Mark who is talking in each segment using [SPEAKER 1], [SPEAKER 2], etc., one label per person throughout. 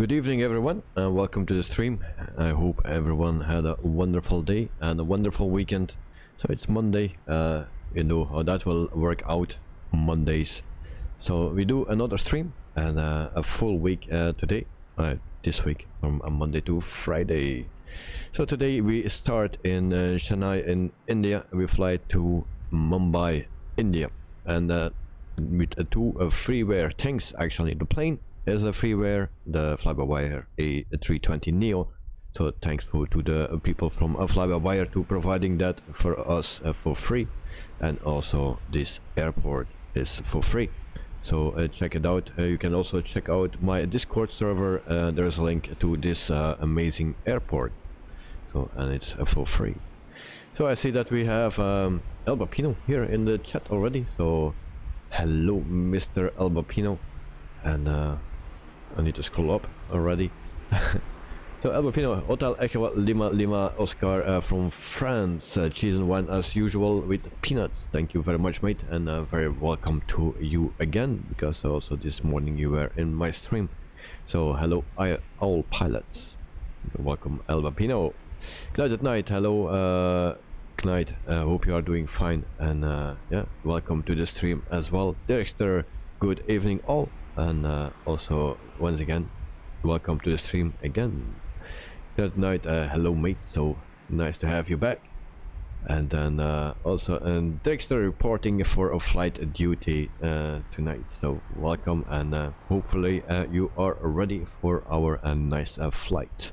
[SPEAKER 1] Good evening everyone and welcome to the stream. I hope everyone had a wonderful day and a wonderful weekend. So it's Monday, you know how that will work out Mondays. So we do another stream and a full week today, this week from Monday to Friday. So today we start in Chennai in India. We fly to Mumbai, India, and with two freeware tanks. Actually the plane is a freeware, the flybywire a32nx. So thanks to the people from flybywire to providing that for us for free, and also this airport is for free. So check it out. You can also check out my Discord server. There's a link to this amazing airport. So and it's for free. So I see that we have El Bapino here in the chat already. So hello, Mr. El Bapino, and I need to scroll up already. So El Bapino, Hotel Echo Lima Lima Oscar from France, cheese and wine as usual with peanuts. Thank you very much, mate, and very welcome to you again, because also this morning you were in my stream. So hello all pilots, welcome El Bapino. Good night, hello Knight, hope you are doing fine, and yeah, welcome to the stream as well. Dexter, good evening all, and also once again welcome to the stream again. Good night, hello mate, so nice to have you back. And then also Dexter reporting for a flight duty tonight, so welcome, and hopefully you are ready for our nice flight.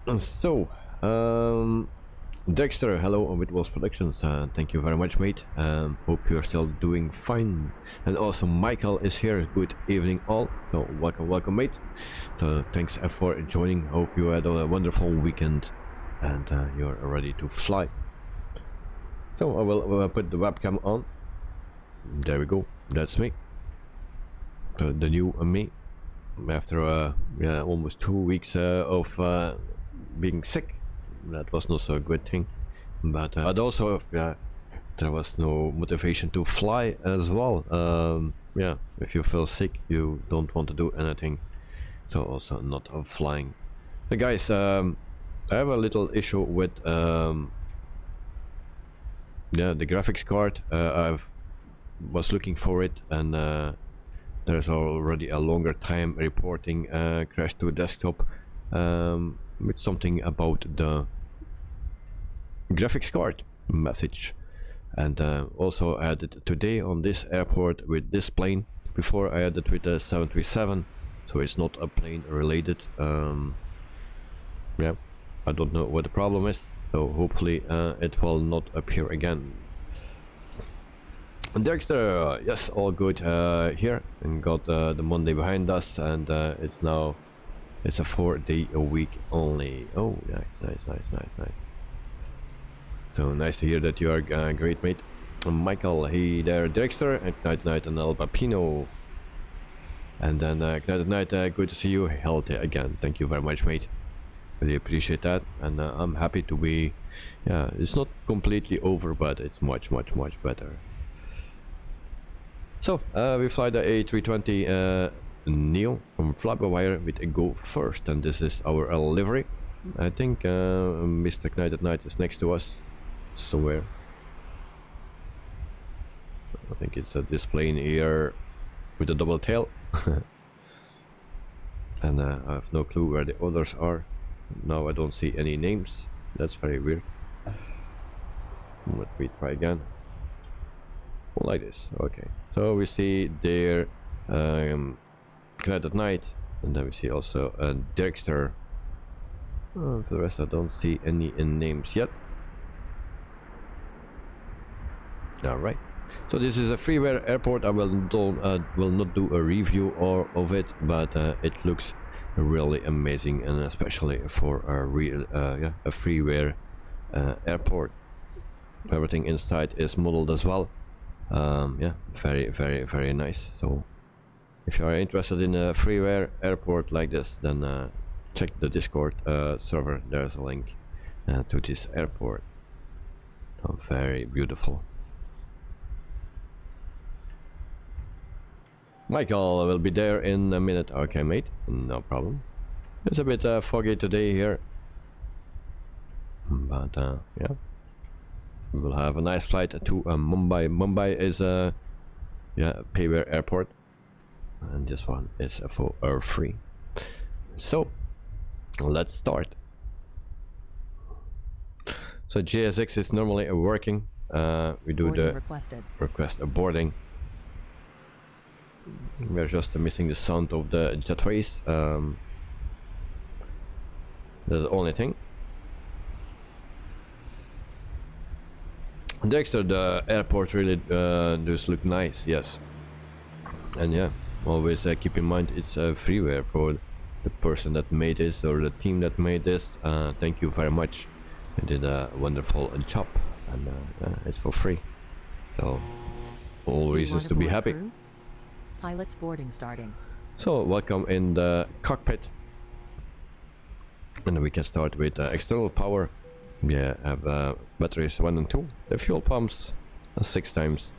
[SPEAKER 1] And so Dexter, hello with Wolves Productions, thank you very much, mate. Hope you're still doing fine. And also Michael is here, good evening all, so welcome mate. So thanks for joining, hope you had a wonderful weekend and you're ready to fly. So I will put the webcam on. There we go, that's me, so the new me after yeah, almost 2 weeks of being sick. That was not so a good thing, but also yeah, there was no motivation to fly as well. Yeah, if you feel sick you don't want to do anything, so also not flying. So guys, I have a little issue with yeah, the graphics card. I was looking for it, and there's already a longer time reporting crash to desktop with something about the graphics card message. And also I had it today on this airport with this plane. Before I had it with the 737, so it's not a plane related. Yeah, I don't know what the problem is, so hopefully it will not appear again. And Dexter, yes, all good here, and got the Monday behind us, and it's now a 4-day a week only. Oh, nice. So nice to hear that you are great, mate. Michael, hey there, Dexter, and Night and El Bapino. And then Night, good to see you healthy again. Thank you very much, mate. Really appreciate that, and I'm happy to be. Yeah, it's not completely over, but it's much better. So we fly the A320 Neo from flybywire with a go first, and this is our livery. I think Mr. Night is next to us somewhere. I think it's this plane here with a double tail. And I have no clue where the others are. Now I don't see any names. That's very weird. Let me try again. Like this. Okay, so we see there Night, and then we see also Dexter. For the rest I don't see any names yet. Alright, so this is a freeware airport. I will not do a review of it, but it looks really amazing, and especially for a real yeah, a freeware airport. Everything inside is modeled as well. Yeah, very nice. So if you are interested in a freeware airport like this, then check the Discord server. There's a link to this airport. So very beautiful. Michael will be there in a minute. Okay, mate, no problem. It's a bit foggy today here, but yeah, we will have a nice flight to Mumbai. Mumbai is a payware airport, and this one is for free. So let's start. So GSX is normally working. We do
[SPEAKER 2] boarding
[SPEAKER 1] the request a boarding. We're just missing the sound of the jetways. That's the only thing. Dexter, the airport really does look nice, yes. And yeah, always keep in mind it's freeware for the person that made this or the team that made this. Thank you very much. You did a wonderful job, and it's for free. So all reasons to be happy.
[SPEAKER 2] Crew? Pilot's boarding starting.
[SPEAKER 1] So welcome in the cockpit, and we can start with external power. We have batteries 1 and 2, the fuel pumps 6 times,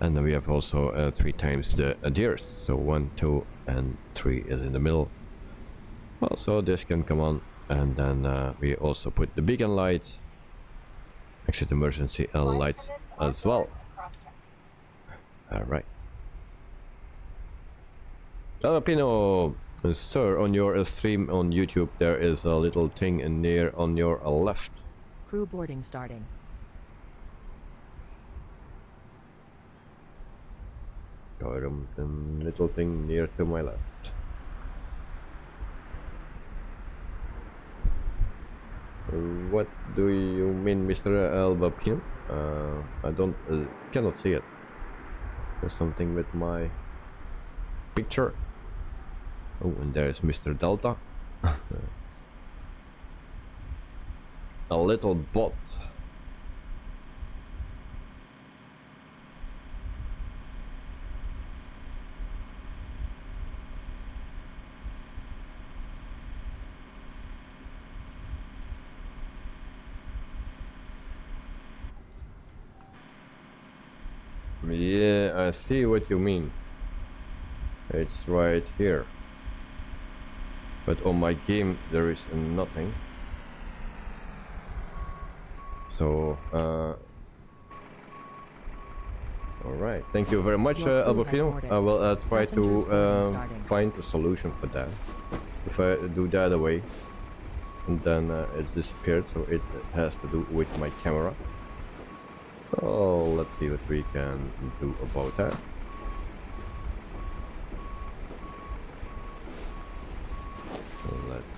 [SPEAKER 1] and then we have also 3 times the gears. So 1, 2, and 3 is in the middle. Also, this can come on, and then we also put the beacon lights, exit emergency lights as well. All right. Pino, sir, on your stream on YouTube there is a little thing in there on your left.
[SPEAKER 2] Crew boarding starting.
[SPEAKER 1] Little thing near to my left. What do you mean, Mr. Alba Pino? I don't cannot see it. There's something with my picture. Oh, and there's Mr. Delta. A little bot. Yeah, I see what you mean. It's right here. But on my game there is nothing. So alright, thank you very much, Albopino. I will try to find a solution for that. If I do that away, and then it's disappeared, so it has to do with my camera. So let's see what we can do about that.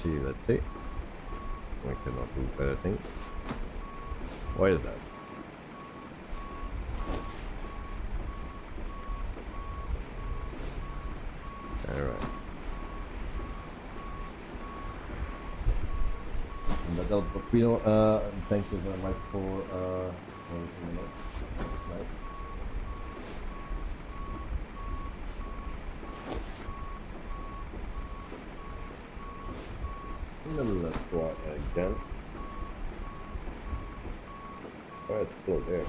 [SPEAKER 1] Let's see. I cannot do anything. Why is that? Alright. But Pino, thank you very much for let's try again. Oh, it's still there.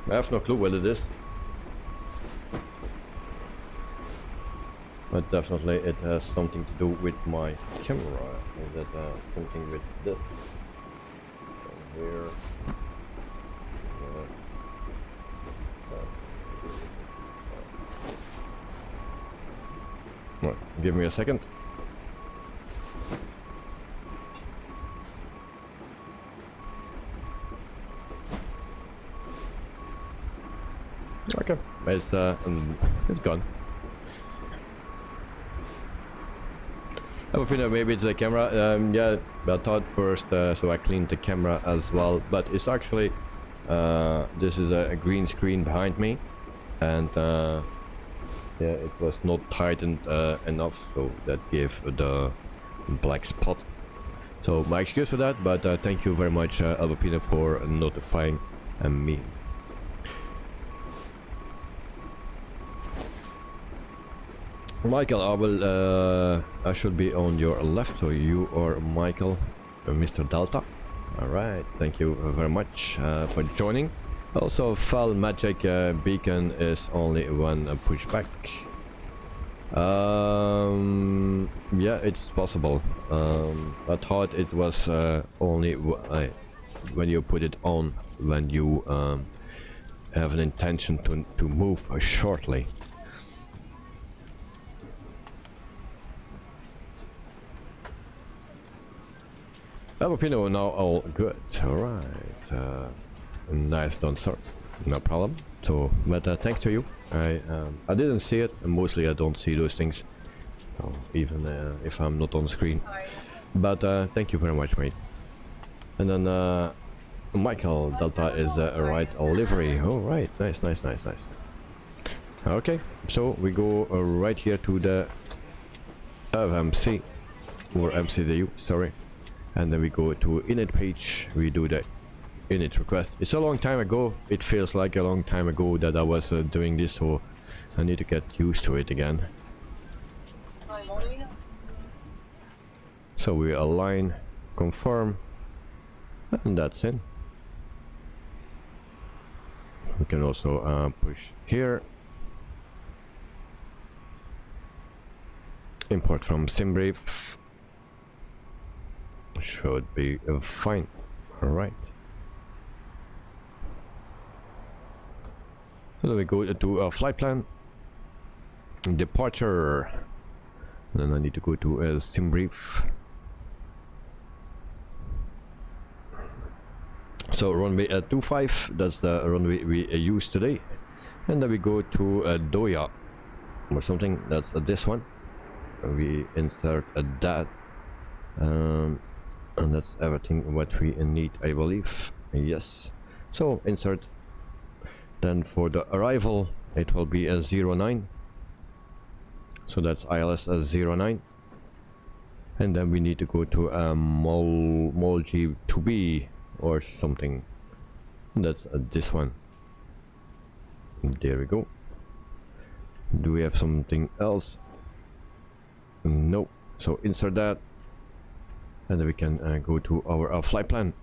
[SPEAKER 1] I have no clue what it is. But definitely it has something to do with my camera. And that has something with this. So here. Right, give me a second. Okay, it's gone. Maybe it's the camera. Yeah, I thought first, so I cleaned the camera as well. But it's actually this is a green screen behind me, and yeah, it was not tightened enough, so that gave the black spot. So my excuse for that, but thank you very much, Albopino, for notifying me. Michael, I should be on your left, so you are Michael, Mr. Delta. Alright, thank you very much for joining. Also, Fall Magic beacon is only one pushback. Yeah, it's possible. I thought it was only when you put it on when you have an intention to move shortly. Filipino now all good. Alright. Nice done, sir. No problem. So, but thanks to you. I didn't see it, and mostly I don't see those things, so even if I'm not on screen. But thank you very much, mate. And then Michael Delta is right livery. Oh, right, nice. Okay, so we go right here to the MC or MCDU, sorry, and then we go to init page. We do the init request. It's a long time ago. It feels like a long time ago that I was doing this, so I need to get used to it again. So we align, confirm, and that's it. We can also push here, import from SimBrief. Should be fine. All right. So then we go to a flight plan, departure, then I need to go to SimBrief. So runway 25, that's the runway we use today, and then we go to Doya or something. That's this one. We insert that, and that's everything what we need, I believe. Yes. So insert. Then for the arrival, it will be a 09. So that's ILS as 09. And then we need to go to a MOLG 2B or something. That's this one. There we go. Do we have something else? No. So insert that. And then we can go to our flight plan.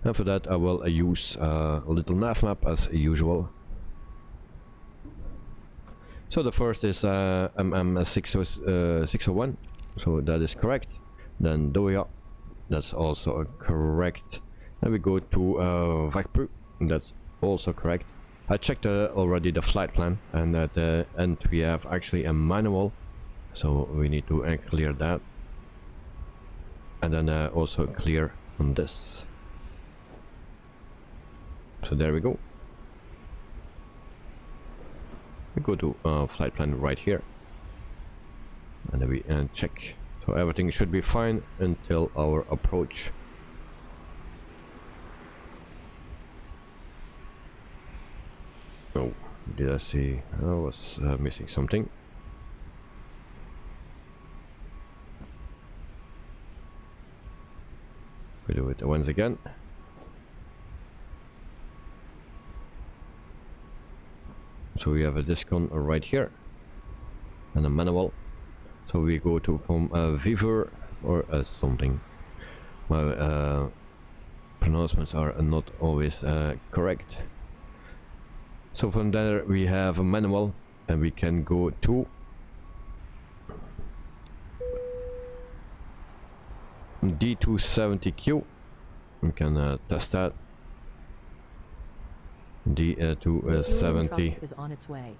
[SPEAKER 1] And for that I will use a little nav map as usual. So the first is MM601, so that is correct. Then Doya, that's also correct. And we go to VABB, that's also correct. I checked already the flight plan, and at the end we have actually a manual, so we need to clear that. And then also clear on this. So there we go. We go to flight plan right here, and then we check. So everything should be fine until our approach. Oh, did I see? I was missing something. We do it once again. So we have a discon right here and a manual. So we go to from Viver or something. My pronouncements are not always correct. So from there we have a manual, and we can go to D270Q. We can test that. D270
[SPEAKER 2] is on its way.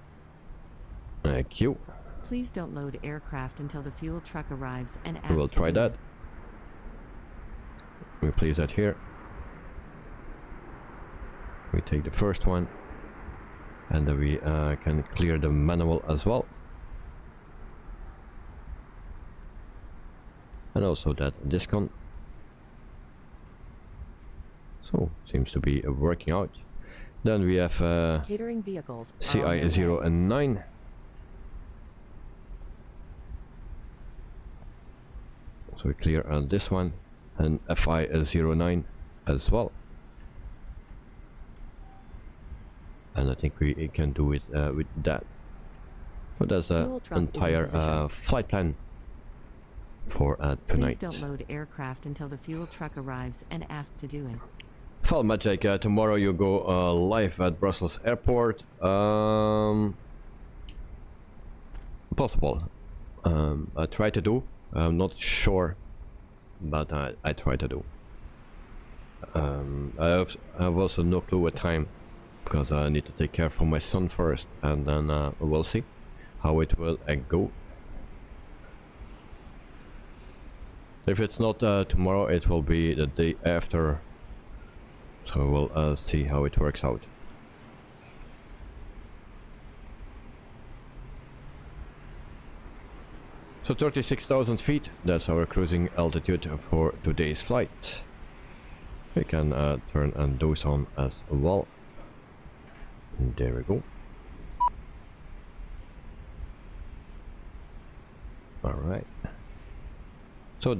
[SPEAKER 1] Q.
[SPEAKER 2] Please don't load aircraft until the fuel truck arrives and ask.
[SPEAKER 1] We will try that. We place that here. We take the first one, and then we can clear the manual as well, and also that discon. So seems to be working out. Then we have
[SPEAKER 2] catering vehicles
[SPEAKER 1] CI09. So we clear this one, and FI09 as well. And I think we can do it with that. So that's an entire flight plan for tonight.
[SPEAKER 2] Please don't load aircraft until the fuel truck arrives and ask to do it.
[SPEAKER 1] Well, Magic, tomorrow you go live at Brussels Airport. Possible. I try to do. I'm not sure, but I try to do. I have also no clue what time, because I need to take care for my son first, and then we'll see how it will go. If it's not tomorrow, it will be the day after, so we'll see how it works out. So 36,000 feet, that's our cruising altitude for today's flight. We can turn and those on as well. There we go. Alright. So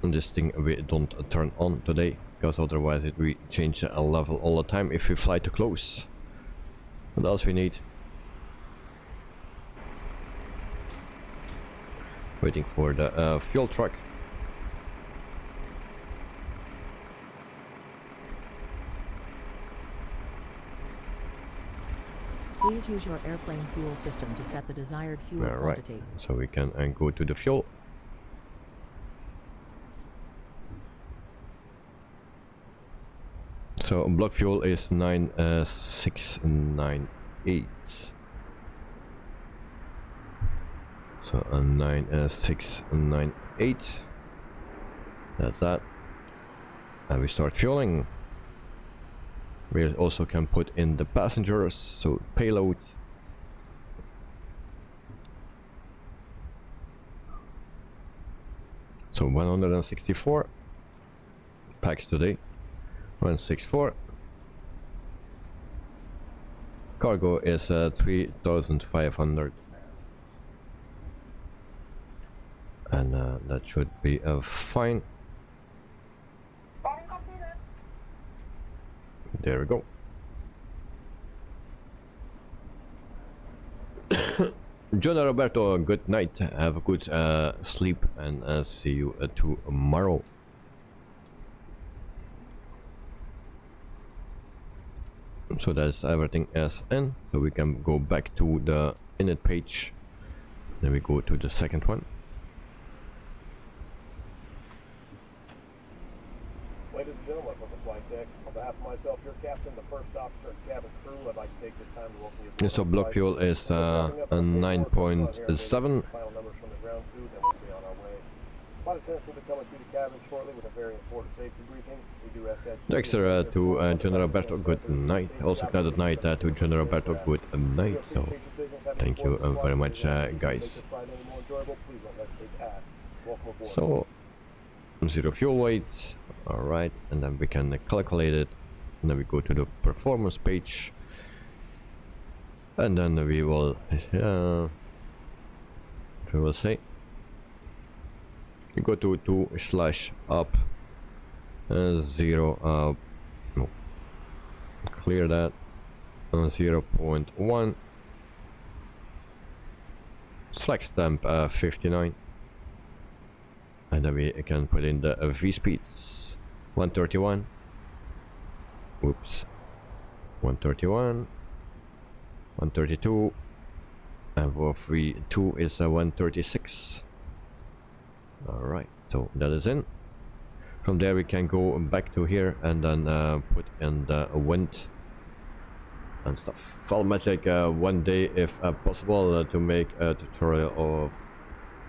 [SPEAKER 1] this thing we don't turn on today, because otherwise it will change the level all the time if we fly too close. What else we need? Waiting for the fuel truck.
[SPEAKER 2] Please use your airplane fuel system to set the desired fuel quantity.
[SPEAKER 1] So we can go to the fuel. So block fuel is 9698. So 9698. That's that. And we start fueling. We also can put in the passengers, so payload. So 164 packs today. 164. Cargo is 3,500. And that should be fine. There we go. John and Roberto, good night. Have a good sleep, and see you tomorrow. So that's everything as in. So we can go back to the init page. Then we go to the second one.
[SPEAKER 3] Ladies and gentlemen, from the flight deck, on behalf of myself, your captain, the first officer, and cabin crew, I'd like to take this time to welcome you.
[SPEAKER 1] So block fuel is 9.7.
[SPEAKER 3] Final numbers from the ground crew, then we'll be on our way. Flight attendants will be coming through the cabin shortly with a very important safety briefing. We do ask that
[SPEAKER 1] Dexter to General Roberto, good night. Also good night to General Roberto, good night. So thank you very much, guys. So 0 fuel weight. Alright, and then we can calculate it, and then we go to the performance page, and then we will say you go to 2/up 0 no, clear that 0.1 flex temp 59, and then we can put in the V speeds. 131. Oops. 131. 132. And for V2 is 136. Alright, so that is in. From there we can go back to here and then put in the wind and stuff. Well, Magic, one day if possible to make a tutorial of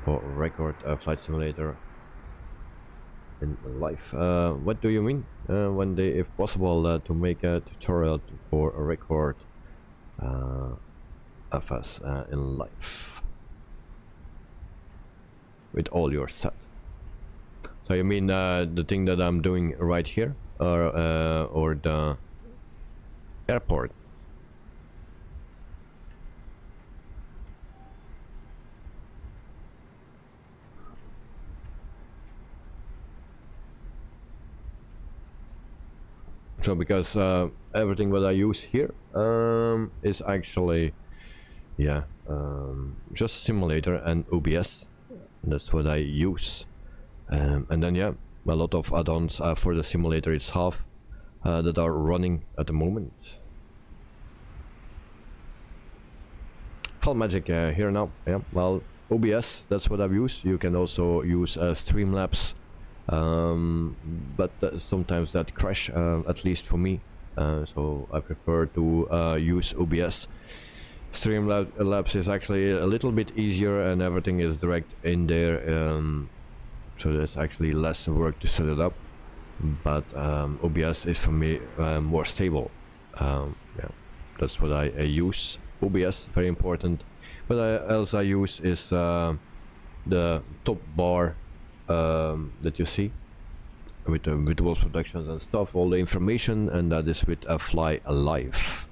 [SPEAKER 1] or record flight simulator in life. What do you mean? One day if possible to make a tutorial for a record of us in life with all your set. So you mean the thing that I'm doing right here, or the airport? So because everything that I use here is actually, yeah, just a simulator and OBS. That's what I use, and then yeah, a lot of add-ons for the simulator itself that are running at the moment. Magic here now. Yeah, well, OBS, that's what I've used. You can also use Streamlabs, but sometimes that crash, at least for me. So I prefer to use OBS. Streamlabs is actually a little bit easier and everything is direct in there, so there's actually less work to set it up. But OBS is for me more stable. Yeah, that's what I use. OBS, very important. What else I use is the top bar that you see with the visual productions and stuff, all the information, and that is with a Fly Alive.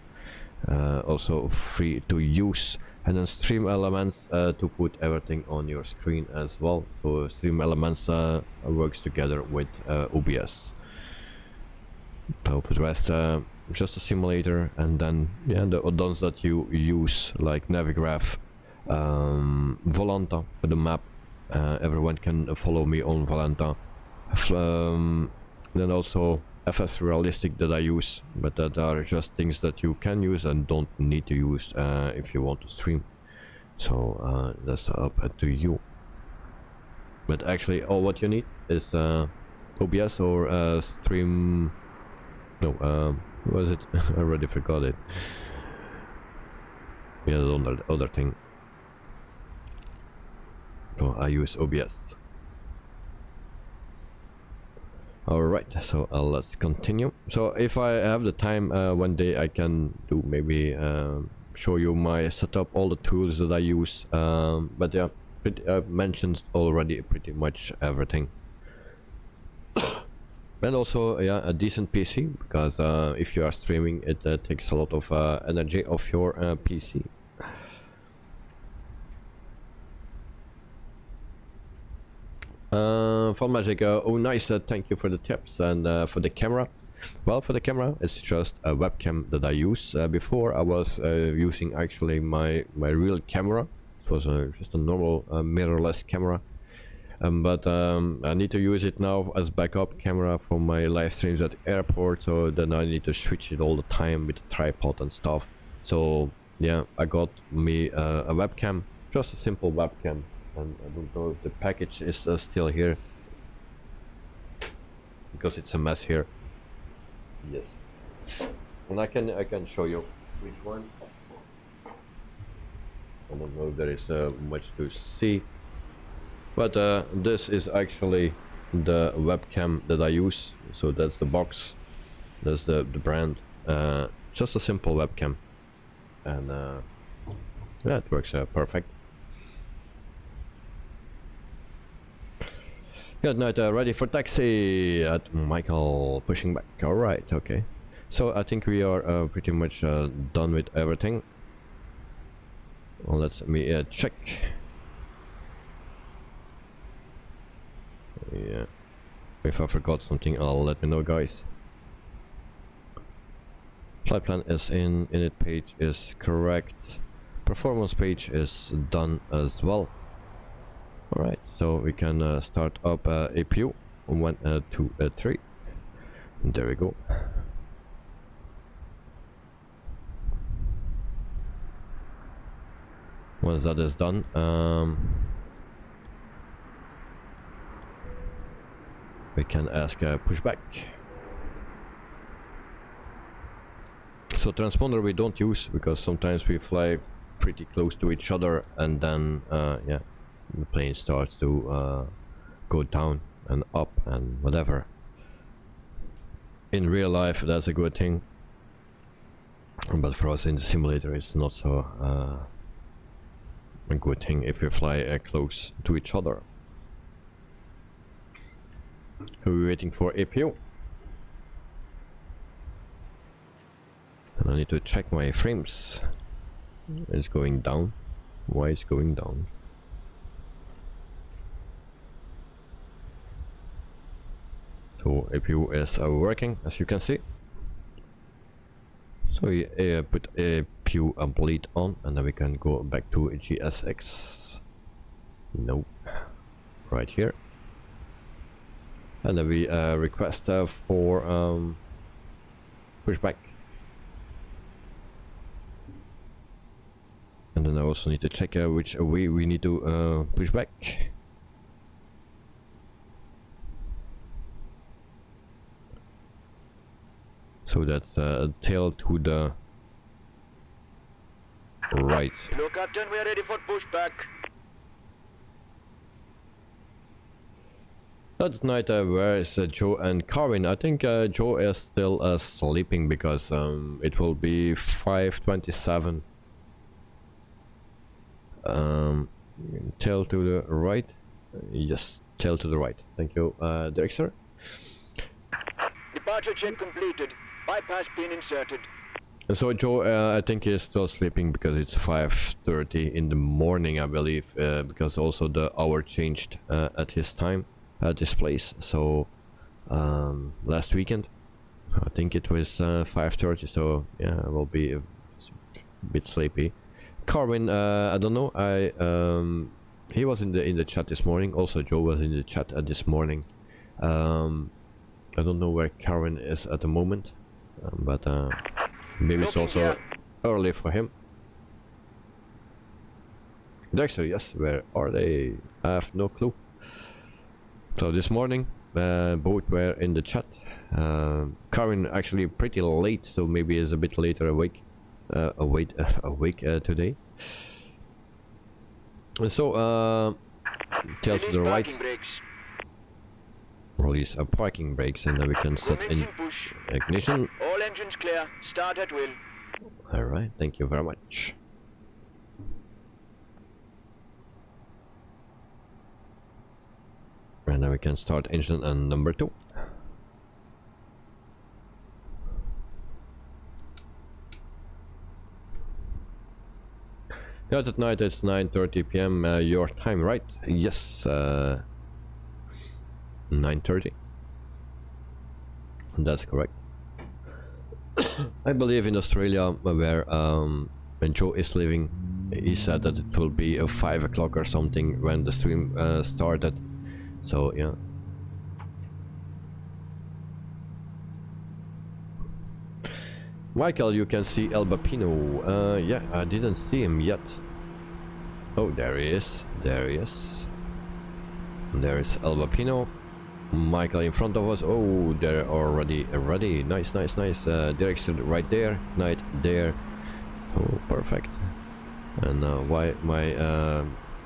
[SPEAKER 1] Also free to use, and then Stream Elements to put everything on your screen as well. So Stream Elements works together with OBS. So for the rest, just a simulator, and then yeah, the add-ons that you use like Navigraph, Volanta for the map. Everyone can follow me on Volanta. Then also FS Realistic that I use, but that are just things that you can use and don't need to use if you want to stream. So that's up to you. But actually all what you need is OBS or Stream. No, what was it? I already forgot it. Yeah, the other thing. So I use OBS. Alright, so let's continue. So if I have the time one day, I can do maybe show you my setup, all the tools that I use. But yeah, I've mentioned already pretty much everything. And also, yeah, a decent PC, because if you are streaming, it takes a lot of energy off your PC. Magic, oh nice, thank you for the tips. And for the camera, well, for the camera, it's just a webcam that I use. Before I was using actually my real camera. It was just a normal mirrorless camera. But I need to use it now as backup camera for my live streams at the airport, so then I need to switch it all the time with the tripod and stuff. So yeah, I got me a webcam, just a simple webcam, and I don't know if the package is still here, because it's a mess here. Yes, and I can show you which one. I don't know if there is much to see. But this is actually the webcam that I use. So that's the box, that's the brand. Just a simple webcam, and yeah, it works perfect. Good night, ready for taxi at Michael, pushing back. Alright, okay. So I think we are pretty much done with everything. Well, let me check. Yeah, if I forgot something, let me know, guys. Flight plan is in, init page is correct, performance page is done as well. Alright, so we can start up APU 1, 2, 3. There we go. Once that is done, we can ask pushback. So transponder we don't use, because sometimes we fly pretty close to each other, and then yeah, the plane starts to go down and up and whatever. In real life that's a good thing, but for us in the simulator it's not so a good thing if we fly close to each other. We're waiting for APU, and I need to check my frames. It's going down. Why is going down? So APU is working, as you can see. So we put APU bleed on, and then we can go back to GSX. Nope. Right here. And then we request for pushback. And then I also need to check which way we need to push back. So that's tail to the right.
[SPEAKER 4] Hello, Captain. We are ready for pushback.
[SPEAKER 1] That night, where is Joe and Karin? I think Joe is still sleeping because it will be 5:27. Tail to the right. Yes, tail to the right. Thank you, Director.
[SPEAKER 4] Departure check completed. Bypass pin inserted.
[SPEAKER 1] And so Joe, I think he's still sleeping because it's 5:30 in the morning, I believe, because also the hour changed at his time at this place. So last weekend, I think it was 5:30. So yeah, I will be a bit sleepy. Carwin, I don't know. He was in the chat this morning. Also, Joe was in the chat this morning. I don't know where Carwin is at the moment, but maybe it's also early for him. Dexter, yes. Where are they? I have no clue. So this morning, both were in the chat. Carwin actually pretty late, so maybe is a bit later awake. Awake today. So tail to the right. Release parking brakes, and then we can set in ignition.
[SPEAKER 4] All engines clear. Start at will.
[SPEAKER 1] All right. Thank you very much. And then we can start engine and number 2. Yeah, at night it's 9:30 p.m. Your time, right? Yes, 9:30. That's correct. I believe in Australia, where when Joe is living, he said that it will be 5 o'clock or something when the stream started. So yeah. Michael, you can see El Bapino. Yeah, I didn't see him yet. Oh, there he is. There he is. There is El Bapino. Michael in front of us. Oh, they're already ready. Nice, nice, nice. Direction right there. Night there. Oh, perfect. And why my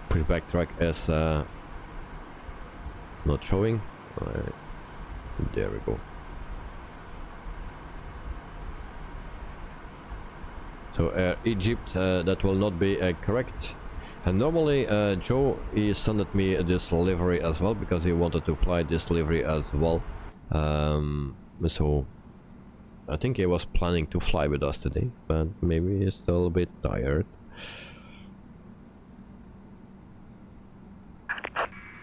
[SPEAKER 1] pushback track is not showing? There we go. So Egypt, that will not be correct. And normally Joe, he sent me this livery as well because he wanted to fly this livery as well. So I think he was planning to fly with us today, but maybe he's still a bit tired.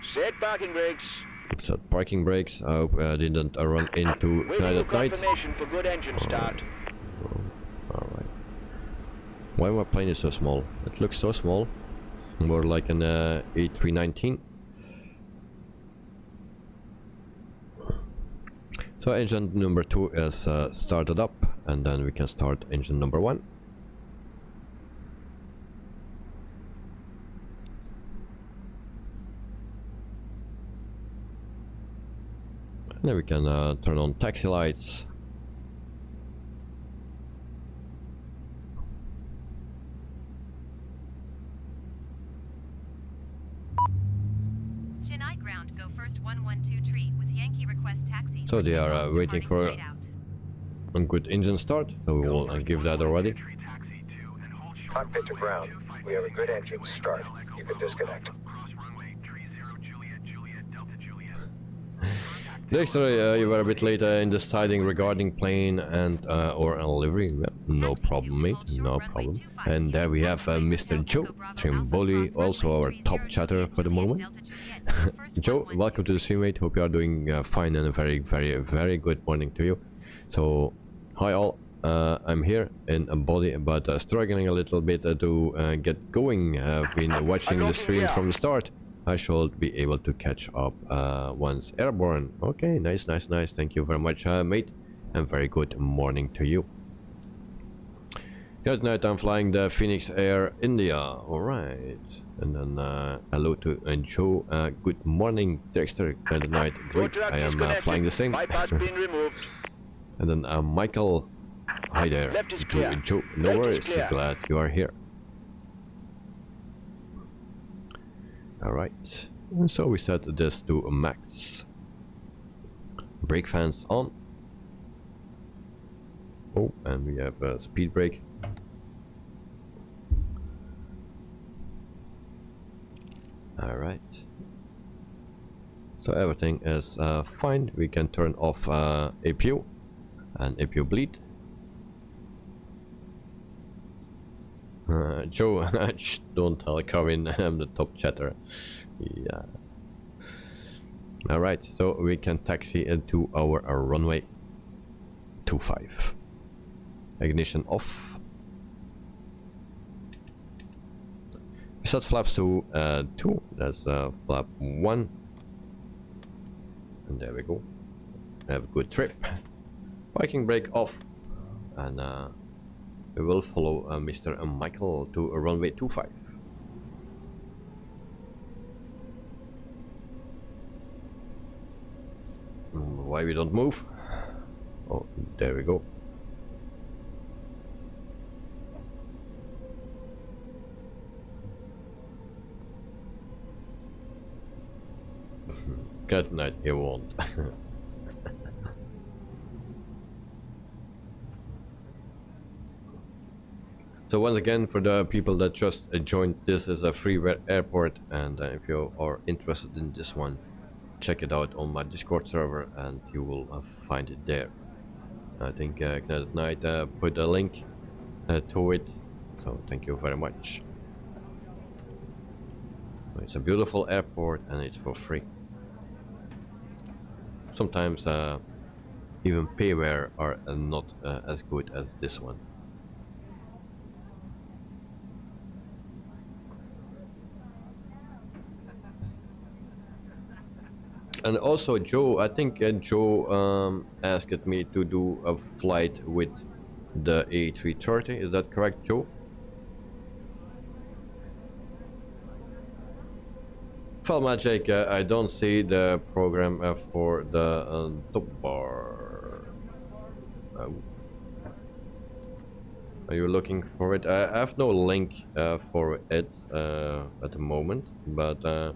[SPEAKER 4] Set parking brakes.
[SPEAKER 1] Set parking brakes. I hope I didn't run into Chennai at night.
[SPEAKER 4] Confirmation for good engine start.
[SPEAKER 1] Alright. Why my plane is so small? It looks so small. More like an A319. So engine number 2 is started up, and then we can start engine number 1. And then we can turn on taxi lights.
[SPEAKER 5] Chennai ground, go first 112 tree with Yankee request taxi.
[SPEAKER 1] So they are waiting for a good engine start, so we will give that already.
[SPEAKER 6] Cockpit to ground. We have a good engine start. You can disconnect.
[SPEAKER 1] Dexter, you were a bit late in deciding regarding plane and or a livery. No problem, mate. No problem. And there we have Mr. Joe Trimboli, also our top chatter for the moment. Joe, welcome to the stream, mate. Hope you are doing fine, and a very good morning to you. So, hi all. I'm here in a body, but struggling a little bit to get going. I've been watching the stream from the start. I should be able to catch up once airborne. Okay, nice, nice, nice. Thank you very much, mate, and very good morning to you. Here tonight I'm flying the Phoenix Air India. Alright. And then hello to Joe. Good morning, Dexter. Good night. Great. I am flying the same.
[SPEAKER 4] Bypass pin removed.
[SPEAKER 1] And then Michael. Hi there.
[SPEAKER 4] Left is
[SPEAKER 1] To
[SPEAKER 4] clear.
[SPEAKER 1] Joe. No
[SPEAKER 4] Right is
[SPEAKER 1] worries.
[SPEAKER 4] clear.
[SPEAKER 1] Glad you are here. Alright. And so we set this to max. Brake fans on. Oh, and we have a speed brake. Alright. So everything is fine. We can turn off APU and APU bleed. Joe, shh, don't tell Kevin I'm the top chatter. Yeah. Alright, so we can taxi into our runway 25. Ignition off. We set flaps to 2, that's flap 1. And there we go. Have a good trip. Parking brake off. And we will follow Mr. Michael to runway 25. Why we don't move? Oh, there we go. Good night, he won't. So once again, for the people that just joined, this is a freeware airport, and if you are interested in this one, check it out on my Discord server and you will find it there. I think Ignited Night put a link to it, so thank you very much. It's a beautiful airport and it's for free. Sometimes even payware are not as good as this one. And also Joe, I think Joe asked me to do a flight with the A330, is that correct, Joe? Well, Magic, I don't see the program for the top bar. Are you looking for it? I have no link for it at the moment, but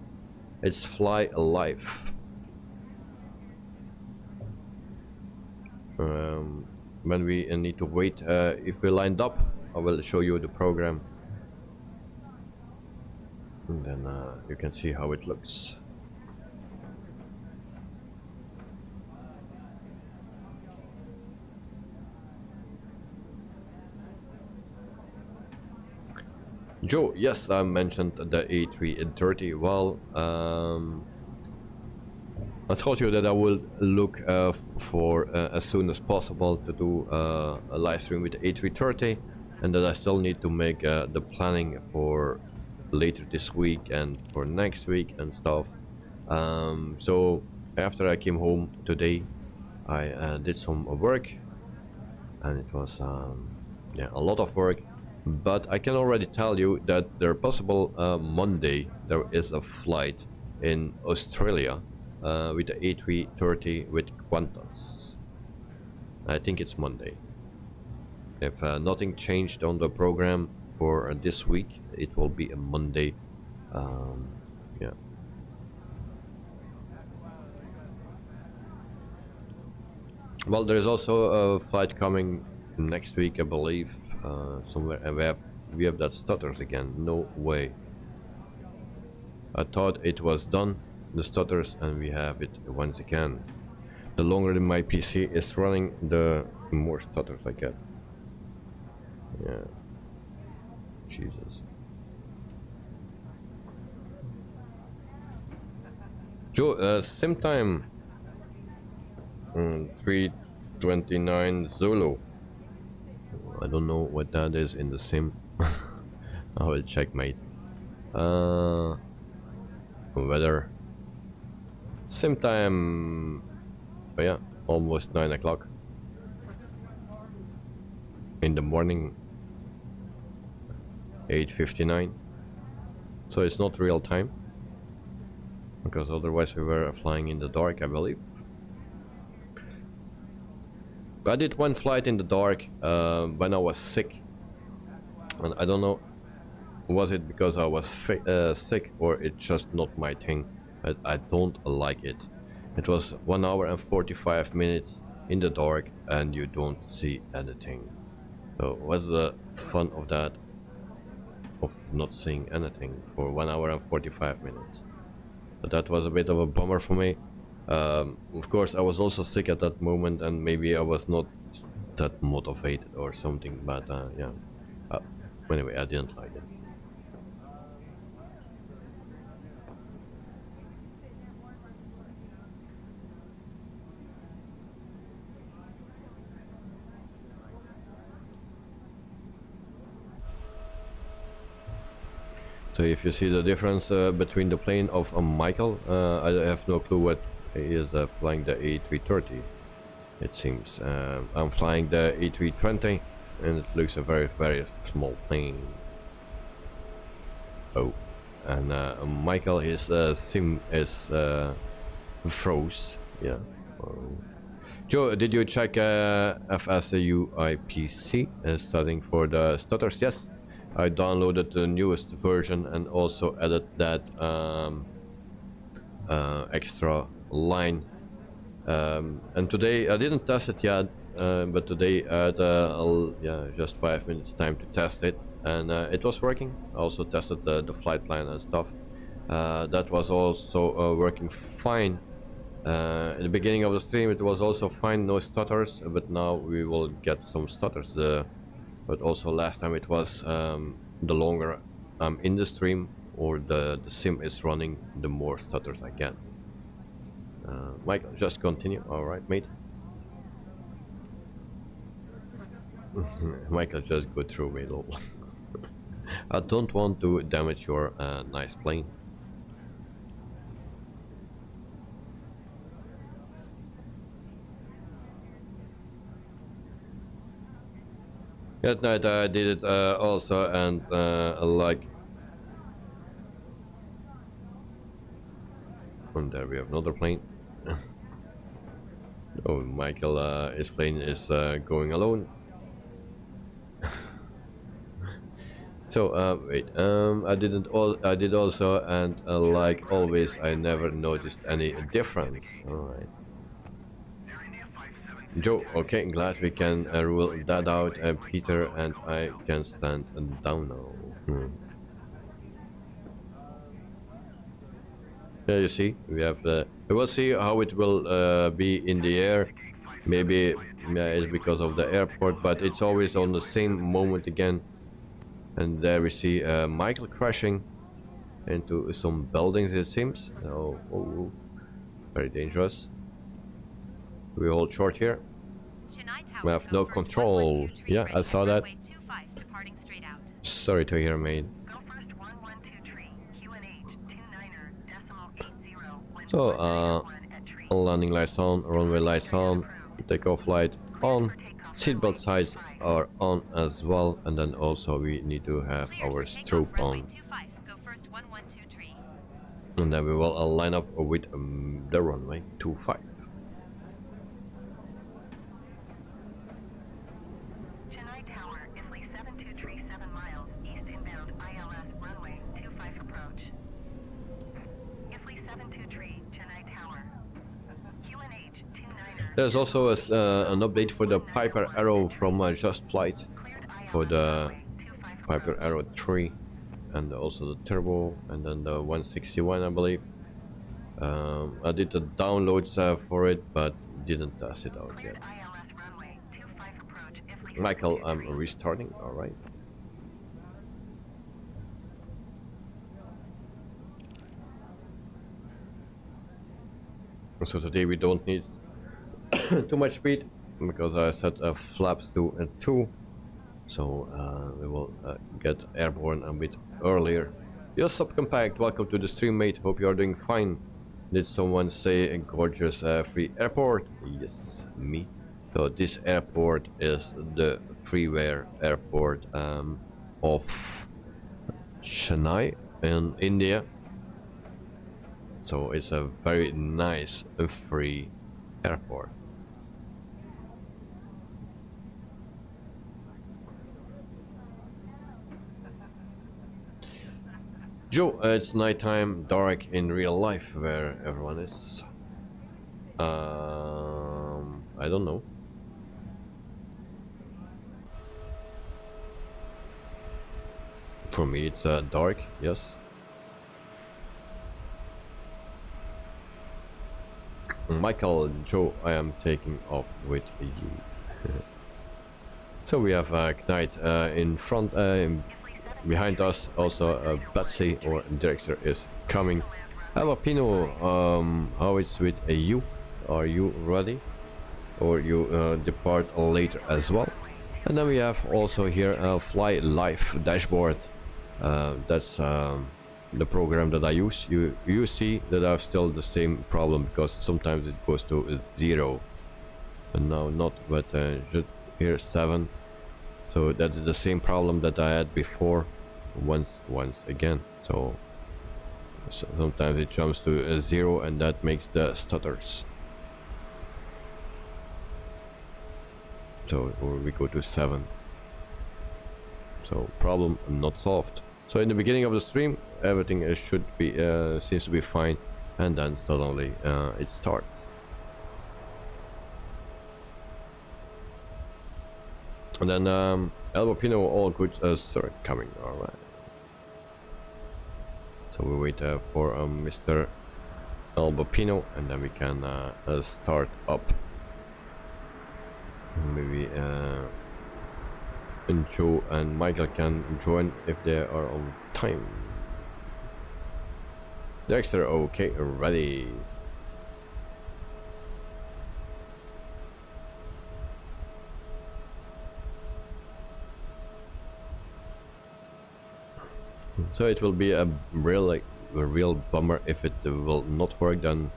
[SPEAKER 1] it's Fly Alive. When we need to wait, if we lined up, I will show you the program. And then you can see how it looks. Joe, yes, I mentioned the A330. Well, I told you that I will look for as soon as possible to do a live stream with the A330, and that I still need to make the planning for later this week and for next week and stuff. So after I came home today, I did some work, and it was yeah, a lot of work. But I can already tell you that there possible Monday there is a flight in Australia with the A330 with Qantas. I think it's Monday. If nothing changed on the program for this week, it will be a Monday. Yeah. Well, there's also a flight coming next week, I believe, somewhere, and we have that stutters again. No way. I thought it was done, the stutters, and we have it once again. The longer my PC is running, the more stutters I get. Yeah. Jesus. Joe, sim time 3:29 Zulu. I don't know what that is in the sim. I will check, mate. weather. Same time, oh yeah, almost 9 o'clock in the morning, 8:59. So it's not real time, because otherwise we were flying in the dark, I believe. I did one flight in the dark when I was sick, and I don't know, was it because I was sick or it's just not my thing. I don't like it. It was 1 hour and 45 minutes in the dark and you don't see anything. So what's the fun of that, of not seeing anything for 1 hour and 45 minutes? But that was a bit of a bummer for me. Of course I was also sick at that moment and maybe I was not that motivated or something, but yeah. Anyway, I didn't like it. So if you see the difference between the plane of Michael, I have no clue what he is flying the A330, it seems. I'm flying the A320 and it looks a very, very small plane. Oh, and Michael, his sim is froze, yeah. Joe, did you check FSUIPC studying for the stutters? Yes. I downloaded the newest version and also added that extra line. And today I didn't test it yet, but today I had yeah, just 5 minutes time to test it, and it was working. I also tested the flight plan and stuff. That was also working fine. In the beginning of the stream it was also fine, no stutters, but now we will get some stutters. But also last time it was the longer I'm in the stream or the sim is running, the more stutters I get. Michael, just continue. Alright, mate. Michael, just go through me, lol. I don't want to damage your nice plane. That night I did it also, and like, and there we have another plane. Oh, Michael, his plane is going alone. So wait, I did also, and like always, I never noticed any difference. All right. Joe, okay, glad we can rule that out. Peter and I can stand down now. Yeah, you see, we have. We will see how it will be in the air. Maybe it's because of the airport, but it's always on the same moment again. And there we see Michael crashing into some buildings, it seems. Oh, very dangerous. We hold short here. We have no control. Yeah, I saw that. Sorry to hear, mate. So, landing lights on, runway lights on, takeoff light on, seatbelt sights are on as well, and then also we need to have our strobe on. And then we will line up with the runway 25. There's also an update for the Piper Arrow from Just Flight, for the Piper Arrow 3, and also the Turbo, and then the 161, I believe. I did the downloads for it, but didn't test it out yet. Michael, I'm restarting, alright. So today we don't need too much speed, because I set flaps to 2, so we will get airborne a bit earlier. Yo, Subcompact, welcome to the stream, mate. Hope you are doing fine. Did someone say a gorgeous free airport? Yes, me. So this airport is the freeware airport of Chennai in India. So it's a very nice free airport. Joe, it's nighttime, dark in real life where everyone is. I don't know. For me, it's dark. Yes. Michael, Joe, I am taking off with you. So we have Knight in front. Behind us also Betsy or Director is coming. Alvapino, how it's with you? Are you ready? Or you depart later as well? And then we have also here a Fly Life dashboard. That's the program that I use. You see that I have still the same problem because sometimes it goes to 0. And now not, but just here 7. So that is the same problem that I had before once again. So sometimes it jumps to 0 and that makes the stutters. So or we go to 7. So problem not solved. So in the beginning of the stream everything should be seems to be fine, and then suddenly it starts. And then Alvapino, all good, sorry, coming, alright. So we wait for Mr. Alvapino and then we can start up. Maybe and Joe and Michael can join if they are on time. Dexter, okay, ready. So it will be a real bummer if it will not work. Then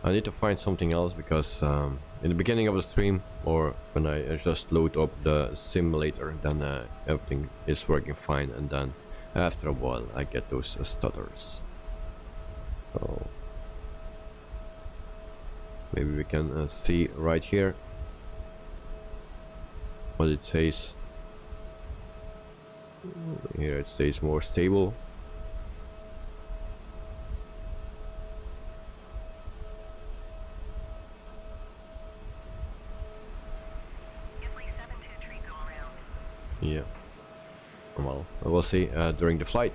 [SPEAKER 1] I need to find something else, because in the beginning of the stream or when I just load up the simulator, then everything is working fine, and then after a while I get those stutters. So maybe we can see right here what it says. Here it stays more stable. Yeah. Well, we'll see during the flight.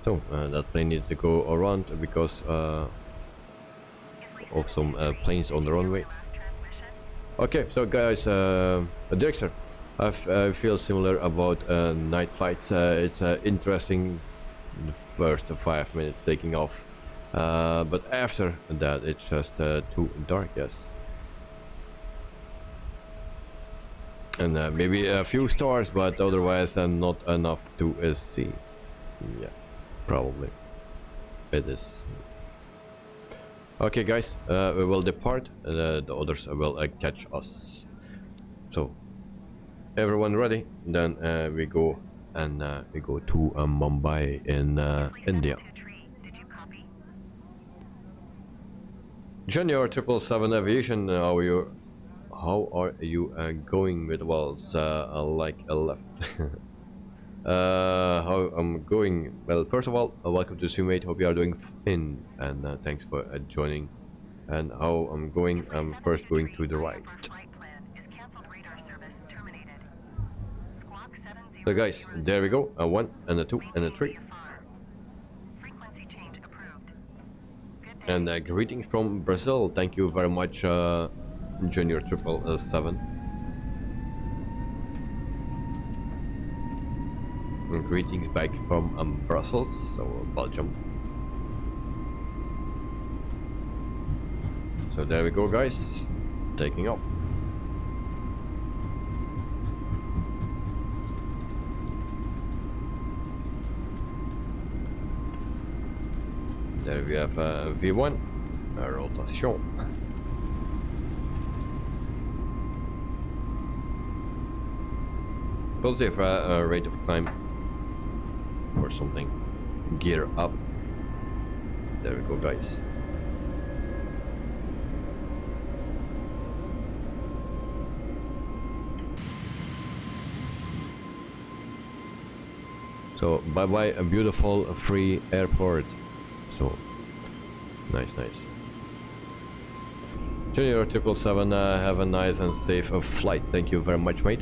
[SPEAKER 1] So that plane needs to go around because of some planes on the runway. Okay, so guys, Director, I feel similar about night flights. It's interesting the first 5 minutes taking off, but after that it's just too dark, yes. And maybe a few stars, but otherwise not enough to see. Yeah, probably it is. Okay guys, we will depart, the others will catch us. So everyone ready? Then we go to Mumbai in India. Junior 777 Aviation, how are you going with walls like a left? How I'm going? Well, first of all, welcome to Streammate. Hope you are doing fine, and thanks for joining. And how I'm going? I'm first going to the right. So guys, there we go. A 1 and a 2 and a 3. And greetings from Brazil. Thank you very much, Junior 777. And greetings back from Brussels, so Belgium. So there we go guys, taking off. There we have V1, rotation. Positive rate of climb or something. Gear up. There we go, guys. So bye bye a beautiful free airport. So nice. Junior 777, have a nice and safe flight. Thank you very much, mate.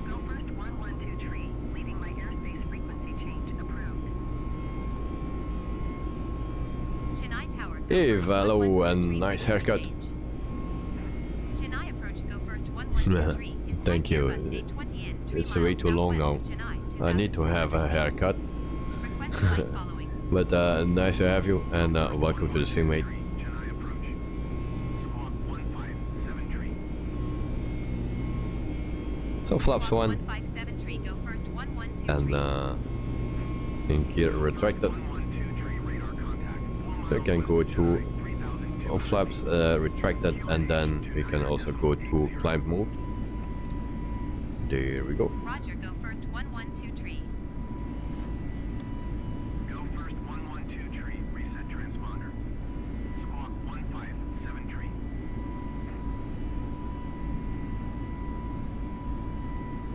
[SPEAKER 5] Go first 1123, leaving my airspace frequency change approved. Chennai Tower.
[SPEAKER 1] Hey, hello, and nice haircut.
[SPEAKER 5] Chennai approach, go first 1123.
[SPEAKER 1] Thank you. It's way too long now. I need to have a haircut. But nice to have you, and welcome to the stream, mate. So flaps 1 and in gear retracted. So you can go to flaps retracted, and then we can also go to climb mode. There we go.
[SPEAKER 5] Roger, go first 1123.
[SPEAKER 6] Go first 1123, reset transponder. Squawk 1573.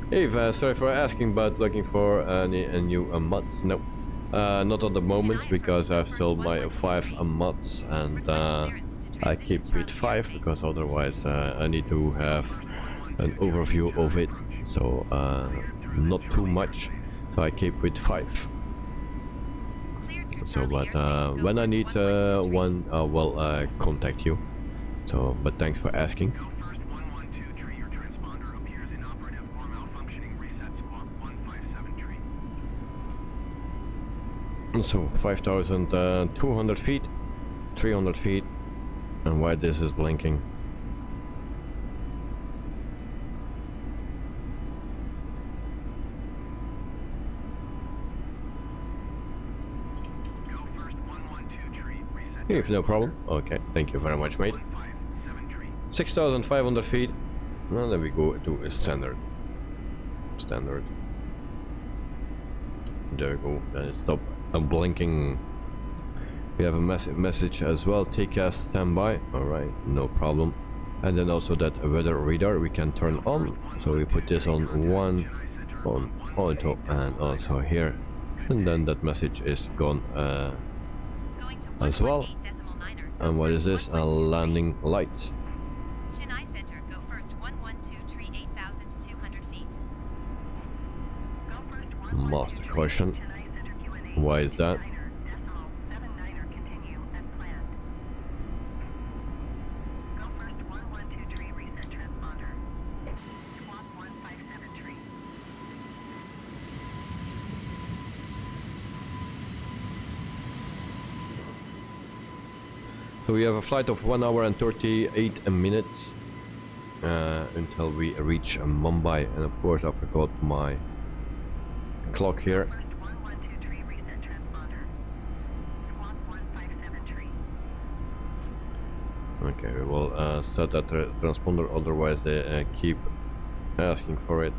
[SPEAKER 1] Hey, sorry for asking, but looking for any new mods? No, not at the moment, because I have still my 5 mods, and I keep with 5 because otherwise I need to have an overview of it. So not too much, so I keep with 5. So but when I need one, I will contact you. So but thanks for asking.
[SPEAKER 6] Go first 1123, your transponder appears inoperative or malfunctioning. Reset squawk 1573.
[SPEAKER 1] So 5,200 feet, 300 feet, and why this is blinking? If no problem. Okay, thank you very much, mate. 6,500 feet. Now then we go to a standard. There we go. Then it stopped blinking. We have a message as well. TCAS standby. Alright, no problem. And then also that weather radar we can turn on. So we put this on 1 on auto and also here. And then that message is gone as well. And what is this? A landing light.
[SPEAKER 5] Chennai Center, go first 1123, 8,200 feet. Go first
[SPEAKER 1] Master caution. Why is that?
[SPEAKER 5] continue as planned. Go first 1123, reset transponder. Squawk 1573.
[SPEAKER 1] So we have a flight of 1 hour and 38 minutes until we reach Mumbai, and of course I forgot my clock here.
[SPEAKER 5] First 1123, reset transponder. Squawk 1573.
[SPEAKER 1] Okay, we will set that transponder, otherwise they keep asking for it.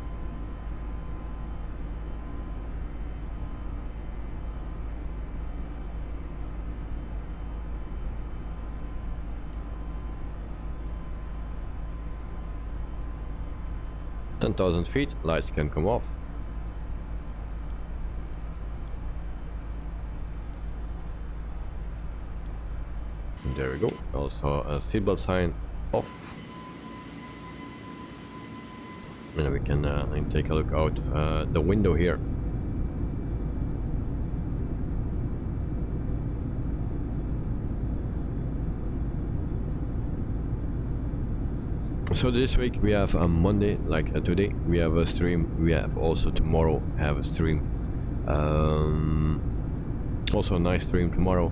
[SPEAKER 1] $10,000 feet, lights can come off. And there we go. Also a seatbelt sign off. And we can take a look out the window here. So this week we have a Monday, like today we have a stream. We have also tomorrow have a stream. Also a nice stream tomorrow.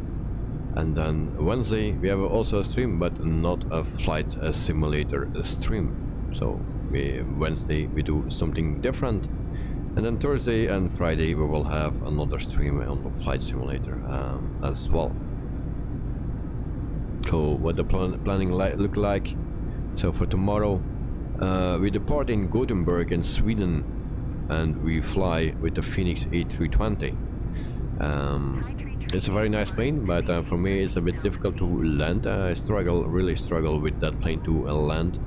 [SPEAKER 1] And then Wednesday we have also a stream, but not a flight simulator stream. So Wednesday we do something different, And then Thursday and Friday we will have another stream on the flight simulator as well. So what the planning look like? So for tomorrow, we depart in Gothenburg in Sweden, and we fly with the Phoenix A320. It's a very nice plane, but for me it's a bit difficult to land. I really struggle with that plane to land,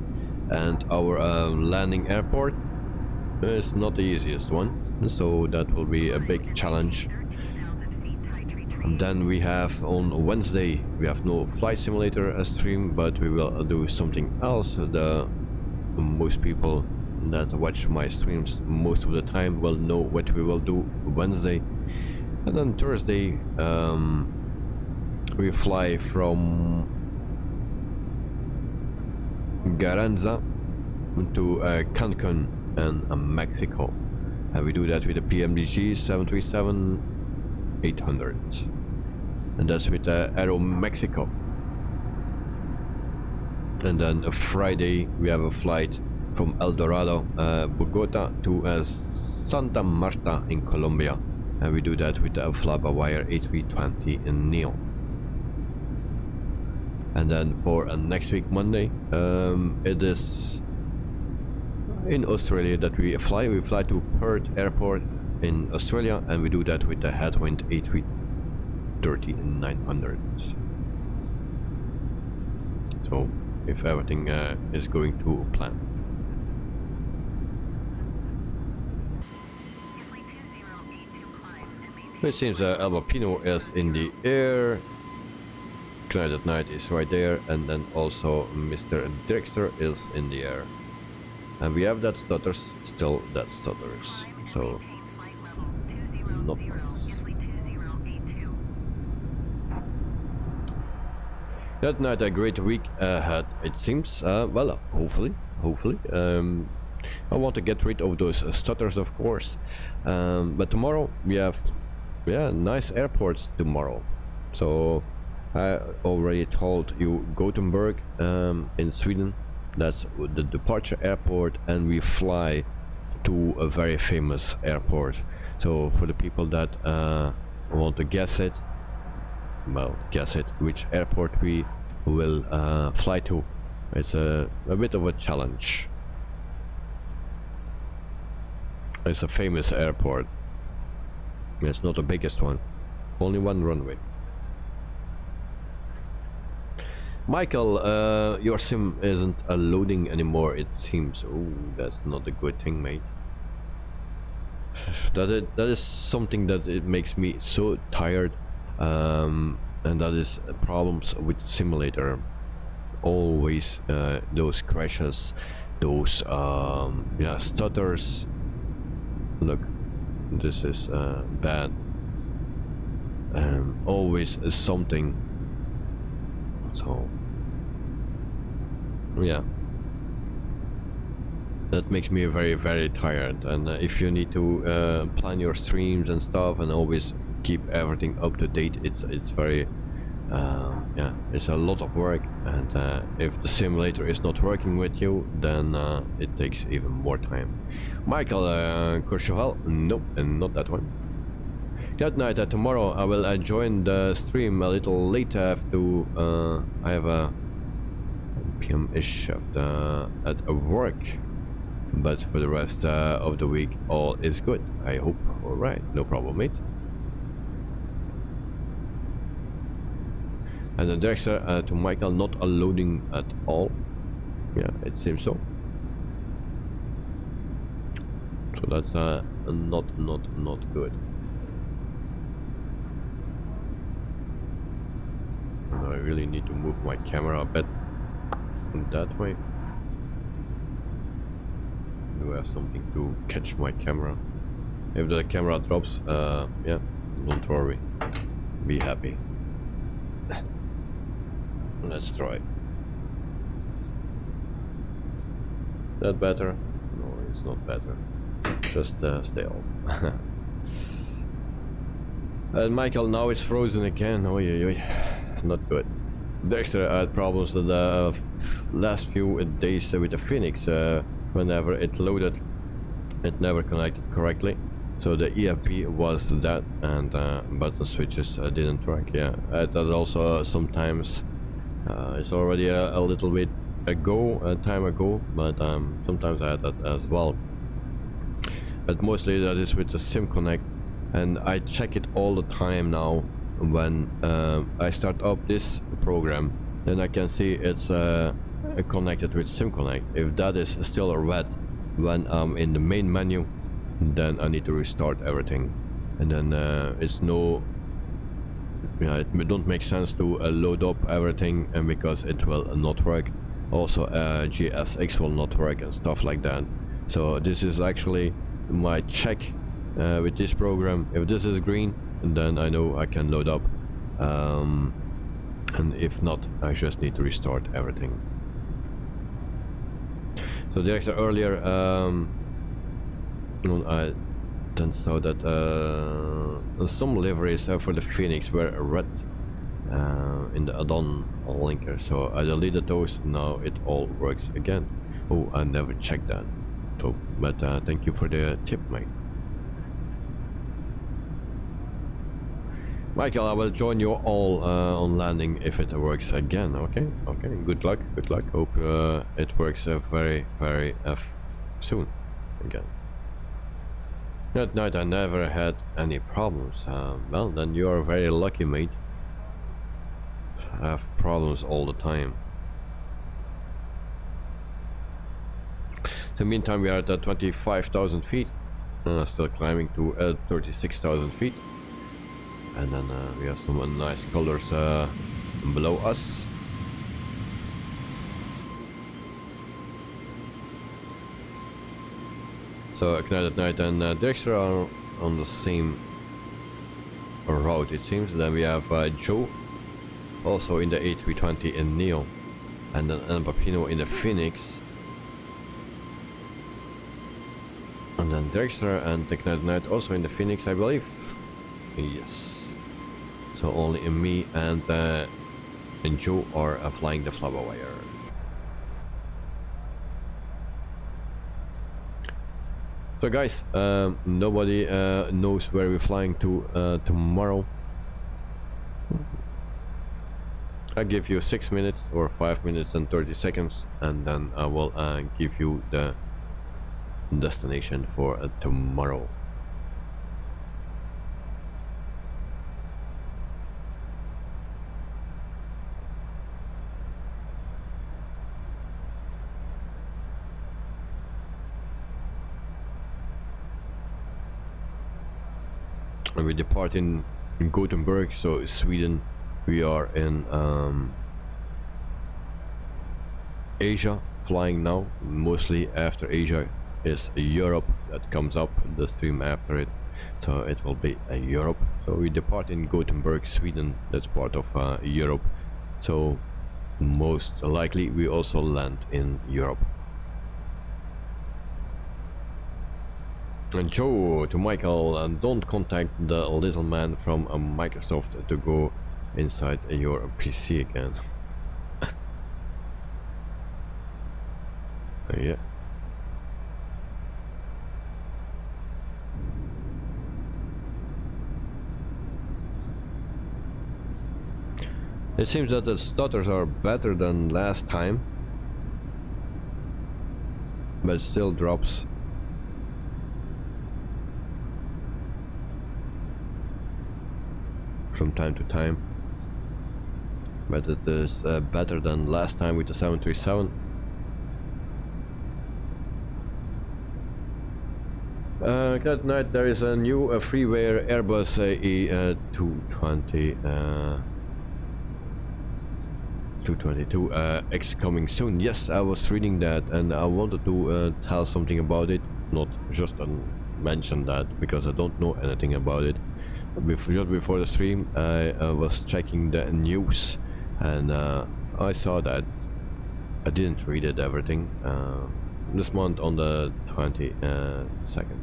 [SPEAKER 1] and our landing airport is not the easiest one, so that will be a big challenge. And then we have on Wednesday, we have no flight simulator stream, but we will do something else. Most people that watch my streams most of the time will know what we will do Wednesday. And then Thursday, we fly from Garanza to Cancun and Mexico, and we do that with the PMDG 737-800, and that's with Aero Mexico. And then Friday we have a flight from El Dorado, Bogota to Santa Marta in Colombia, and we do that with the flybywire a32nx in Neo. And then for next week Monday, it is in Australia that we fly. We fly to Perth Airport in Australia, and we do that with the Headwind A330-900. So if everything is going to plan. It seems Alpino is in the air. Tonight at night is right there, and then also Mr. Drexler is in the air. And we have that stutters, still that stutters. So not nice. That night a great week ahead, it seems. Well, hopefully. I want to get rid of those stutters, of course. But tomorrow we have, nice airports tomorrow. So I already told you Gothenburg in Sweden. That's the departure airport, and we fly to a very famous airport. So for the people that want to guess it, which airport we will fly to. It's a bit of a challenge. It's a famous airport. It's not the biggest one. Only one runway. Michael, your sim isn't loading anymore, it seems. Oh, that's not a good thing, mate. That is something that it makes me so tired, and that is problems with simulator. Always those crashes, those stutters. Look, this is bad. Always something. So yeah, that makes me very, very tired. And if you need to plan your streams and stuff and always keep everything up to date, it's very it's a lot of work. And if the simulator is not working with you, then it takes even more time. Michael Courchevel, nope, and not that one. That night, tomorrow I will join the stream a little late. I have a PM-ish at work, but for the rest of the week all is good, I hope. Alright, no problem, mate. And the Dexter to Michael, not loading at all. Yeah, it seems so. So that's not good. I really need to move my camera a bit that way. Do I have something to catch my camera? If the camera drops, yeah, don't worry, be happy. Let's try. That better? No, it's not better. Just stay off. And Michael, now it's frozen again. Oh yeah. Not good. Dexter had problems the last few days with the Phoenix. Whenever it loaded, it never connected correctly. So the EFP was that, and but the switches didn't work. Yeah, that also sometimes it's already a little bit time ago, but sometimes I had that as well. But mostly that is with the SIM connect, and I check it all the time now. When I start up this program, then I can see it's connected with SIM connect. If that is still red when I'm in the main menu, then I need to restart everything, and then it's no, it don't make sense to load up everything, and because it will not work. Also GSX will not work and stuff like that. So this is actually my check with this program. If this is green, then I know I can load up, and if not, I just need to restart everything. So the extra earlier I then saw that some liveries for the Phoenix were red in the add-on linker, so I deleted those. Now it all works again. Oh, I never checked that. So, but thank you for the tip, mate. Michael, I will join you all on landing if it works again. Okay, okay. Good luck. Good luck. Hope it works very soon again. That night I never had any problems. Well, then you are very lucky, mate. I have problems all the time. So meantime, we are at 25,000 feet. Still climbing to 36,000 feet. And then we have some nice colors below us. So Ignite at Night and Dexter are on the same route, it seems. Then we have Joe, also in the A320 in Neo, and then El Papino in the Phoenix. And then Dexter and Ignite at Night also in the Phoenix, I believe. Yes. So only me and Joe are flying the flybywire. So guys, nobody knows where we're flying to tomorrow. I give you 6 minutes or 5 minutes and 30 seconds, and then I will give you the destination for tomorrow. We depart in Gothenburg, so Sweden. We are in Asia, flying now. Mostly after Asia is Europe that comes up, the stream after it, so it will be Europe. So we depart in Gothenburg, Sweden. That's part of Europe, so most likely we also land in Europe. And Joe to Michael, and don't contact the little man from Microsoft to go inside your PC again. Yeah. It seems that the stutters are better than last time, but it still drops. From time to time, but it is better than last time with the 737. That night there is a new freeware Airbus A222X coming soon. Yes, I was reading that, and I wanted to tell something about it, not just mention that because I don't know anything about it. Just before the stream, I was checking the news, and I saw that. I didn't read it everything. This month on the 22nd.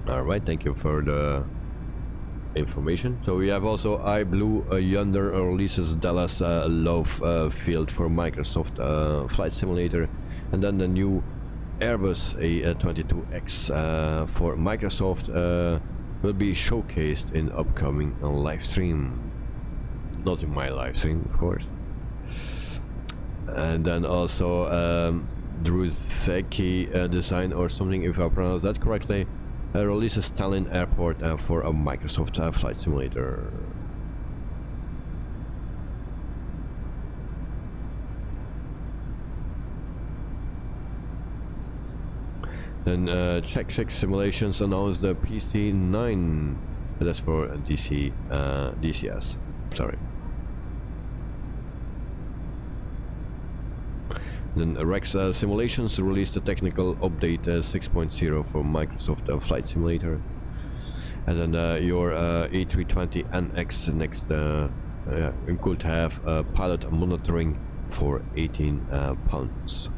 [SPEAKER 1] Alright, thank you for the information. So we have also iBlue Yonder releases Dallas Love Field for Microsoft Flight Simulator, and then the new Airbus A22X for Microsoft will be showcased in upcoming live stream. Not in my live stream, of course. And then also Druzeki Design or something, if I pronounce that correctly, releases Tallinn Airport for a Microsoft flight simulator. Then Check 6 Simulations announced the PC9. That's for DCS. Sorry. Then Rex Simulations released the technical update 6.0 for Microsoft Flight Simulator. And then your A320nx next could have pilot monitoring for 18 pounds.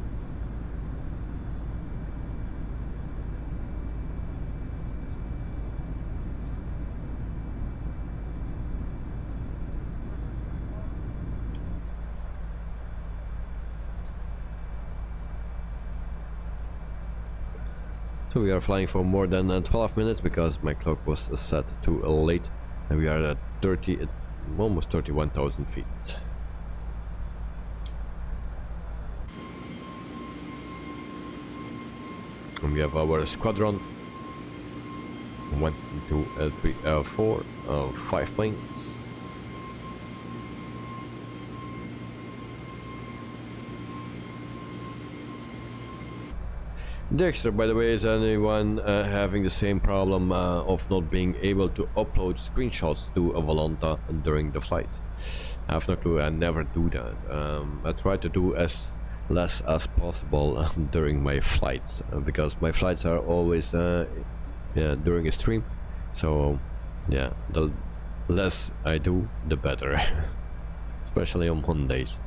[SPEAKER 1] So we are flying for more than 12 minutes because my clock was set too late, and we are at almost 31,000 feet. And we have our squadron. 1, 2, 3, 4, 5 planes. Dexter, by the way, is anyone having the same problem of not being able to upload screenshots to a Volanta during the flight? I have not to, I never do that. I try to do as less as possible during my flights because my flights are always during a stream. So yeah, the less I do, the better, especially on Mondays.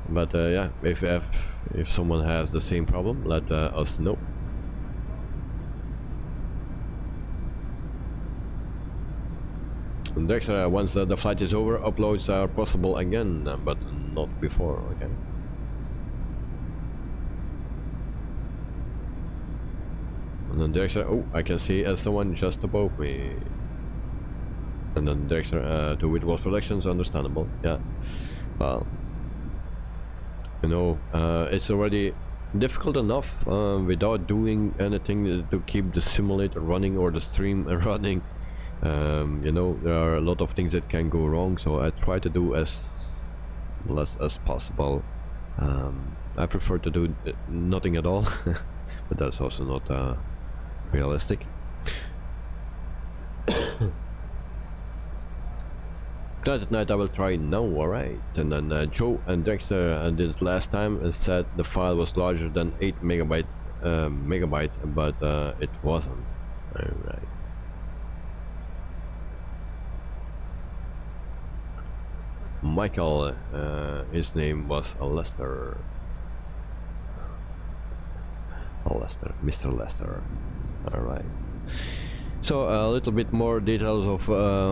[SPEAKER 1] But yeah, if someone has the same problem, let us know. And Dexter, once the flight is over, uploads are possible again, but not before. Okay. And then Dexter, oh, I can see someone just above me. And then Dexter, to Whitwall Productions, understandable. Yeah. Well. You know, it's already difficult enough without doing anything to keep the simulator running or the stream running. You know, there are a lot of things that can go wrong, so I try to do as less as possible. I prefer to do nothing at all, but that's also not realistic. Tonight at night I will try now, alright. And then Joe and Dexter did it last time and said the file was larger than 8 megabyte, but it wasn't. Alright. Michael, his name was Lester. Mr. Lester. Alright. So a little bit more details of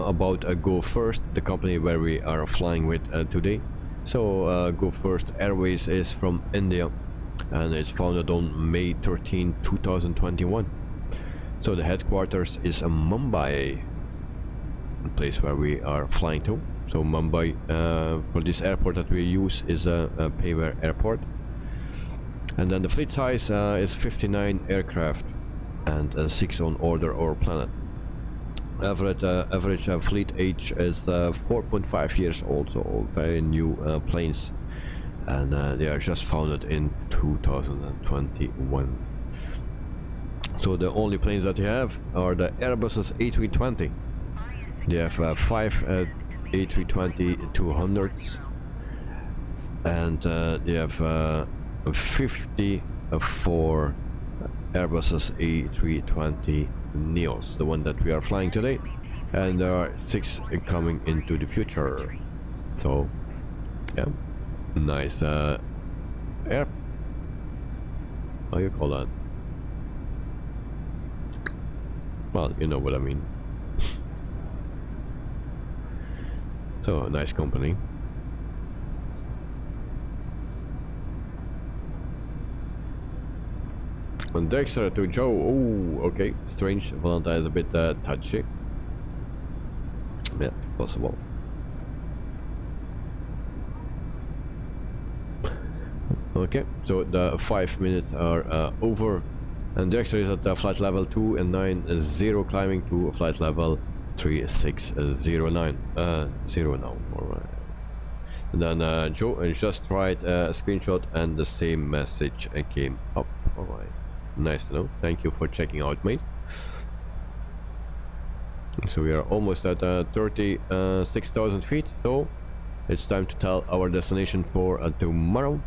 [SPEAKER 1] about Go First, the company where we are flying with today. So Go First Airways is from India and it's founded on May 13, 2021. So the headquarters is Mumbai, the place where we are flying to. So Mumbai, for this airport that we use, is a Payware airport. And then the fleet size is 59 aircraft and 6 on order or planet. Average fleet age is 4.5 years old, so all very new planes, and they are just founded in 2021. So the only planes that they have are the Airbus A320. They have 5 A320-200s, and they have 54 Airbus A320 Neos, the one that we are flying today, and there are 6 coming into the future. So yeah, nice air, how you call that? Well, you know what I mean. So nice company. And Dexter to Joe. Oh, okay. Strange. Valentine is a bit touchy. Yeah, possible. Okay, so the 5 minutes are over. And Dexter is at flight level 290, climbing to flight level 3609. 0 now. Alright. And then Joe just tried a screenshot and the same message came up. Alright. Nice to know. Thank you for checking out, mate. So we are almost at 36,000 feet. So it's time to tell our destination for tomorrow.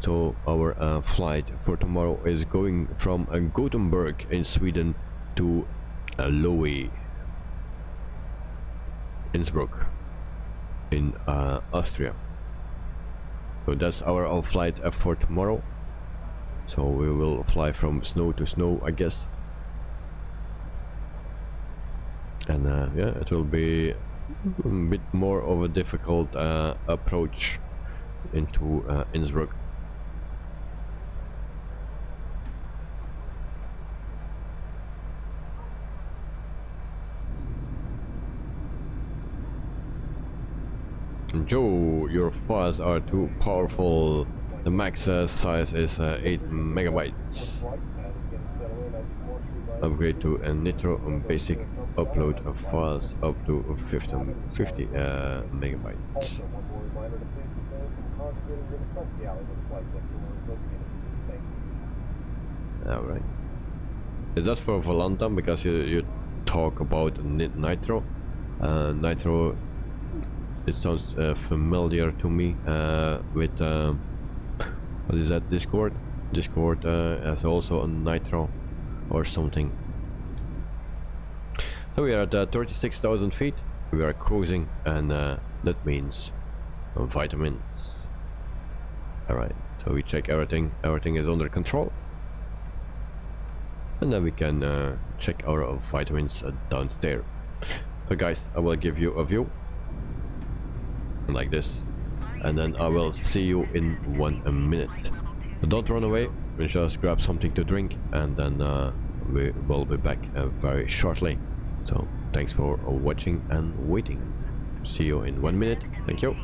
[SPEAKER 1] So our flight for tomorrow is going from Gothenburg in Sweden to Lowe, Innsbruck in Austria. So that's our flight for tomorrow. So we will fly from snow to snow, I guess. And yeah, it will be a bit more of a difficult approach into Innsbruck. Joe, your files are too powerful. The max size is 8 megabytes. Upgrade to a Nitro basic. Upload of files up to 50 megabytes. Alright. Is that for Volanta? Because you talk about Nitro. Nitro, it sounds familiar to me with what is that, Discord? Discord has also a Nitro or something. So we are at 36,000 feet. We are cruising, and that means vitamins. Alright, so we check everything. Everything is under control. And then we can check our vitamins downstairs. So guys, I will give you a view like this, and then I will see you in 1 minute. But don't run away, we just grab something to drink, and then we will be back very shortly. So thanks for watching and waiting. See you in 1 minute. Thank you.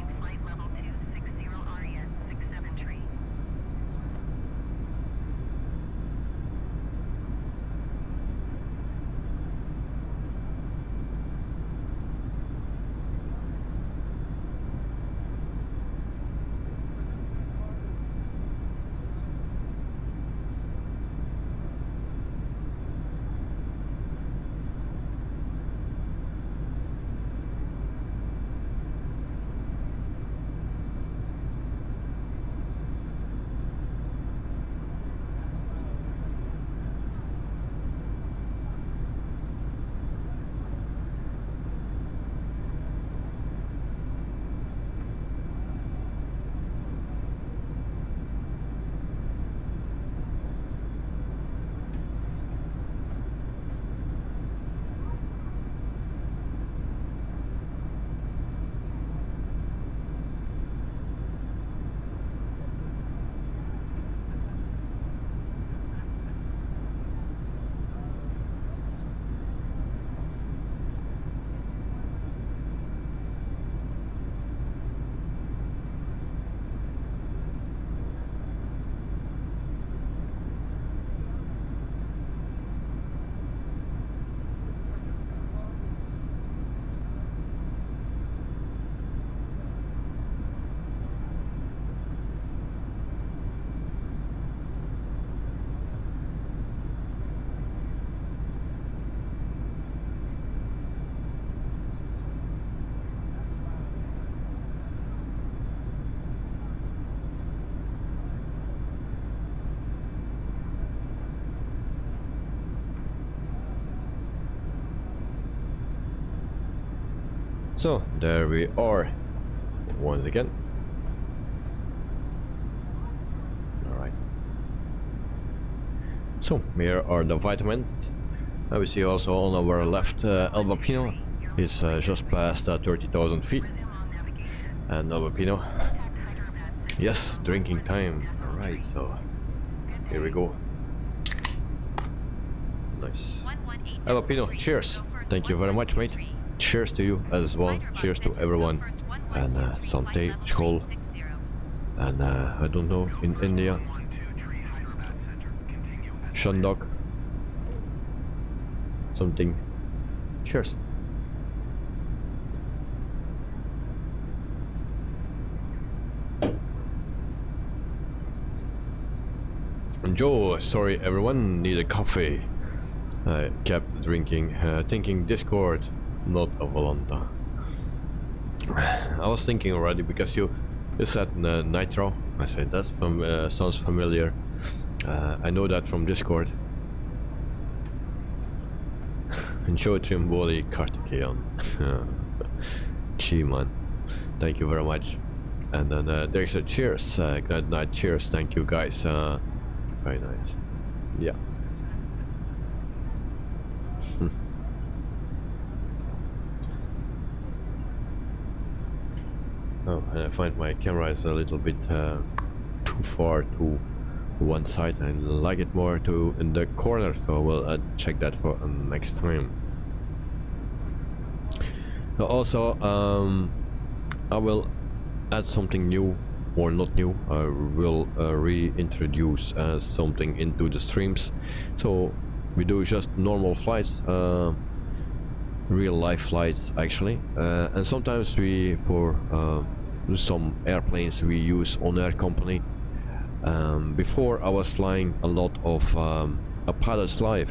[SPEAKER 1] So there we are once again. Alright. So here are the vitamins. Now we see also on our left Alba Pino is just past 30,000 feet. And Alba Pino, yes, drinking time. Alright, so here we go. nice. Hello, Pino. Cheers. Thank you very much, mate. Cheers to you as well. Cheers to everyone. And Sante, Chol. And I don't know, in India. Shandok. Something. Cheers. Joe, sorry everyone, need a coffee. I kept drinking, thinking Discord, not a Volanta. I was thinking already because you said Nitro. I said that sounds familiar. I know that from Discord. Joe Trimboli Kartikeyan. Gee man, thank you very much. And then there's a cheers. Good night, cheers. Thank you guys. Very nice. Yeah. Oh, and I find my camera is a little bit too far to one side. I like it more to in the corner, so we'll check that for next time. Also, I will add something new, or not new. I will reintroduce something into the streams. So we do just normal flights, real life flights actually, and sometimes we for some airplanes we use on-air company. Before I was flying a lot of a pilot's life,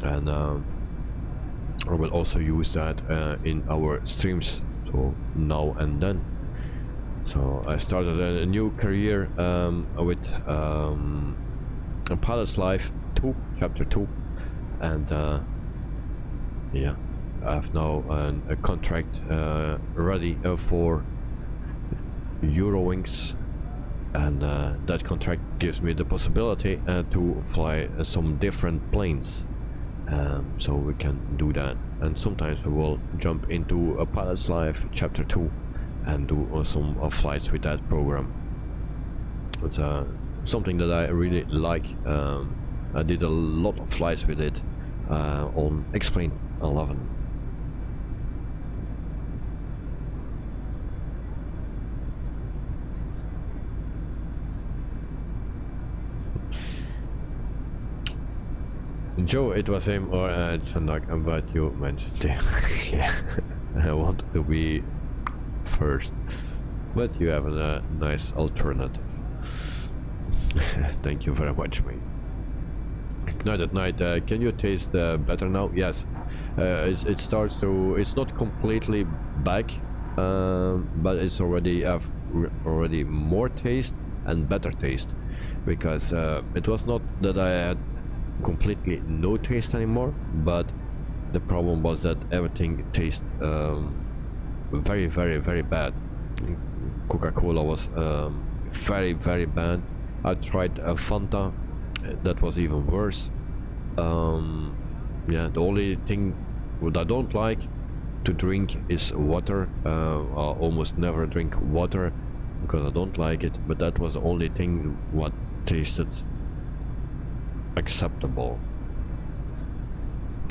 [SPEAKER 1] and I will also use that in our streams, so now and then. So I started a new career with a pilot's life 2, chapter 2, and yeah, I have now a contract ready for Eurowings, and that contract gives me the possibility to fly some different planes, so we can do that. And sometimes we will jump into a pilot's life chapter 2 and do some flights with that program. It's something that I really like. I did a lot of flights with it on Explain 11. Joe, it was him or Chandak, but you mentioned it. Yeah, I wanted to be first, but you have a nice alternative. Thank you very much, mate. Night at night, can you taste better now? Yes, it starts to, it's not completely back, but it's already already more taste and better taste, because it was not that I had completely no taste anymore, but the problem was that everything tastes very, very, very bad. Coca-Cola was very, very bad. I tried Fanta, that was even worse. Yeah, the only thing what I don't like to drink is water. I almost never drink water because I don't like it, but that was the only thing what tasted acceptable.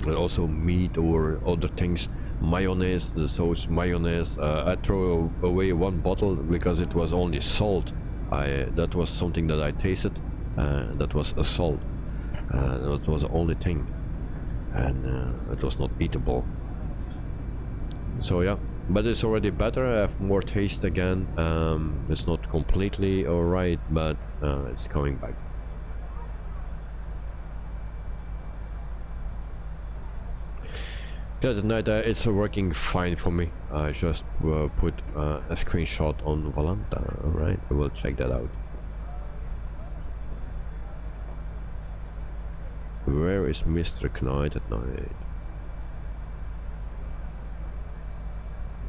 [SPEAKER 1] And also meat or other things, mayonnaise, the sauce mayonnaise, I threw away one bottle because it was only salt. That was something that I tasted, that was a salt, that was the only thing, and it was not eatable. So yeah, but it's already better. I have more taste again. It's not completely alright, but it's coming back. Yeah, tonight it's working fine for me. I just put a screenshot on Volanta. Alright, we'll check that out. Where is Mr. Knight at night?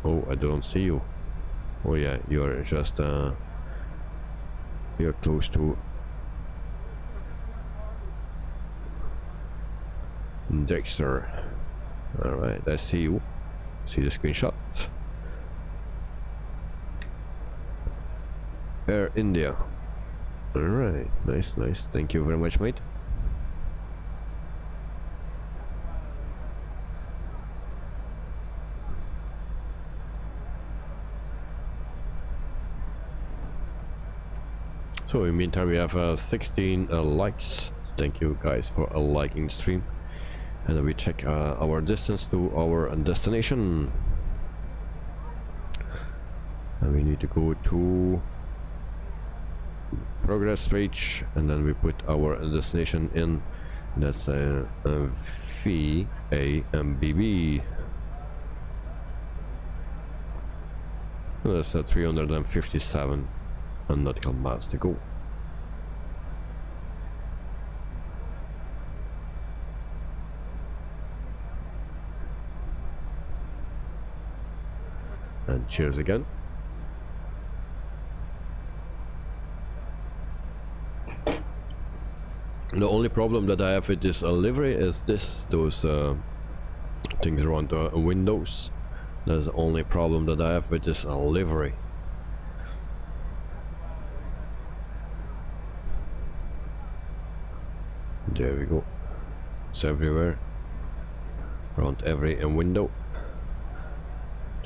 [SPEAKER 1] Oh, I don't see you. Oh yeah, you're just you're close to Dexter. Alright, I see you. See the screenshot. Air India. Alright, nice, nice. Thank you very much, mate. So in the meantime we have 16 likes. Thank you guys for liking the stream. And we check our distance to our destination. And we need to go to progress page, and then we put our destination in. That's VABB. That's 357 nautical miles to go. And cheers again. The only problem that I have with this livery is those things around the windows. That's the only problem that I have with this livery. There we go. It's everywhere, around every window.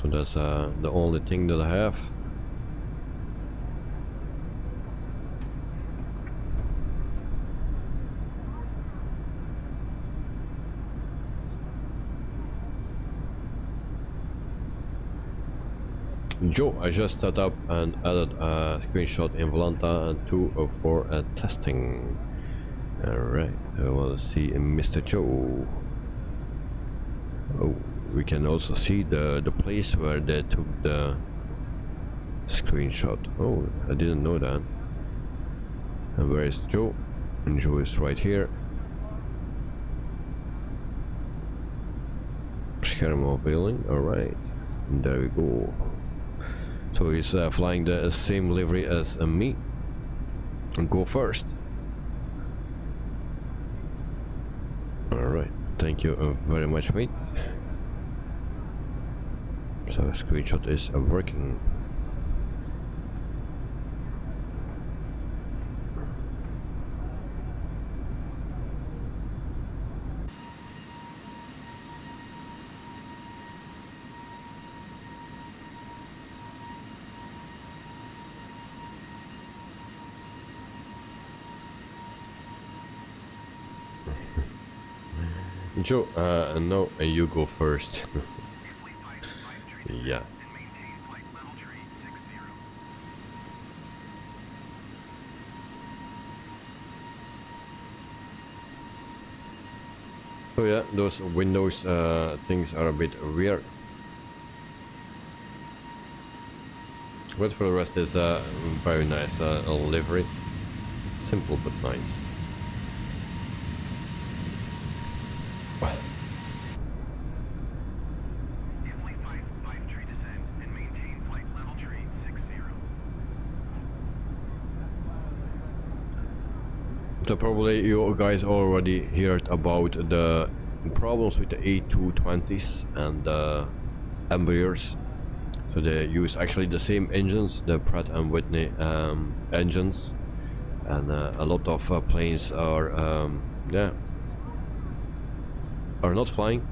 [SPEAKER 1] So that's the only thing that I have. Joe, I just set up and added a screenshot in Volanta and 2 for testing. Alright, I will see Mr. Joe. Oh, we can also see the place where they took the screenshot. Oh, I didn't know that. And where is Joe? And Joe is right here. Schermo building, alright. And there we go. So he's flying the same livery as me. And go first. Alright, thank you very much, mate. So the screenshot is working. Joe, no, you go first. Yeah. So yeah, those windows things are a bit weird. But for the rest is a very nice livery. Simple but nice. So probably you guys already heard about the problems with the A220s and the Embraers. So they use actually the same engines, the Pratt & Whitney engines, and a lot of planes are are not flying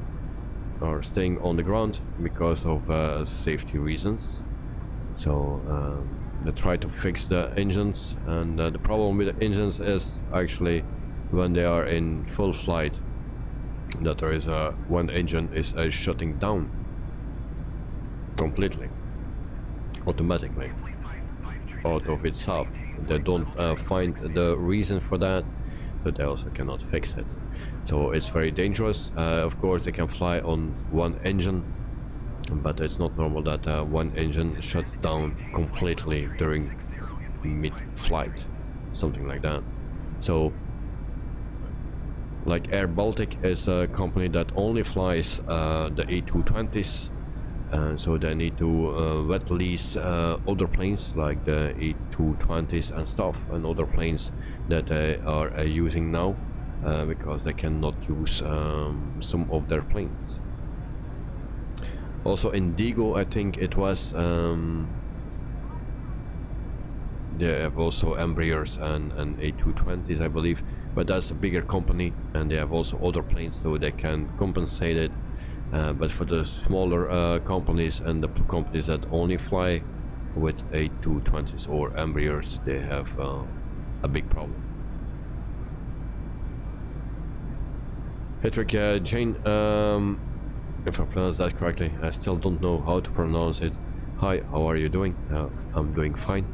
[SPEAKER 1] or staying on the ground because of safety reasons. So they try to fix the engines, and the problem with the engines is actually when they are in full flight that there is one engine is shutting down completely, automatically, out of itself. They don't find the reason for that, but they also cannot fix it. So it's very dangerous. Of course they can fly on one engine, but it's not normal that one engine shuts down completely during mid-flight, something like that. So like Air Baltic is a company that only flies the A220s, and so they need to wet lease other planes like the A220s and stuff, and other planes that they are using now, because they cannot use some of their planes. Also Indigo, I think it was, they have also Embraers and A220s, I believe, but that's a bigger company, and they have also other planes, so they can compensate it. But for the smaller companies and the companies that only fly with A220s or Embraers, they have a big problem. Patrick Jane, if I pronounce that correctly, I still don't know how to pronounce it. Hi, how are you doing? I'm doing fine.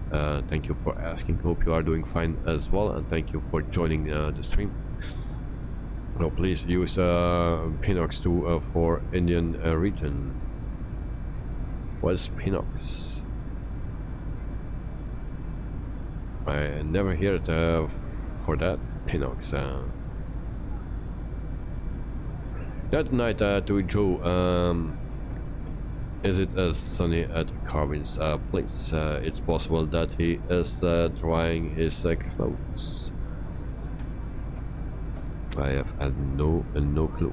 [SPEAKER 1] Thank you for asking. Hope you are doing fine as well, and thank you for joining the stream. So please use Pinox 2 for Indian region. What's Pinox? I never heard for that Pinox. That night to Joe, is it as sunny at Carvin's place? It's possible that he is drying his clothes. I have had no clue.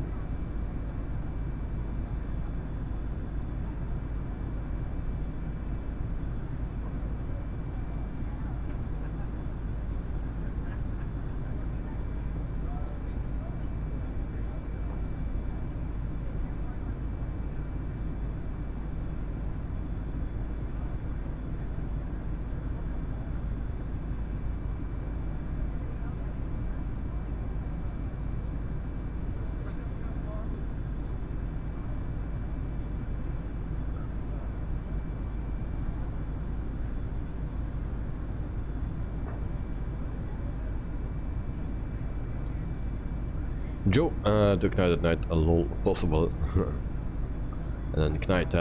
[SPEAKER 1] Joe, took night at night a lol possible. And then Knight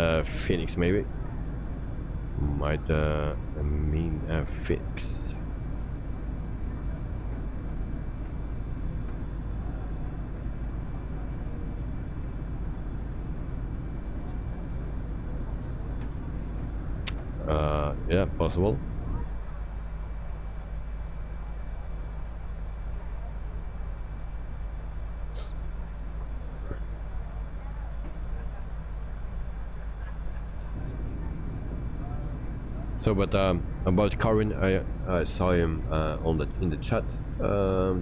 [SPEAKER 1] Phoenix maybe. Might mean Phoenix. Yeah, possible. So, but about Karin, I saw him in the chat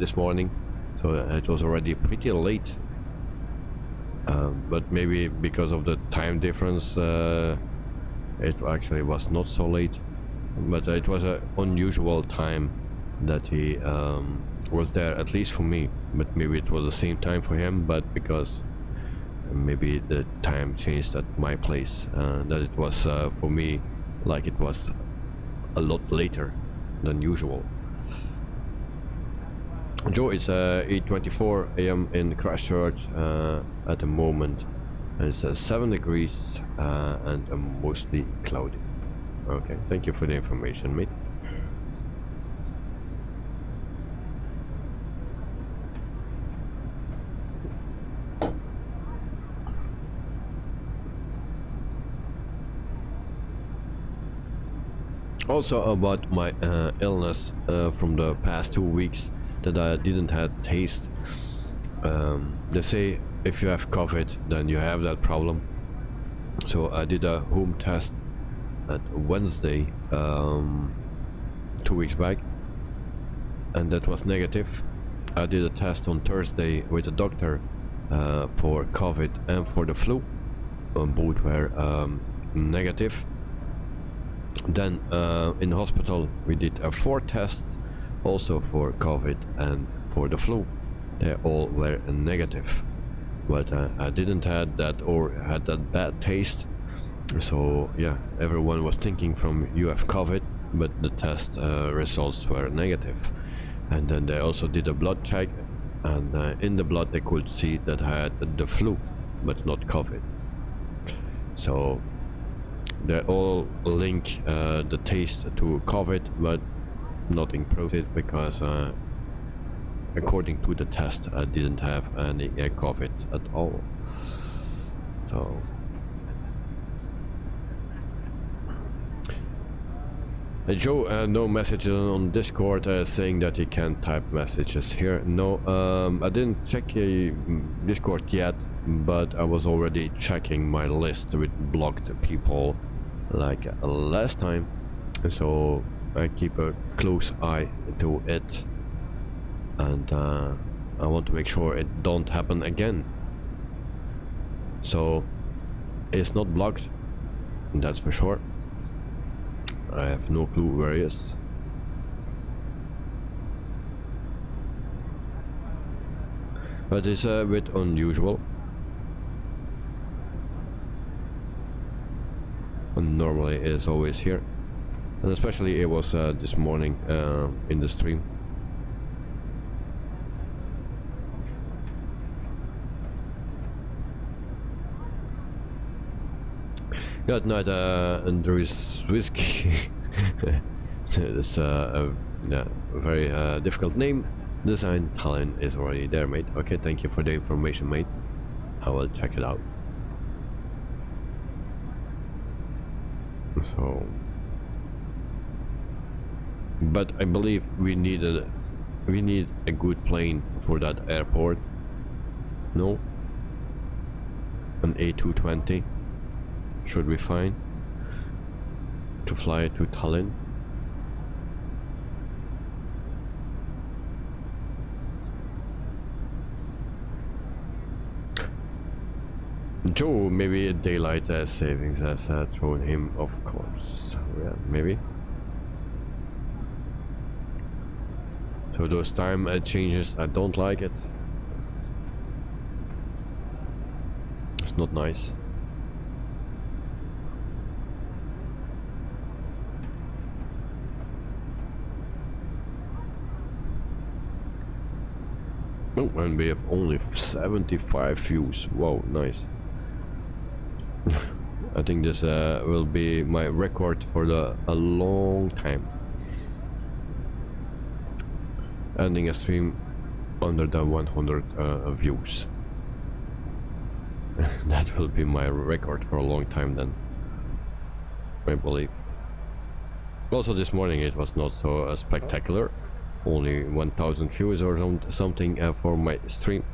[SPEAKER 1] this morning, so it was already pretty late. But maybe because of the time difference, it actually was not so late. But it was an unusual time that he was there, at least for me. But maybe it was the same time for him, but because maybe the time changed at my place, that it was for me. Like it was a lot later than usual. Joe, it's 8:24 AM in Christchurch at the moment, and it's 7 degrees and mostly cloudy. Okay, thank you for the information, mate. Also about my illness from the past 2 weeks that I didn't have taste. They say if you have COVID, then you have that problem. So I did a home test at Wednesday 2 weeks back, and that was negative. I did a test on Thursday with a doctor for COVID and for the flu. Both were negative. Then in hospital we did 4 tests also for COVID and for the flu. They all were negative, but I didn't had that or had that bad taste. So yeah, everyone was thinking from you have COVID, but the test results were negative. And then they also did a blood check, and in the blood they could see that I had the flu but not COVID. So they all link the taste to COVID, but nothing proves it because according to the test I didn't have any COVID at all. So Joe, no messages on Discord saying that you can't type messages here. No, I didn't check Discord yet, but I was already checking my list with blocked people like last time, so I keep a close eye to it, and I want to make sure it don't happen again. So it's not blocked, that's for sure. I have no clue where he is. But it's a bit unusual. And normally is always here. And especially it was this morning in the stream. Good night, and there is whiskey. It's a very difficult name. Design Tallinn is already there, mate. Okay, thank you for the information, mate. I will check it out. So, but I believe we need a good plane for that airport. No, an A220 should be fine to fly to Tallinn. Joe, maybe a daylight savings has thrown him, of course. Yeah, maybe. So those time changes, I don't like it. It's not nice. Oh, and we have only 75 views. Wow, nice. I think this will be my record for a long time. Ending a stream under the 100 views. That will be my record for a long time then, I believe. Also this morning it was not so spectacular. Only 1000 views or something for my stream.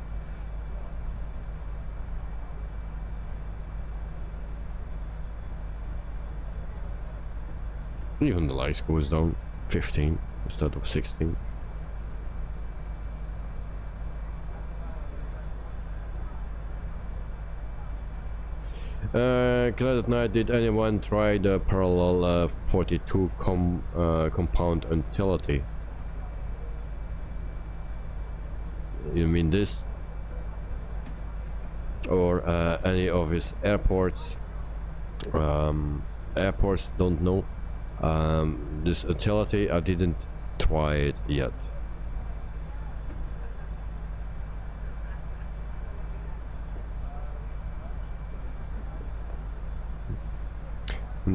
[SPEAKER 1] Even the likes goes down 15 instead of 16. Glad at night. Did anyone try the parallel 42 compound utility? You mean this? Or any of his airports? Airports, don't know. This utility, I didn't try it yet.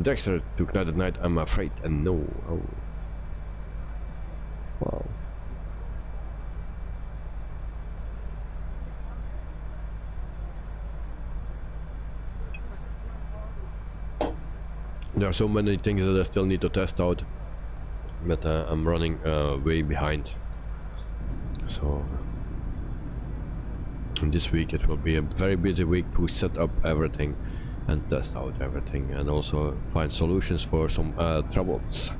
[SPEAKER 1] Dexter took that at night, I'm afraid, and no. Oh. Wow. There are so many things that I still need to test out, but I'm running way behind. So this week it will be a very busy week to set up everything and test out everything, and also find solutions for some troubles.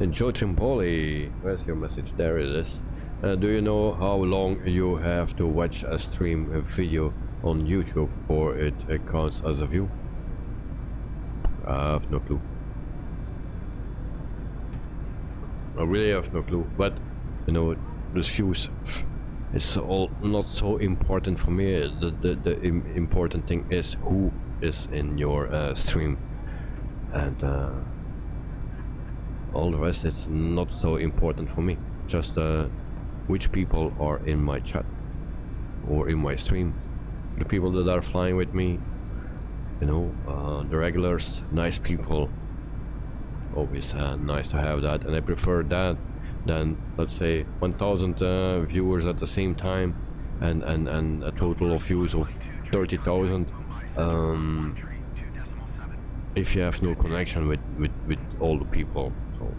[SPEAKER 1] And Joe Trimpoli, where's your message? There it is. Do you know how long you have to watch a stream video on YouTube for it counts as a view? I have no clue. I really have no clue, but you know, those views, it's all not so important for me. The important thing is who is in your stream, and all the rest is not so important for me. Just which people are in my chat or in my stream, the people that are flying with me, you know, the regulars, nice people. Always nice to have that, and I prefer that than, let's say, 1000 viewers at the same time and a total of views of 30,000 if you have no connection with all the people. So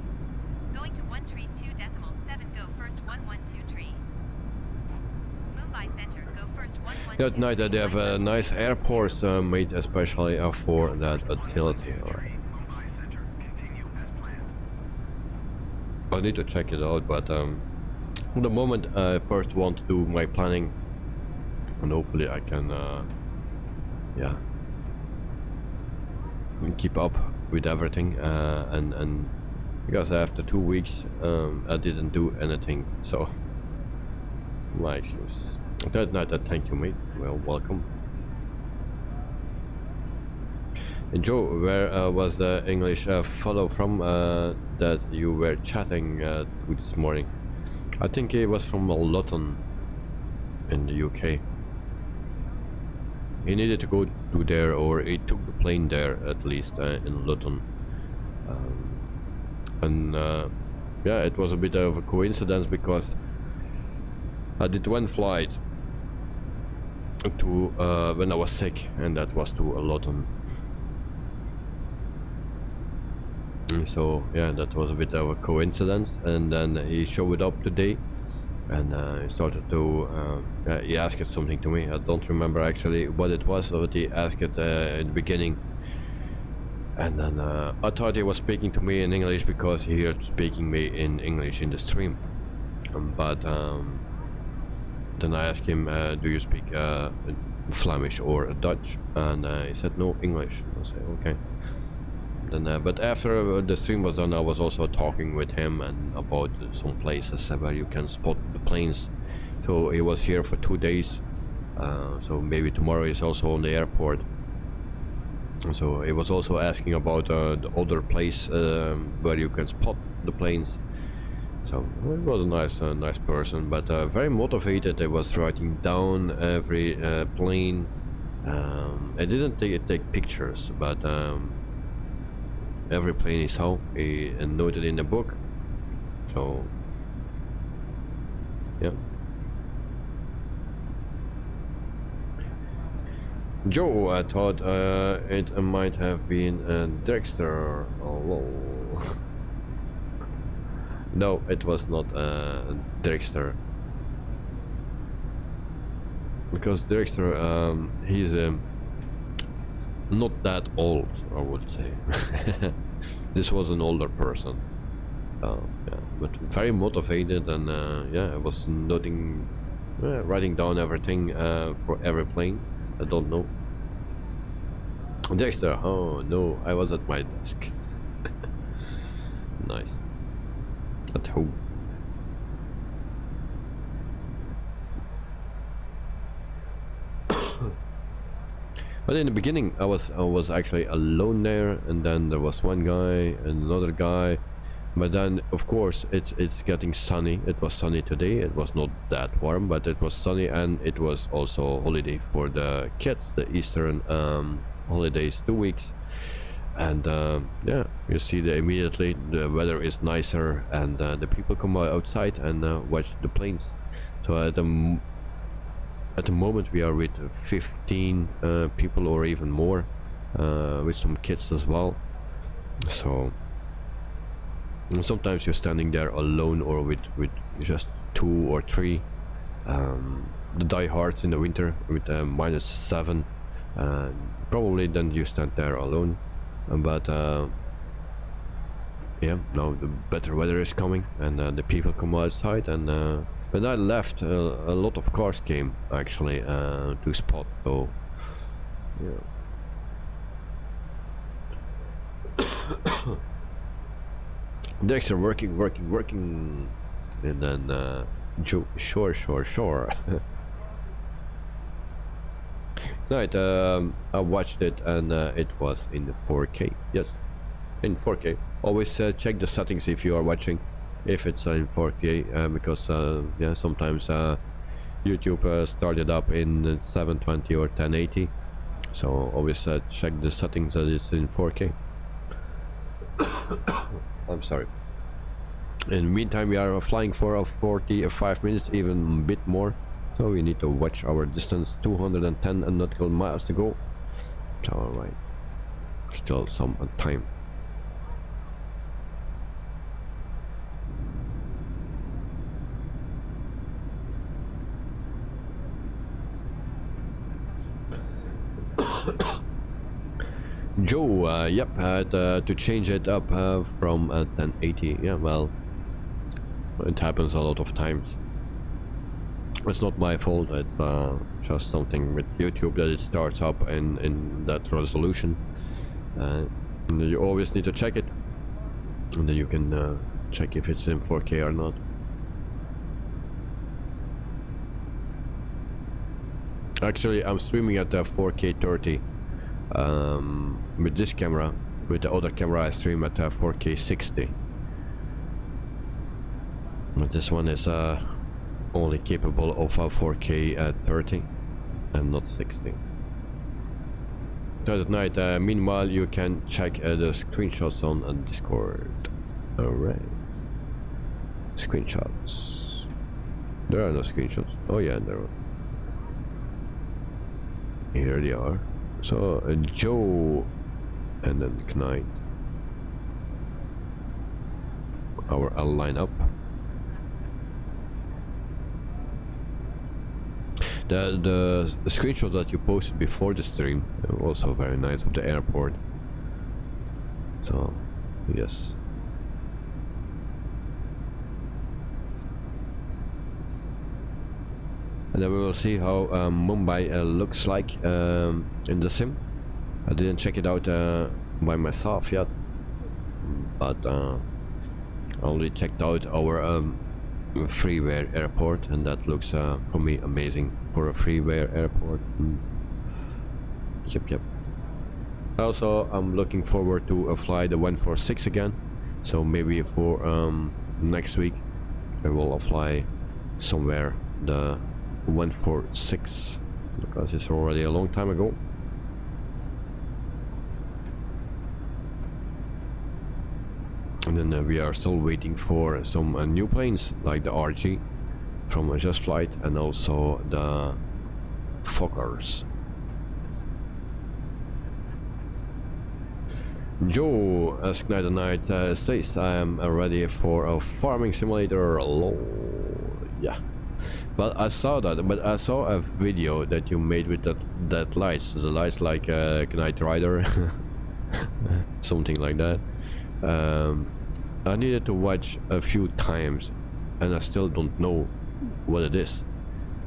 [SPEAKER 5] Going to 132.7, go first 112 Mumbai Center, go first 112.
[SPEAKER 1] that night they have a nice airports made especially for that utility. I need to check it out, but at the moment I first want to do my planning, and hopefully I can yeah, keep up with everything, and because after 2 weeks I didn't do anything, so my excuse. That night, thank you, mate. Well, welcome. And Joe, where was the English fellow from that you were chatting with this morning? I think he was from Luton in the UK. He needed to go to there, or he took the plane there at least in Luton. Yeah, it was a bit of a coincidence because I did one flight to when I was sick, and that was to Luton. So yeah, that was a bit of a coincidence, and then he showed up today, and he started to he asked something to me. I don't remember actually what it was, but he asked it in the beginning, and then I thought he was speaking to me in English because he heard speaking me in English in the stream, but then I asked him, do you speak Flemish or Dutch? And he said no, English. I said okay. Then, but after the stream was done, I was also talking with him and about some places where you can spot the planes. So he was here for 2 days, so maybe tomorrow he's also on the airport. So he was also asking about the other place where you can spot the planes. So he was a nice person, but very motivated. He was writing down every plane. I didn't take pictures, but every plane he saw, he noted in the book. So yeah. Joe, I thought it might have been Dexter. Oh, whoa. No, it was not Dexter. Because Dexter, he's not that old, I would say. This was an older person. Yeah, but very motivated, and yeah, I was noting, writing down everything for every plane. I don't know. Dexter, oh no, I was at my desk. Nice. At home. But in the beginning, I was actually alone there, and then there was one guy and another guy. But then, of course, it's getting sunny. It was sunny today. It was not that warm, but it was sunny, and it was also holiday for the kids, the Eastern holidays, 2 weeks. And yeah, you see that immediately the weather is nicer, and the people come outside and watch the planes. So at the moment we are with 15 people or even more, with some kids as well. So sometimes you're standing there alone, or with just 2 or 3. The diehards in the winter with -7, probably then you stand there alone. But yeah, now the better weather is coming, and the people come outside, and when I left, a lot of cars came actually to spot. So yeah. Dexter working, and then Joe, sure. Right, I watched it, and it was in 4K. Yes, in 4K. Always check the settings if you are watching, if it's in 4K, because yeah, sometimes YouTube started up in 720 or 1080. So always check the settings that it's in 4K. I'm sorry. In the meantime, we are flying for 45 minutes, even a bit more. So we need to watch our distance, 210 nautical miles to go. So alright, still some time. Joe, yep, had to change it up from 1080. Yeah, well, it happens a lot of times. It's not my fault. It's just something with YouTube that it starts up in that resolution. And you always need to check it, and then you can check if it's in 4K or not. Actually, I'm streaming at 4K 30 with this camera. With the other camera I stream at 4K 60. But this one is only capable of 4K at 30 and not 60. So at night, meanwhile you can check the screenshots on Discord. Alright. Screenshots. There are no screenshots. Oh yeah, there are. Here they are. So Joe and then Knight. Our lineup. The screenshot that you posted before the stream also very nice of the airport. So yes. And then we will see how Mumbai looks like in the sim. I didn't check it out by myself yet, but I only checked out our freeware airport, and that looks for me amazing for a freeware airport. Yep. Also, I'm looking forward to fly the 146 again, so maybe for next week I will fly somewhere the 146, because it's already a long time ago. And then we are still waiting for some new planes like the RG from Just Flight, and also the Fokkers. Joe Ask Night and Night says I am ready for a farming simulator. Lol. Yeah. But I saw that, but I saw a video that you made with that lights, the lights like Knight Rider, something like that. I needed to watch a few times, and I still don't know what it is.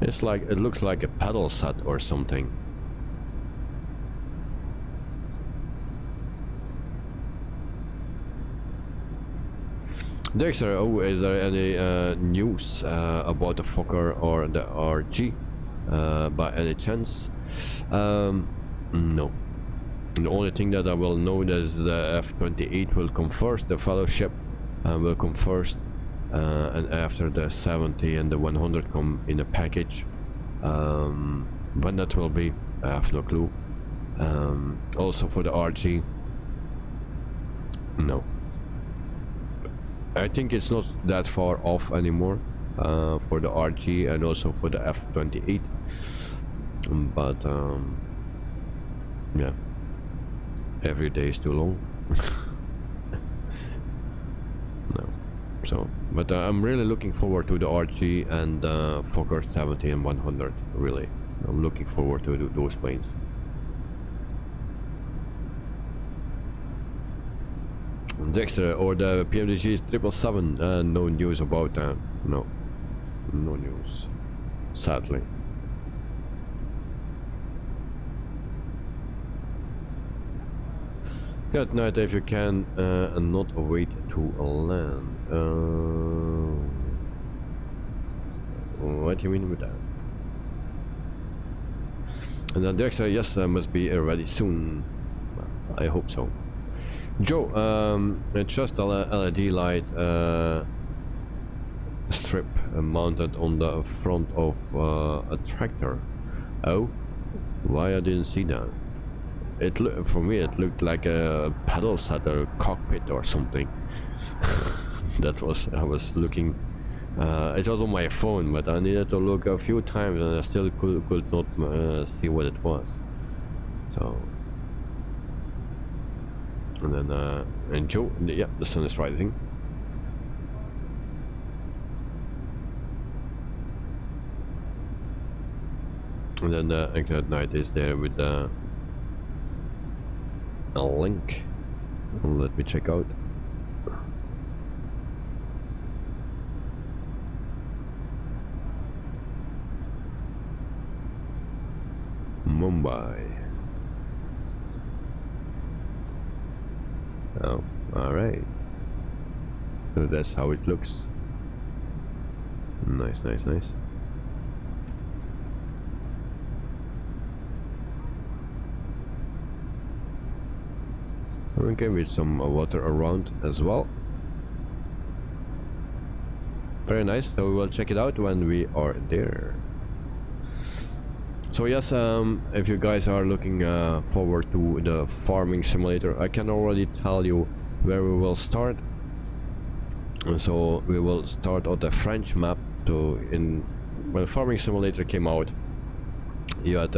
[SPEAKER 1] It's like, it looks like a pedal set or something. Dexter, oh, is there any news about the Fokker or the RG by any chance? No. The only thing that I will know is the F-28 will come first, the Fellowship will come first, and after the 70 and the 100 come in a package. When that will be, I have no clue. Also for the RG, no. I think it's not that far off anymore for the RG and also for the F-28, but yeah, every day is too long. No, so, but I'm really looking forward to the RG and Fokker 70 and 100. Really, I'm looking forward to those planes. Dexter, or the PMDG 777, no news about that. No news, sadly. Good night if you can, and not wait to land. What do you mean with that? And then Dexter, yes, I must be ready soon. I hope so. Joe, just a LED light strip mounted on the front of a tractor. Oh, why I didn't see that? For me it looked like a pedal set, a cockpit or something. That was, I was looking. It was on my phone, but I needed to look a few times and I still could not see what it was. So. And then, and Joe, yeah, the sun is rising. And then Anchor Night is there with a link. Let me check out. Mumbai. Oh, alright. So that's how it looks. Nice, nice, nice. Okay, with some water around as well. Very nice, so we will check it out when we are there. So yes, if you guys are looking forward to the farming simulator, I can already tell you where we will start. And so we will start on the French map. So when farming simulator came out, you had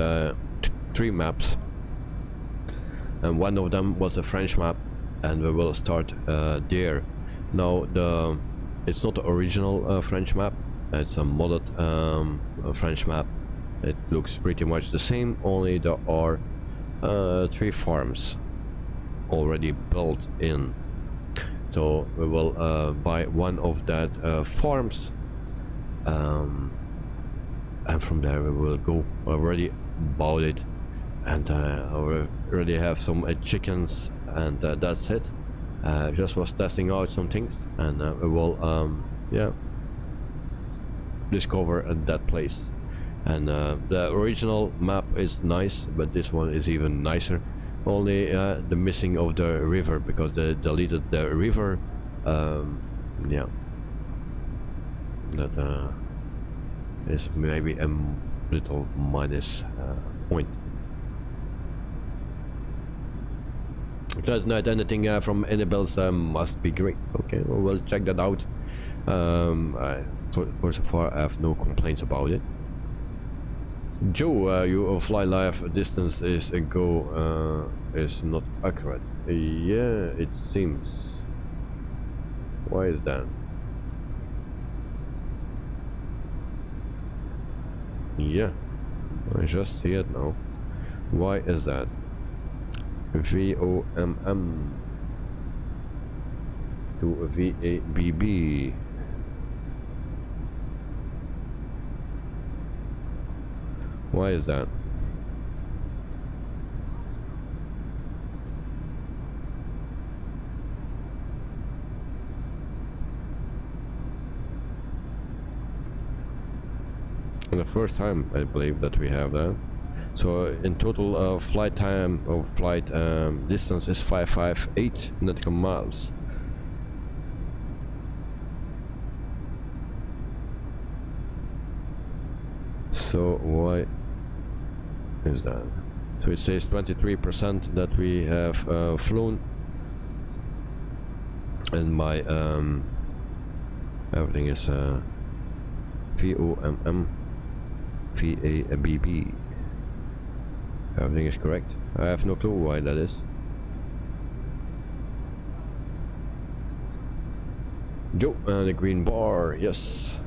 [SPEAKER 1] 3 maps, and one of them was a French map, and we will start there. Now it's not the original French map, it's a modded French map. It looks pretty much the same, only there are 3 farms already built in. So we will buy one of that farms, and from there we will go. Already bought it, and I already have some chickens, and that's it. Just was testing out some things, and we will yeah, discover that place. And the original map is nice, but this one is even nicer. Only the missing of the river, because they deleted the river. Yeah, that is maybe a little minus point. Last night anything from Annabelle's must be great. Okay, well, we'll check that out. For so far I have no complaints about it. Joe, your fly life distance is is not accurate. Yeah, it seems. Why is that? Yeah, I just see it now. Why is that? VOMM to VABB. Why is that? And the first time I believe that we have that. So in total flight time of flight distance is 558 nautical miles. So why is that? So it says 23% that we have flown, and my everything is VOMM VABB. Everything is correct. I have no clue why that is. Joe, the green bar, yes.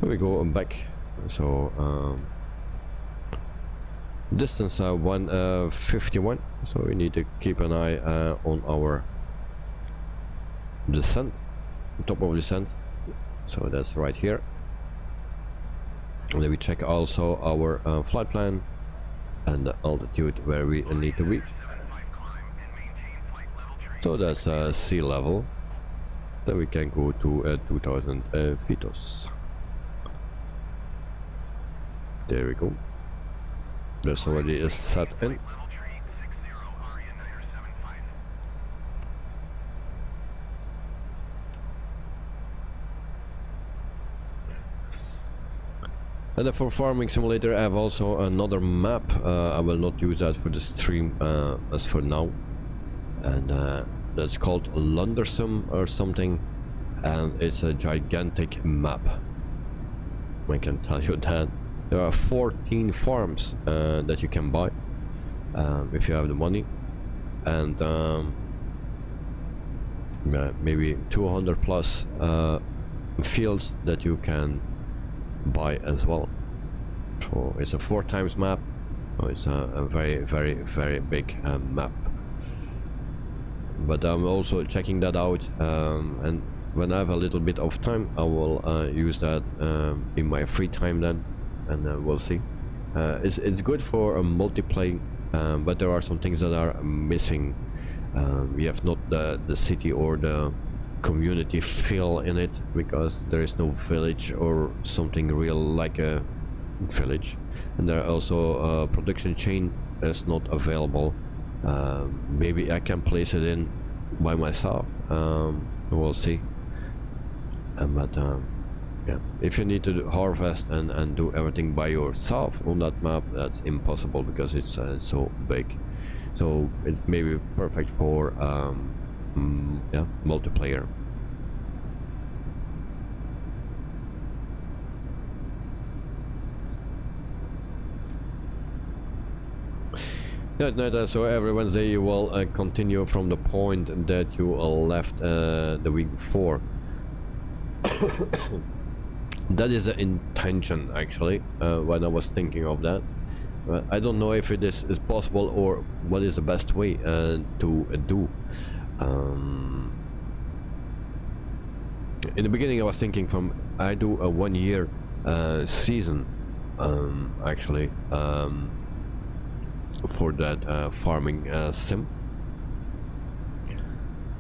[SPEAKER 1] We go back. So distance 151. So we need to keep an eye on our descent, top of descent. So that's right here. And then we check also our flight plan and the altitude where we need to reach. So that's sea level. Then we can go to 2000 feet. There we go. That's already set in. And then for farming simulator I have also another map. I will not use that for the stream as for now. And that's called Lundersum or something. And it's a gigantic map. I can tell you that. There are 14 farms that you can buy if you have the money, and maybe 200 plus fields that you can buy as well. So it's a 4 times map. So it's a very big map. But I'm also checking that out, and when I have a little bit of time, I will use that in my free time then, and we'll see. It's good for multiplaying, but there are some things that are missing. We have not the city or the community feel in it, because there is no village or something real like a village, and there are also production chain is not available. Maybe I can place it in by myself. We'll see. But yeah, if you need to harvest and do everything by yourself on that map, that's impossible because it's so big. So it may be perfect for yeah, multiplayer. Yeah, so every Wednesday you will continue from the point that you left the week before. That is the intention actually, when I was thinking of that. I don't know if it is possible or what is the best way to do. In the beginning I was thinking I do a 1 year season actually, for that farming sim.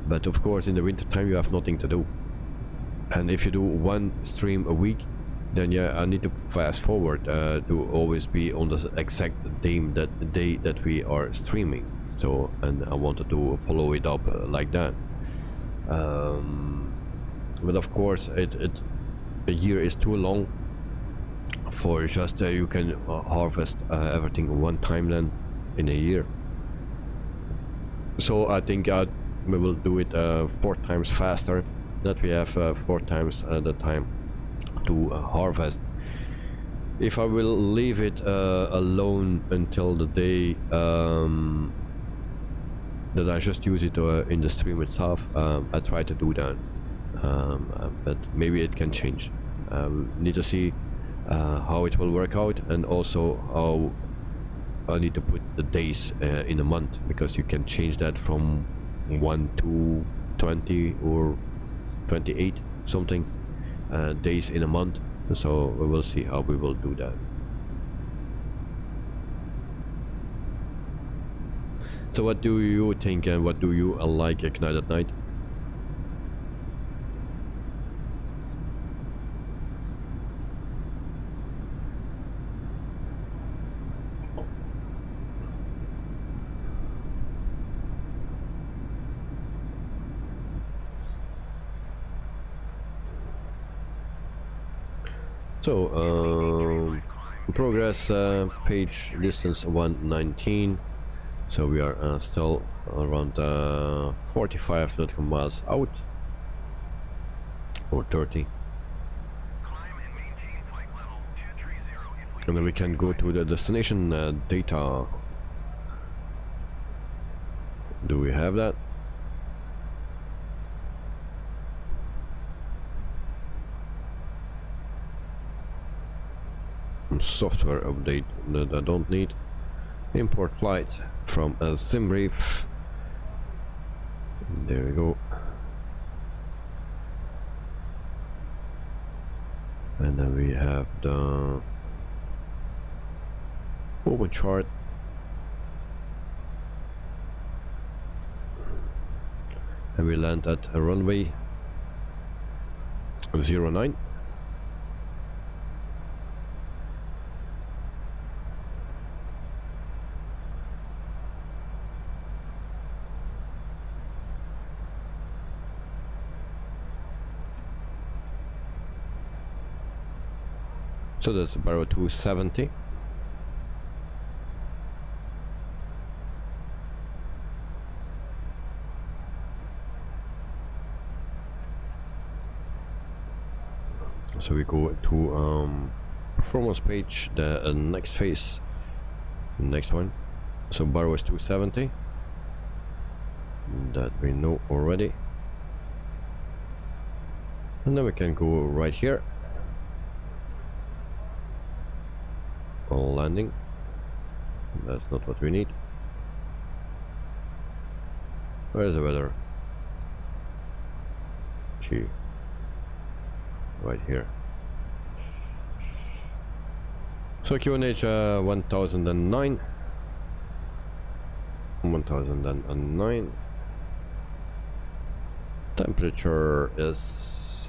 [SPEAKER 1] But of course in the winter time you have nothing to do, and if you do one stream a week, then yeah, I need to fast forward to always be on the exact day that we are streaming. So, and I wanted to follow it up like that. But of course a year is too long for just you can harvest everything one time then in a year. So I think we will do it 4 times faster, that we have 4 times the time to harvest. If I will leave it alone until the day that I just use it in the stream itself, I try to do that, but maybe it can change. Need to see how it will work out, and also how I need to put the days in a month, because you can change that from 1 to 20 or 28 something days in a month. So we will see how we will do that. So what do you think, and what do you like at Knight at Night? So progress page distance 119, so we are still around 45 nautical miles out, or 30, and then we can go to the destination data. Do we have that? Software update that I don't need. Import flight from a SimBrief. There we go. And then we have the open chart. And we land at a runway 09. So that's Barrow 270. So we go to performance page, the next phase, next one. So Barrow is 270. That we know already. And then we can go right here. Landing. That's not what we need. Where's the weather? Gee, right here. So QNH 1009. Temperature is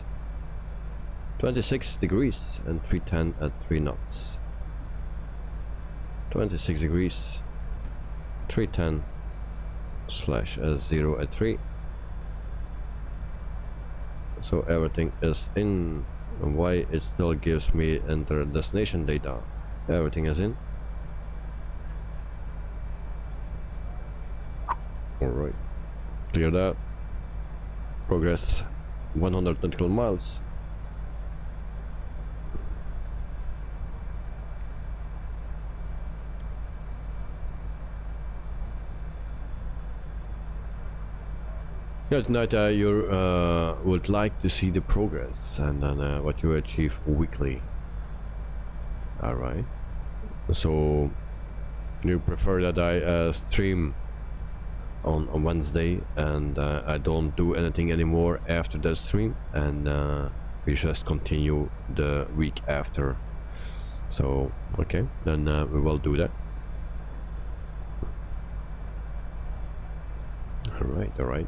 [SPEAKER 1] 26 degrees and 310 at 3 knots. 26 degrees, 310 slash 0 at 3. So everything is in. And why it still gives me enter destination data? Everything is in. Alright, clear that. Progress 100 nautical miles. Yeah, tonight you would like to see the progress and then what you achieve weekly. Alright, so you prefer that I stream on Wednesday and I don't do anything anymore after the stream, and we just continue the week after. So okay, then we will do that. Alright.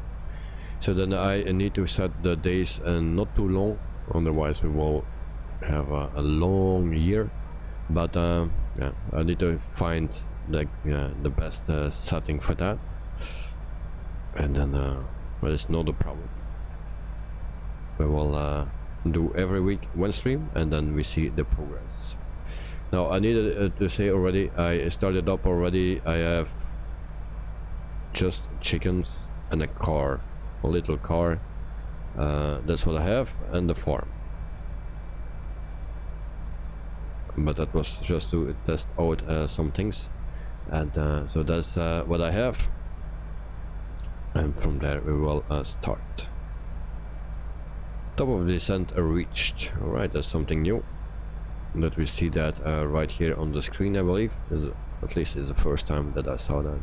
[SPEAKER 1] So then I need to set the days and not too long, otherwise we will have a long year. But yeah, I need to find the best setting for that, and then well, it's not a problem. We will do every week one stream, and then we see the progress. Now I needed to say already, I started up already. I have just chickens and a car, a little car. That's what I have, and the farm. But that was just to test out some things, and so that's what I have, and from there we will start. Top of the descent reached. Alright, that's something new that we see that right here on the screen, I believe. At least it's the first time that I saw that.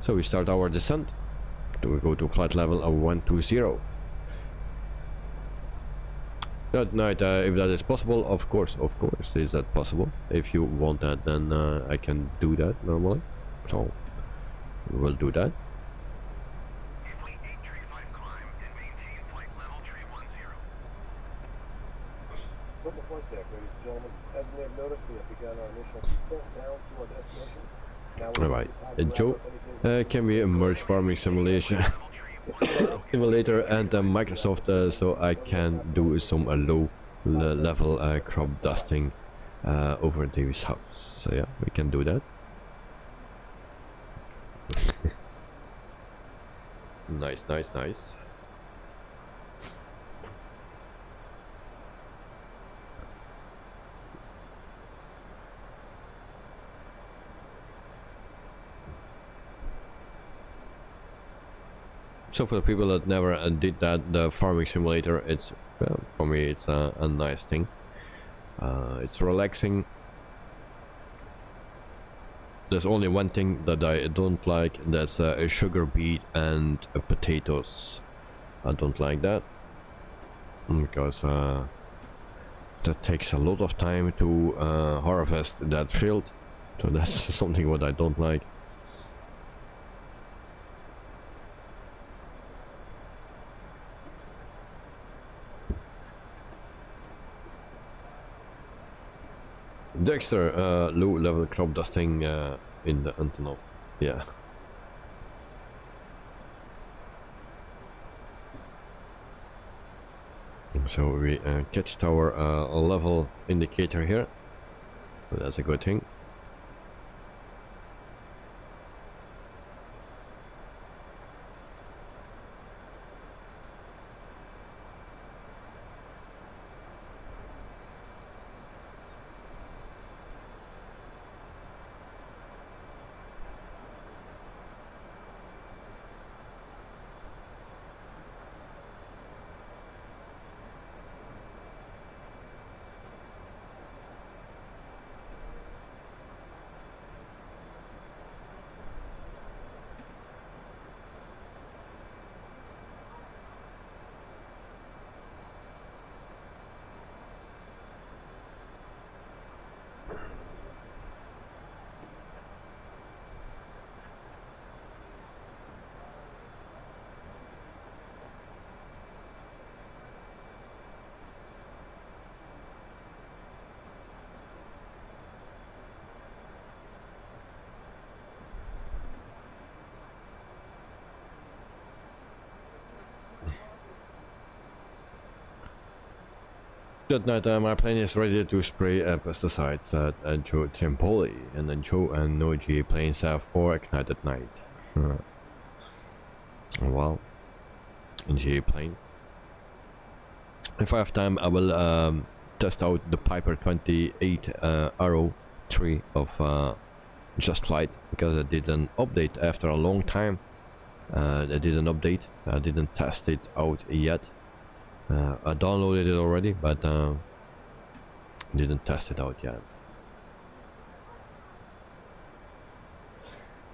[SPEAKER 1] So we start our descent. We go to flight level of 120. That night, if that is possible, of course, is that possible. If you want that, then I can do that normally. So we will do that.
[SPEAKER 3] From the flight deck, ladies and gentlemen, as you may have noticed, we have begun our initial descent down to our destination.
[SPEAKER 1] Alright, Joe, can we merge farming simulation simulator and Microsoft so I can do some low level crop dusting over David's house? So yeah, we can do that. Nice. So for the people that never did that, the farming simulator, it's for me it's a nice thing. It's relaxing. There's only one thing that I don't like, that's a sugar beet and potatoes. I don't like that because that takes a lot of time to harvest that field. So that's something what I don't like. Dexter, low level crop dusting in the Antonov. Yeah. So we catched our level indicator here. So that's a good thing. Good night, my plane is ready to spray pesticides at Joe Tempoli, and then Joe and no GA planes have 4 ignite at night. Well, GA planes. If I have time, I will test out the Piper 28 Arrow 3 of Just Flight, because I did an update after a long time. I did an update. I didn't test it out yet. I downloaded it already, but didn't test it out yet.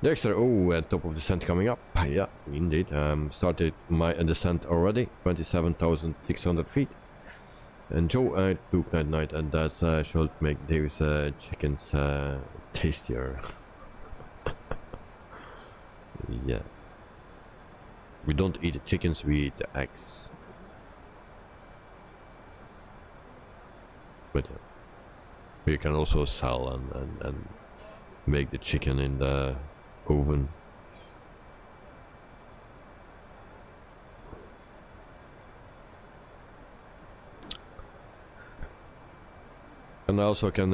[SPEAKER 1] Dexter, oh, at top of descent coming up. Yeah, indeed. Started my descent already, 27,600 feet. And Joe took night, and that should make Dave's chickens tastier. Yeah. We don't eat the chickens, we eat the eggs. But you can also sell and make the chicken in the oven. And I also can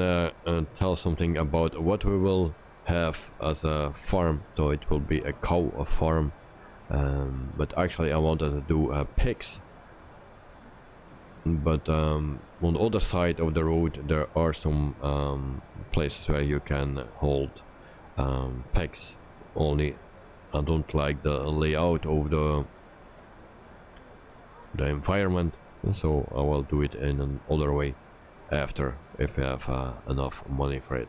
[SPEAKER 1] tell something about what we will have as a farm. So it will be a cow farm, but actually I wanted to do pigs. But on the other side of the road there are some places where you can hold pigs. Only I don't like the layout of the environment, so I will do it in another way after, if we have enough money for it.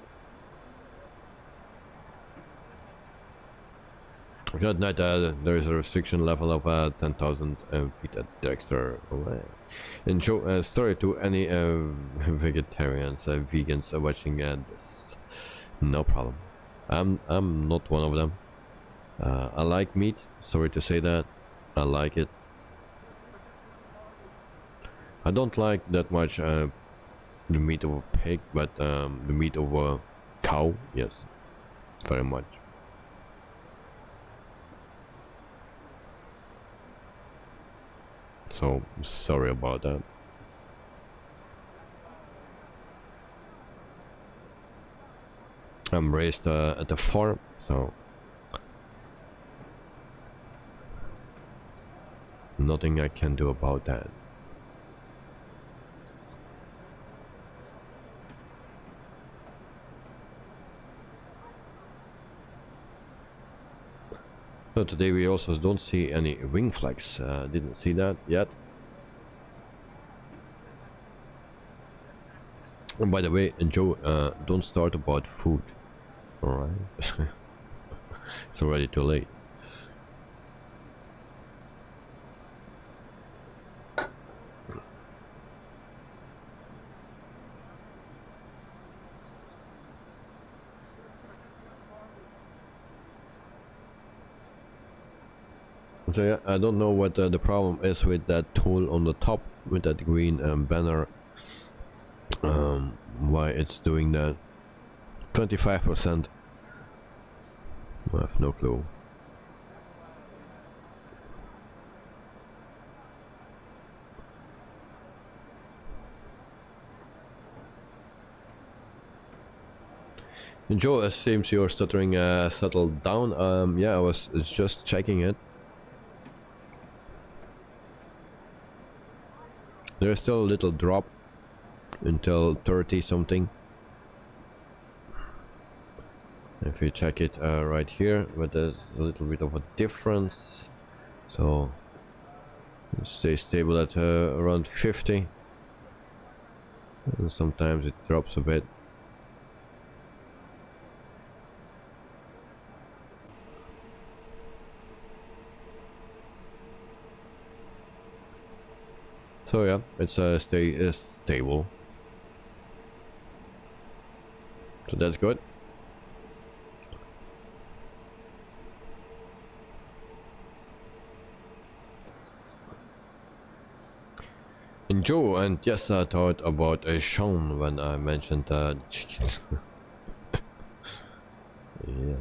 [SPEAKER 1] Good night. There is a restriction level of 10,000 feet at Dexter. And show a story to any vegetarians, vegans watching this. No problem. I'm not one of them. I like meat. Sorry to say that. I like it. I don't like that much the meat of a pig, but the meat of a cow, yes, very much. So sorry about that. I'm raised at a farm, so nothing I can do about that. So today we also don't see any wing flags. Didn't see that yet. And by the way, Joe, don't start about food. Alright? It's already too late. So yeah, I don't know what the problem is with that tool on the top with that green banner. Why it's doing that. 25%. I have no clue. Joe, it seems your stuttering settled down. Yeah, I was just checking it. There's still a little drop until 30 something. If you check it right here, but there's a little bit of a difference. So it stays stable at around 50, and sometimes it drops a bit. So yeah, it's stable. So that's good. And Joe, and yes, I thought about Sean when I mentioned chickens. Yeah.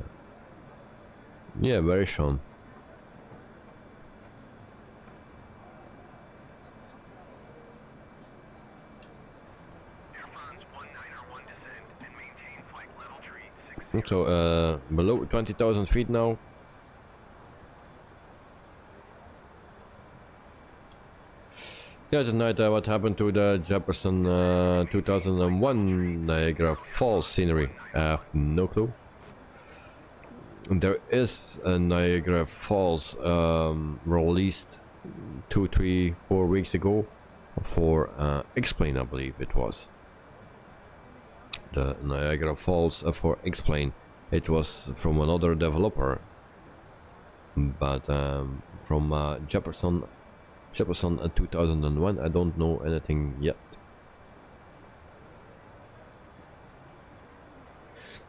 [SPEAKER 1] Yeah, very Sean. So below 20,000 feet now. Yeah, tonight what happened to the Jefferson 2001 Niagara Falls scenery? I have no clue. There is a Niagara Falls released 2, 3, 4 weeks ago for Explain, I believe it was. The Niagara Falls for Explain. It was from another developer, but from Jefferson 2001 I don't know anything yet.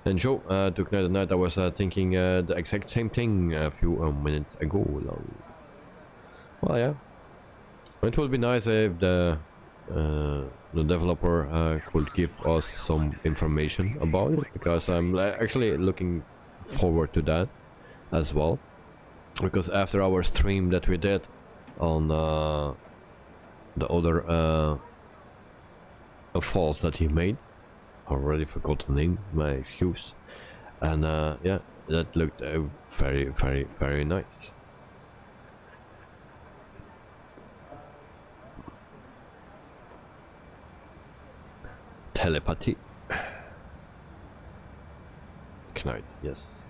[SPEAKER 1] And Joe, tonight I was thinking the exact same thing a few minutes ago. Well, yeah, it would be nice if the developer could give us some information about it, because I'm actually looking forward to that as well, because after our stream that we did on the other falls that he made, already forgot the name, my excuse, and yeah, that looked very, very, very nice. Telepathy. Knight, yes.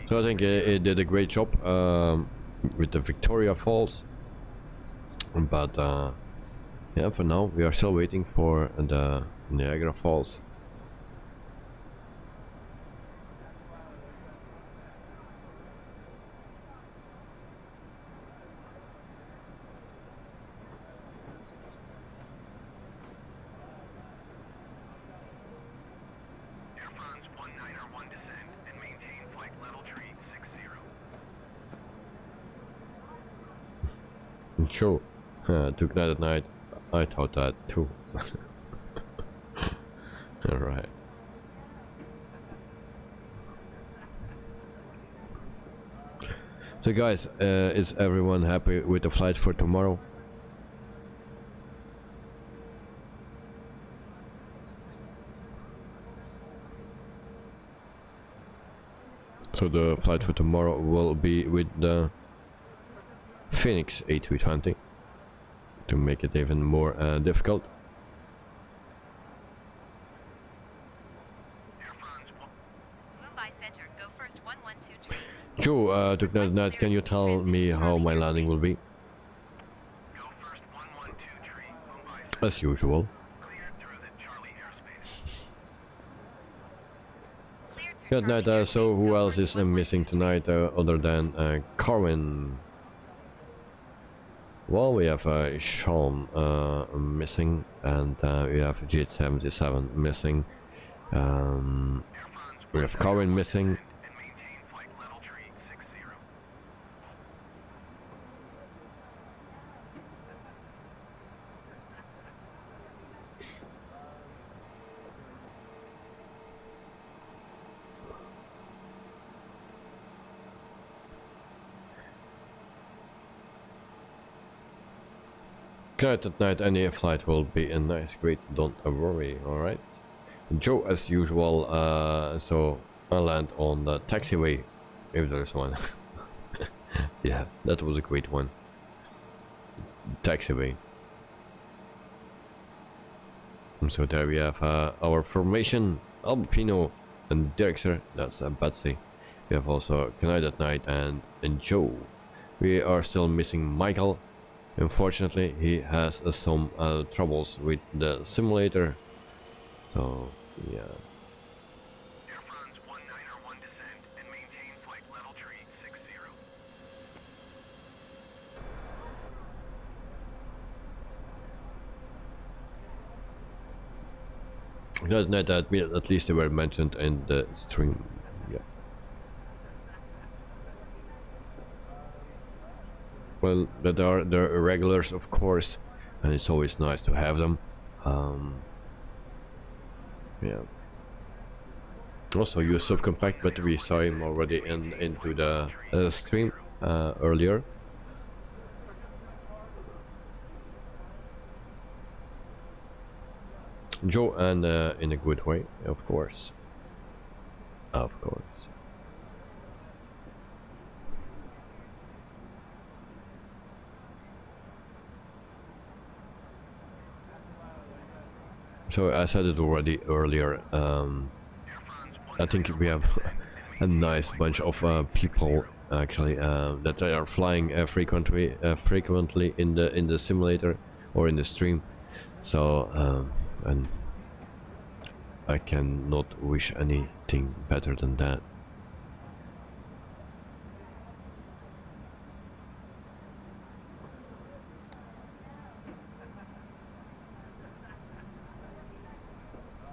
[SPEAKER 1] So I think it did a great job with the Victoria Falls, but yeah, for now we are still waiting for the Niagara Falls. Sure, took that at night. I thought that too. Alright. So guys, is everyone happy with the flight for tomorrow? So the flight for tomorrow will be with the Phoenix A320 to make it even more difficult.
[SPEAKER 5] Mumbai Center, go first 1123.
[SPEAKER 1] Joe, tonight, can you tell me how my landing will be?
[SPEAKER 6] Go first 1123, Mumbai.
[SPEAKER 1] As usual.
[SPEAKER 6] Cleared through the Charlie airspace.
[SPEAKER 5] Cleared through
[SPEAKER 1] Good night.
[SPEAKER 5] Charlie
[SPEAKER 1] So
[SPEAKER 5] airspace,
[SPEAKER 1] who
[SPEAKER 5] go
[SPEAKER 1] else
[SPEAKER 5] first
[SPEAKER 1] is missing
[SPEAKER 5] 1123.
[SPEAKER 1] tonight other than Carwin? Well, we have Sean missing, and we have J77 missing. We have Carwin missing.
[SPEAKER 6] And maintain flight level tree 60.
[SPEAKER 1] Good at night, any flight will be a nice, great, don't worry, alright? Joe, as usual, so I'll land on the taxiway, if there's one. Yeah, that was a great one. Taxiway. And so there we have our formation, Albino and Dirkser, that's Betsy. We have also Knight at Night and Joe. We are still missing Michael. Unfortunately, he has some troubles with the simulator. So, yeah.
[SPEAKER 6] Air France 191 descend and maintain flight level tree 60.
[SPEAKER 1] Not that, at least they were mentioned in the stream. Yeah. Well, that are the regulars, of course, and it's always nice to have them. Yeah. Also use subcompact, but we saw him already into the stream earlier. Joe, and in a good way, of course. Of course. So I said it already earlier, I think we have a nice bunch of people actually that are flying frequently in the simulator or in the stream. So and I cannot wish anything better than that.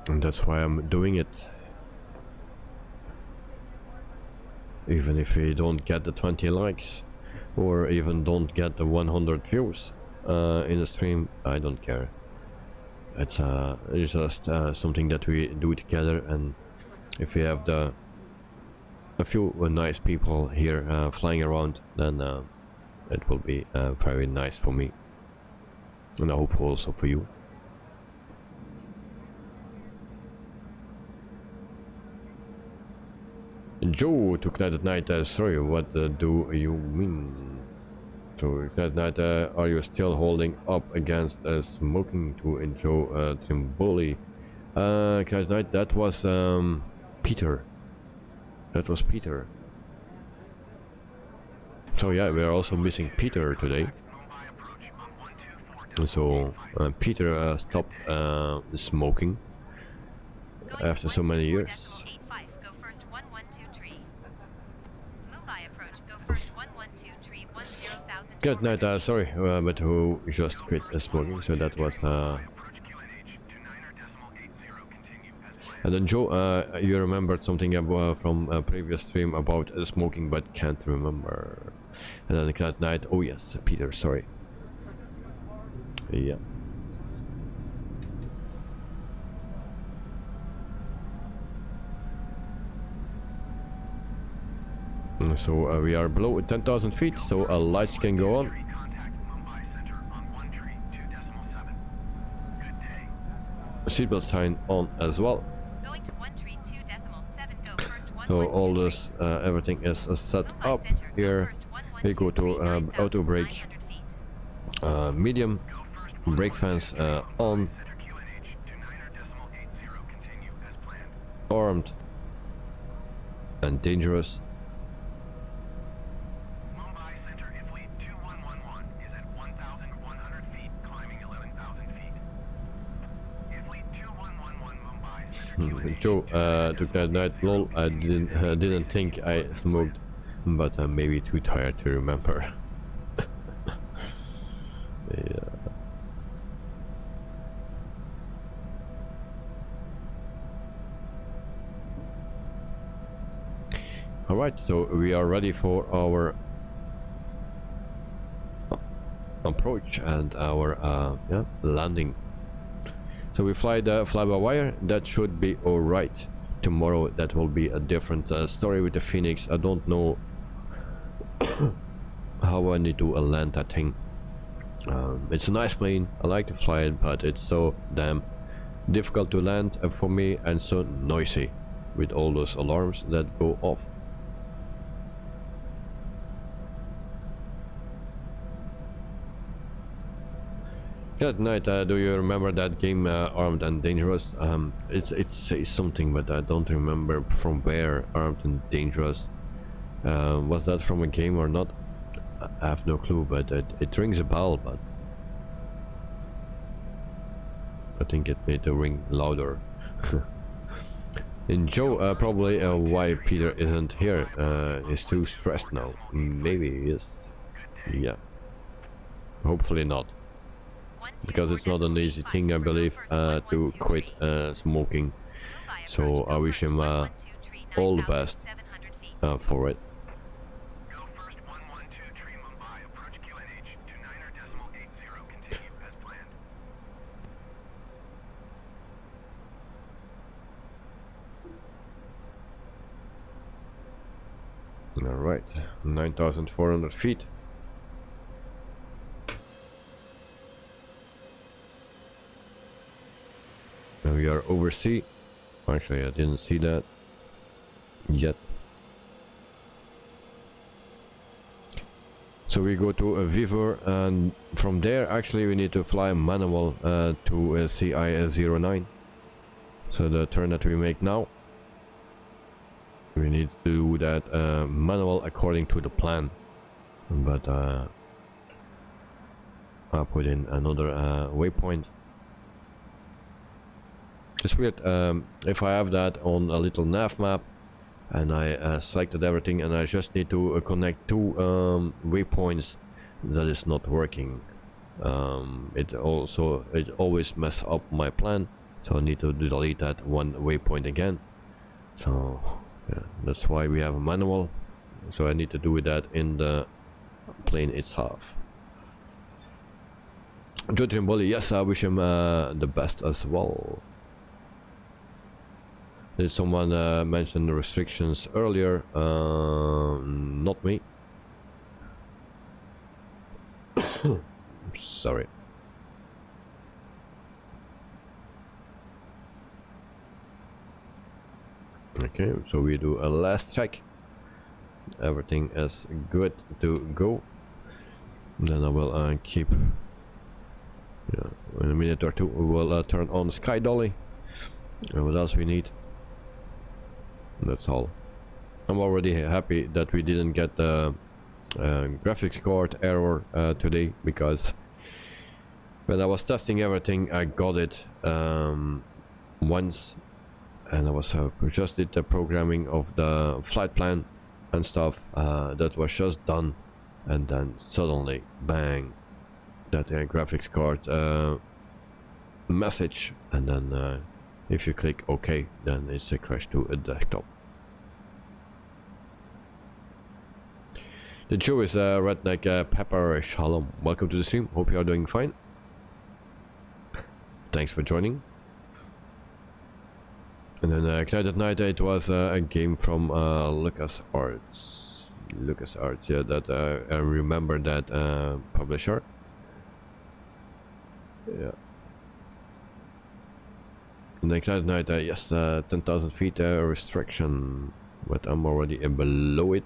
[SPEAKER 1] And that's why I'm doing it. Even if we don't get the 20 likes or even don't get the 100 views in the stream, I don't care. It's just something that we do together, and if we have a few nice people here flying around, then it will be very nice for me, and I hope also for you. Joe to United Night, sorry, what do you mean? So United Night, are you still holding up against smoking to enjoy Trimboli? United Night, that was Peter. That was Peter. So yeah, we are also missing Peter today. So Peter stopped smoking after so many years. Good night, sorry, but who just quit smoking, so that was and then Joe, you remembered something about from a previous stream about smoking, but can't remember. And then good night, oh yes, Peter, sorry. Yeah. So we are below 10,000 feet, so lights can go on. Seatbelt sign on as well. So all this, everything is set up here. We go to auto brake, medium, brake fans on, armed and dangerous. Joe, took that night. Lol, I didn't think I smoked, but I'm maybe too tired to remember. Yeah. Alright, so we are ready for our approach and our yeah, landing. So we fly the fly-by-wire, that should be alright. Tomorrow that will be a different story with the Phoenix. I don't know how I need to land that thing. It's a nice plane, I like to fly it, but it's so damn difficult to land for me, and so noisy with all those alarms that go off. Good night. Do you remember that game, Armed and Dangerous? It says something, but I don't remember from where. Armed and Dangerous. Was that from a game or not? I have no clue, but it rings a bell. But I think it made the ring louder. And Joe, probably why Peter isn't here. He's too stressed now. Maybe he is. Yeah. Hopefully not. Because it's not an easy thing, I believe, to quit smoking. So I wish him all the best for it. Alright, 9,400 feet. Now we are over sea. Actually, I didn't see that yet. So we go to a Viver, and from there actually we need to fly manual to CI09. So the turn that we make now, we need to do that manual according to the plan. But I'll put in another waypoint. It's weird, if I have that on a little nav map and I selected everything and I just need to connect two waypoints, that is not working. It always mess up my plan, so I need to delete that one waypoint again. So yeah, that's why we have a manual. So I need to do that in the plane itself. Joe Trimboli, yes, I wish him the best as well. Did someone mention the restrictions earlier? Not me. Sorry. Okay, so we do a last check. Everything is good to go. Then I will keep. Yeah, in a minute or two we will turn on Sky Dolly. And what else we need? That's all. I'm already happy that we didn't get the graphics card error today, because when I was testing everything I got it once, and I was just did the programming of the flight plan and stuff that was just done, and then suddenly bang, that graphics card message, and then if you click OK, then it's a crash to a desktop. The show is Redneck Pepper Shalom. Welcome to the stream. Hope you are doing fine. Thanks for joining. And then Knight at Night, it was a game from LucasArts. LucasArts, yeah, that I remember that publisher. Yeah. And then Knight at Night, yes, 10,000 feet restriction, but I'm already below it.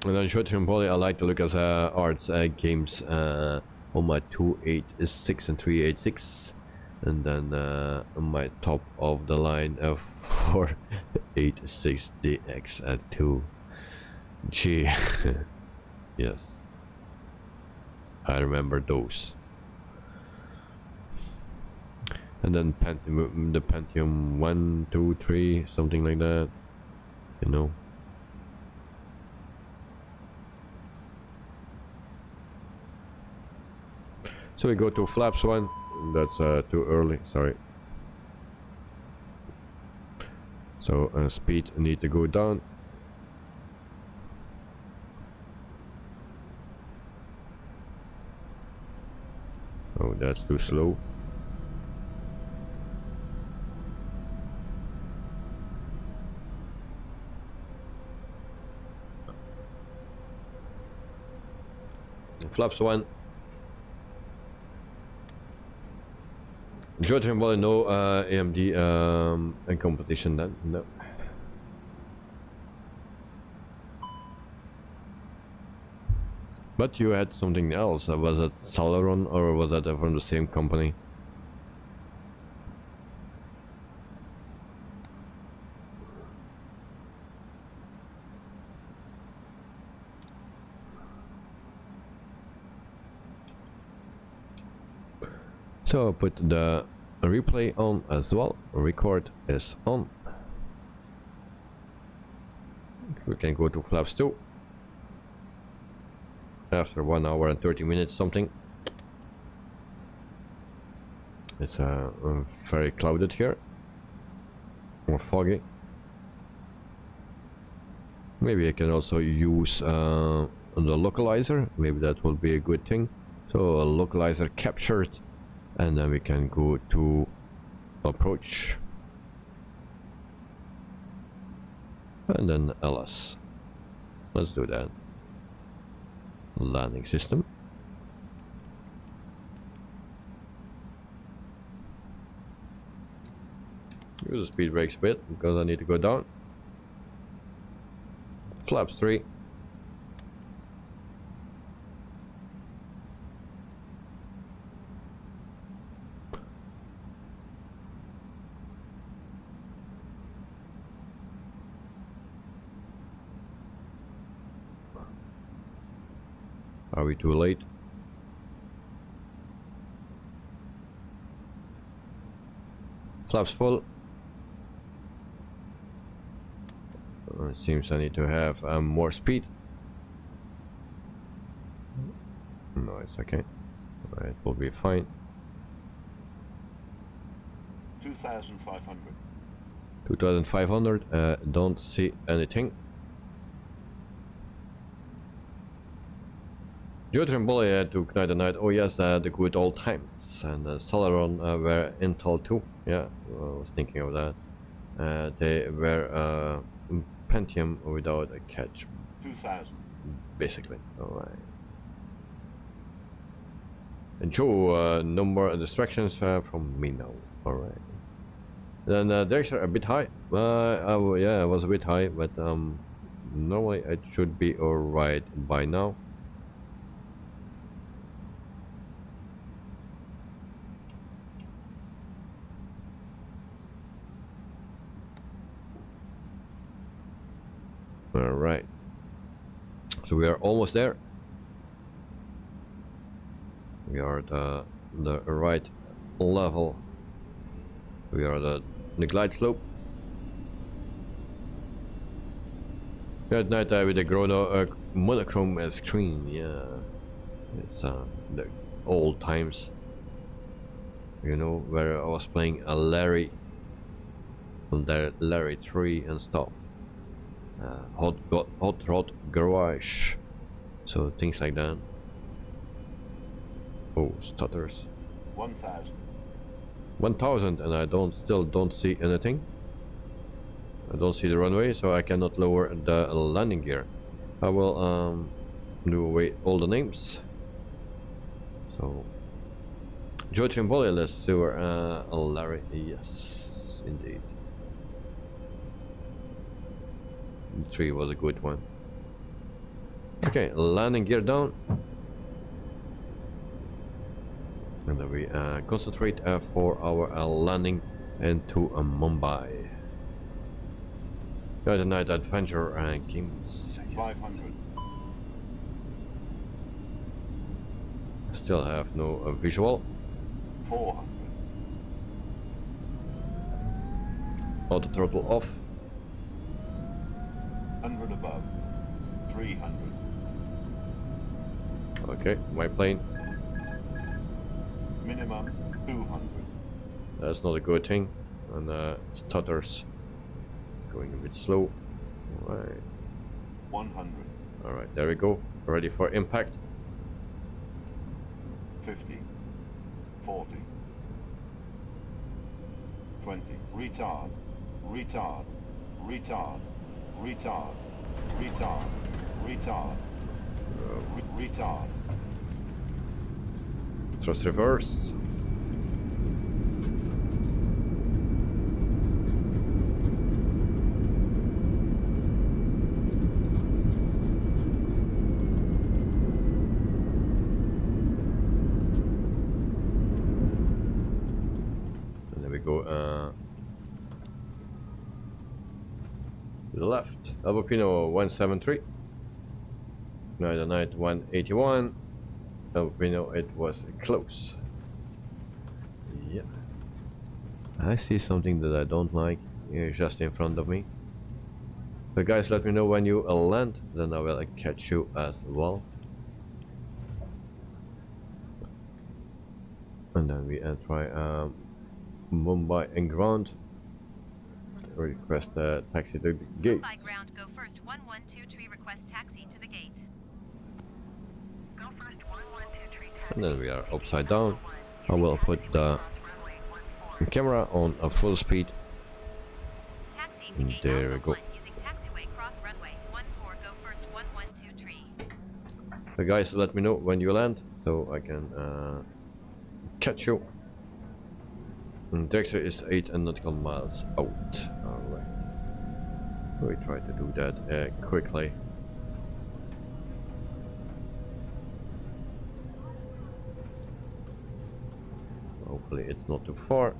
[SPEAKER 1] And then short-term poly, I like to look at arts games on my 286 and 386, and then on my top of the line 486DX at 2G. Yes, I remember those. And then the Pentium 1, 2, 3, something like that, you know. So we go to flaps 1, that's too early, sorry. So speed need to go down. Oh, that's too slow. Flaps 1. Jordan, well, no AMD in competition then, no. But you had something else. Was it Celeron or was that from the same company? So I'll put the replay on as well. Record is on. We can go to flaps 2. After 1 hour and 30 minutes something. It's very clouded here. More foggy. Maybe I can also use the localizer. Maybe that will be a good thing. So a localizer captured and then we can go to approach, and then LS. Let's do that. Landing system. Use the speed brakes a bit because I need to go down. Flaps 3. Are we too late? Flaps full. It seems I need to have more speed. No, it's okay. It will be fine.
[SPEAKER 6] 2,500.
[SPEAKER 1] 2,500. Don't see anything. Jotremboli to Knight and Night. Oh yes, the good old times. And Celeron were Intel 2. Yeah, I was thinking of that. They were Pentium without a catch.
[SPEAKER 6] 2,000.
[SPEAKER 1] Basically. Alright. And Joe, no more distractions from me now. Alright. Then directs are a bit high. Yeah, it was a bit high, but normally it should be alright by now. Alright, so we are almost there. We are at the right level. We are the glide slope. At night with the monochrome screen. Yeah, it's the old times. You know, where I was playing a Larry 3 and stuff. Hot Rod Garage, so things like that. Oh, stutters.
[SPEAKER 6] 1,000.
[SPEAKER 1] 1,000, and I still don't see anything. I don't see the runway, so I cannot lower the landing gear. I will do away all the names. So Joe Trimboli, let's do Larry. Yes, indeed. 3 was a good one. Okay, landing gear down, and then we concentrate for our landing into Mumbai. The night adventure games.
[SPEAKER 6] 500.
[SPEAKER 1] Still have no visual.
[SPEAKER 6] 400.
[SPEAKER 1] Auto throttle off.
[SPEAKER 6] 100 above. 300.
[SPEAKER 1] Okay, my plane.
[SPEAKER 6] Minimum 200.
[SPEAKER 1] That's not a good thing. And stutters. Going a bit slow. Alright.
[SPEAKER 6] 100.
[SPEAKER 1] Alright, there we go. Ready for impact.
[SPEAKER 6] 50. 40. 20. Retard. Retard. Retard. Retard. Retard. Retard. Retard.
[SPEAKER 1] Thrust reverse. And there we go. To the left. Albopino 173. Night 181. Albopino, it was close. Yeah. I see something that I don't like here just in front of me. So guys, let me know when you land, then I will catch you as well. And then we try Mumbai and ground. Request taxi to the gate.
[SPEAKER 5] Mumbai ground, go first 112 request taxi to the gate. Go first 112
[SPEAKER 1] And then we are upside down. I will put the camera on a full speed.
[SPEAKER 5] Taxi to gate
[SPEAKER 1] There we
[SPEAKER 5] Alpha
[SPEAKER 1] go.
[SPEAKER 5] 1 using taxiway cross runway 14 go first 112 tree.
[SPEAKER 1] So guys, let me know when you land so I can catch you. And director is 8 nautical miles out. Alright. We try to do that quickly. Hopefully it's not too far.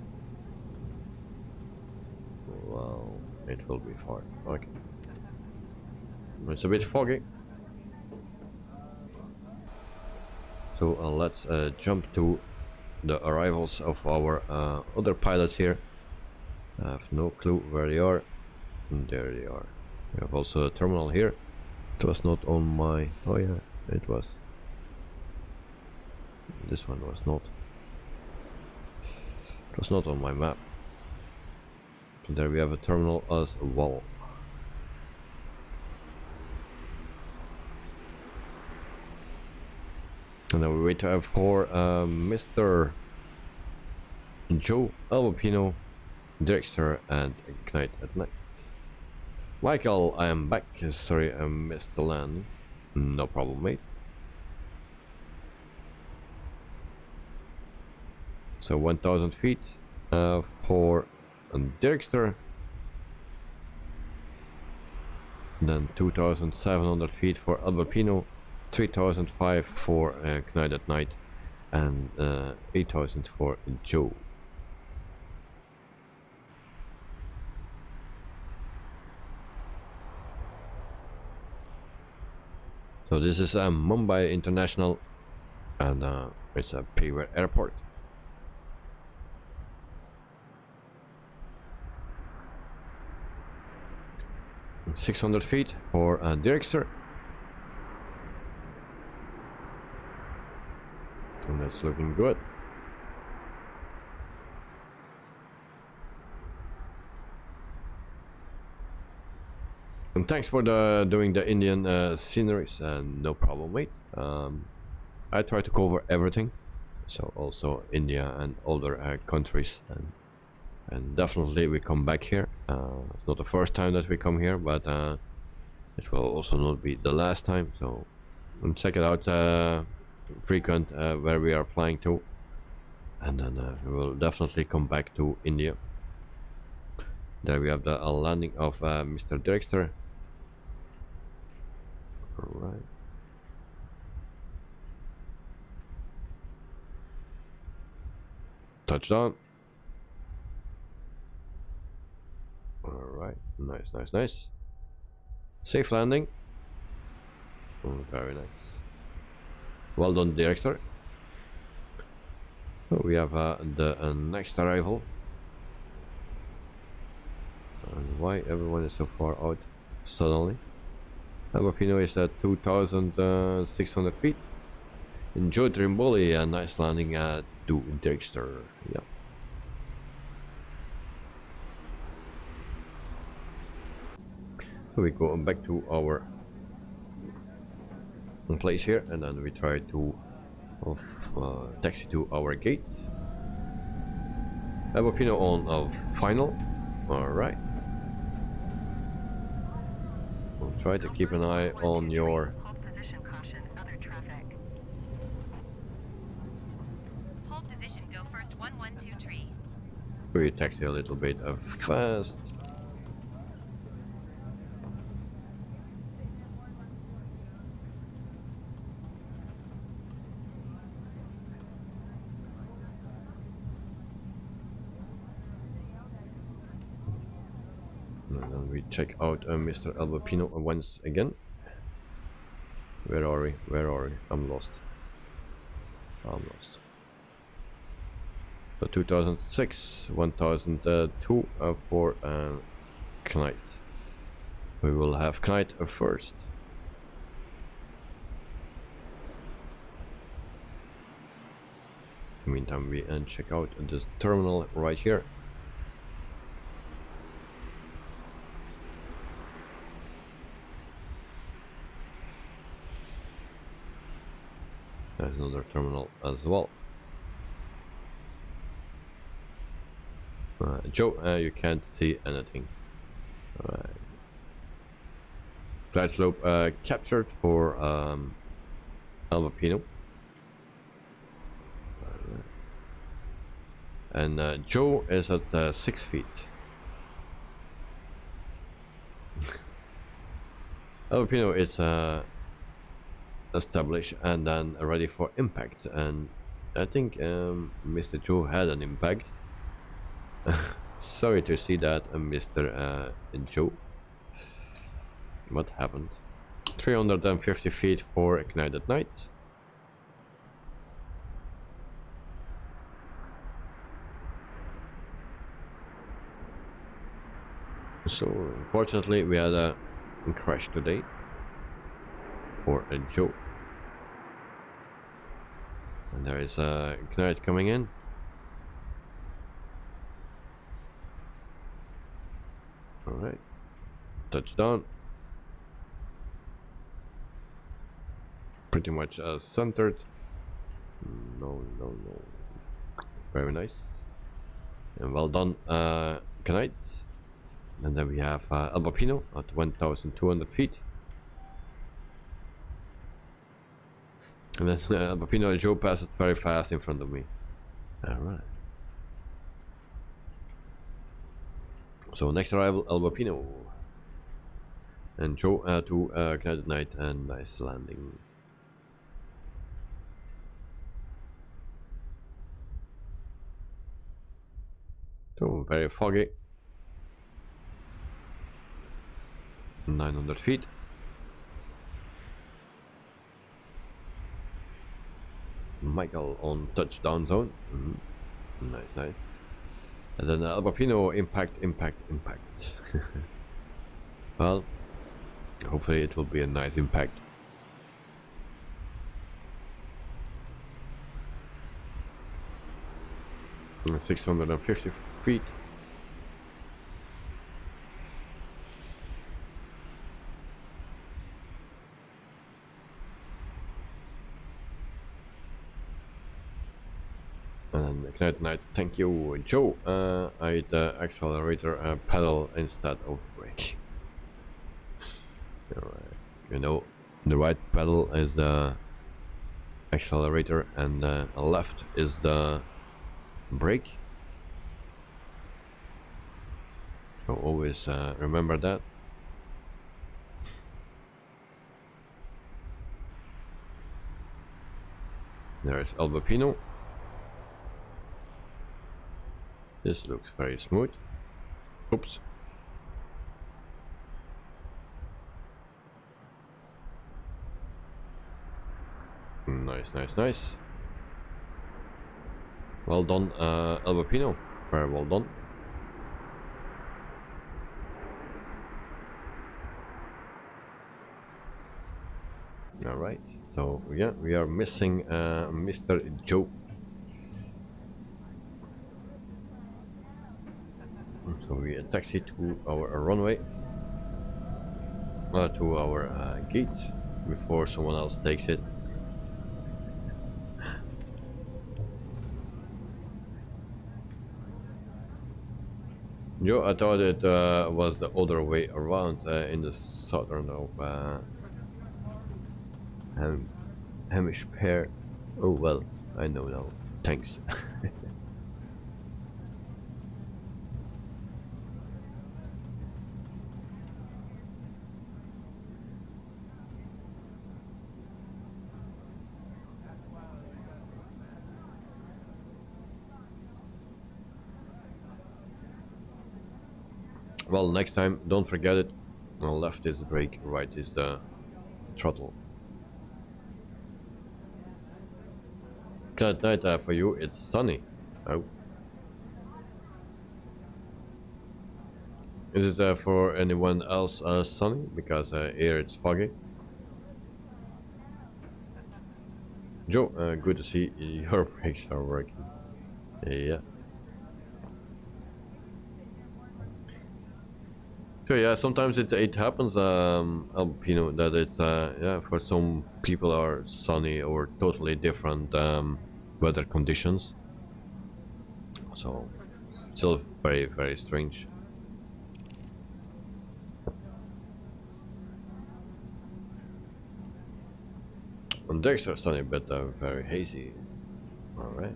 [SPEAKER 1] Well, it will be far. Okay. It's a bit foggy. So let's jump to the arrivals of our other pilots here. I have no clue where they are. And there they are. We have also a terminal here. It was not on my... Oh yeah, it was. This one was not. It was not on my map. So there we have a terminal as well. And then we wait for Mr. Joe Albopino, Director, and Ignite at Night. Michael, I am back. Sorry, I missed the land. No problem, mate. So 1000 feet for Director. Then 2700 feet for Albopino. 3005 for Ignite at Night. And 8000 for Joe. So this is Mumbai International, and it's a Payware airport. And 600 feet for Director. And that's looking good. And thanks for doing the Indian sceneries, no problem, mate. I try to cover everything, so also India and other countries, and definitely we come back here. It's not the first time that we come here, but it will also not be the last time. So check it out, frequent where we are flying to, and then we will definitely come back to India. There we have the landing of Mr. Director. Alright. Touchdown. Alright, nice. Safe landing. Oh, very nice. Well done, Director. So we have the next arrival. And why everyone is so far out suddenly? Albopino is at 2600 feet. Enjoy Trimboli, a nice landing at to Director. Yeah. So we go back to our place here, and then we try to taxi to our gate. Albopino on final. Alright. We'll try to keep an eye on your...
[SPEAKER 5] Hold position, caution, other traffic. Hold position, go first 112 tree.
[SPEAKER 1] We taxi a little bit fast. And then we check out Mr. Albopino once again. Where are we? I'm lost. So 2006, 1002 for Knight. We will have Knight first. In the meantime, we check out this terminal right here. There's another terminal as well. Joe, you can't see anything. Alright. Glide slope captured for Albapino. And Joe is at 6 feet. Albapino is established and then ready for impact, and I think Mr. Joe had an impact. Sorry to see that, Mr. Joe. What happened? 350 feet for Ignite at Night. So unfortunately we had a crash today for a Joe. And there is a Ignite coming in. Alright. Touchdown. Pretty much centered. No. Very nice. And well done, Ignite. And then we have Albapino at 1,200 feet. And then Albapino and Joe passed it very fast in front of me. Alright. So next arrival, Albapino. And Joe to Ignite at Night, and nice landing. So very foggy. 900 feet. Michael on touchdown zone. Nice. And then Albapino impact. Well, hopefully it will be a nice impact. And 650 feet. And Ignite Night, thank you, Joe. I hit the accelerator pedal instead of brake. Alright, you know, the right pedal is the accelerator and the left is the brake. So always remember that. There is Albapino. This looks very smooth. Oops. Nice. Well done, Albapino. Very well done. Alright, so yeah, we are missing Mr. Joe. So we taxi to our runway, to our gate, before someone else takes it. Joe, I thought it was the other way around, in the southern of hemisphere. Oh well, I know now. Thanks. Well, next time, don't forget it. Left is the brake, right is the throttle. At night for you, it's sunny. Oh. Is it for anyone else sunny? Because here it's foggy. Joe, good to see your brakes are working. Yeah. So yeah, sometimes it happens, Albapino, that it's yeah, for some people are sunny or totally different weather conditions. So still Very, very strange. And decks are sunny, but very hazy. Alright.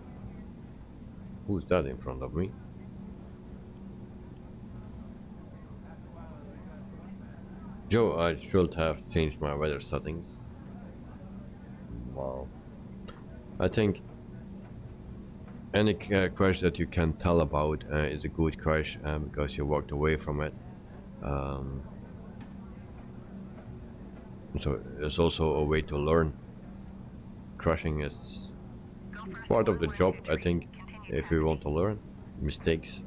[SPEAKER 1] Who's that in front of me? Joe, I should have changed my weather settings. Wow. I think any crash that you can tell about is a good crash because you walked away from it. So it's also a way to learn. Crashing is part of the job, I think, if you want to learn. Mistakes,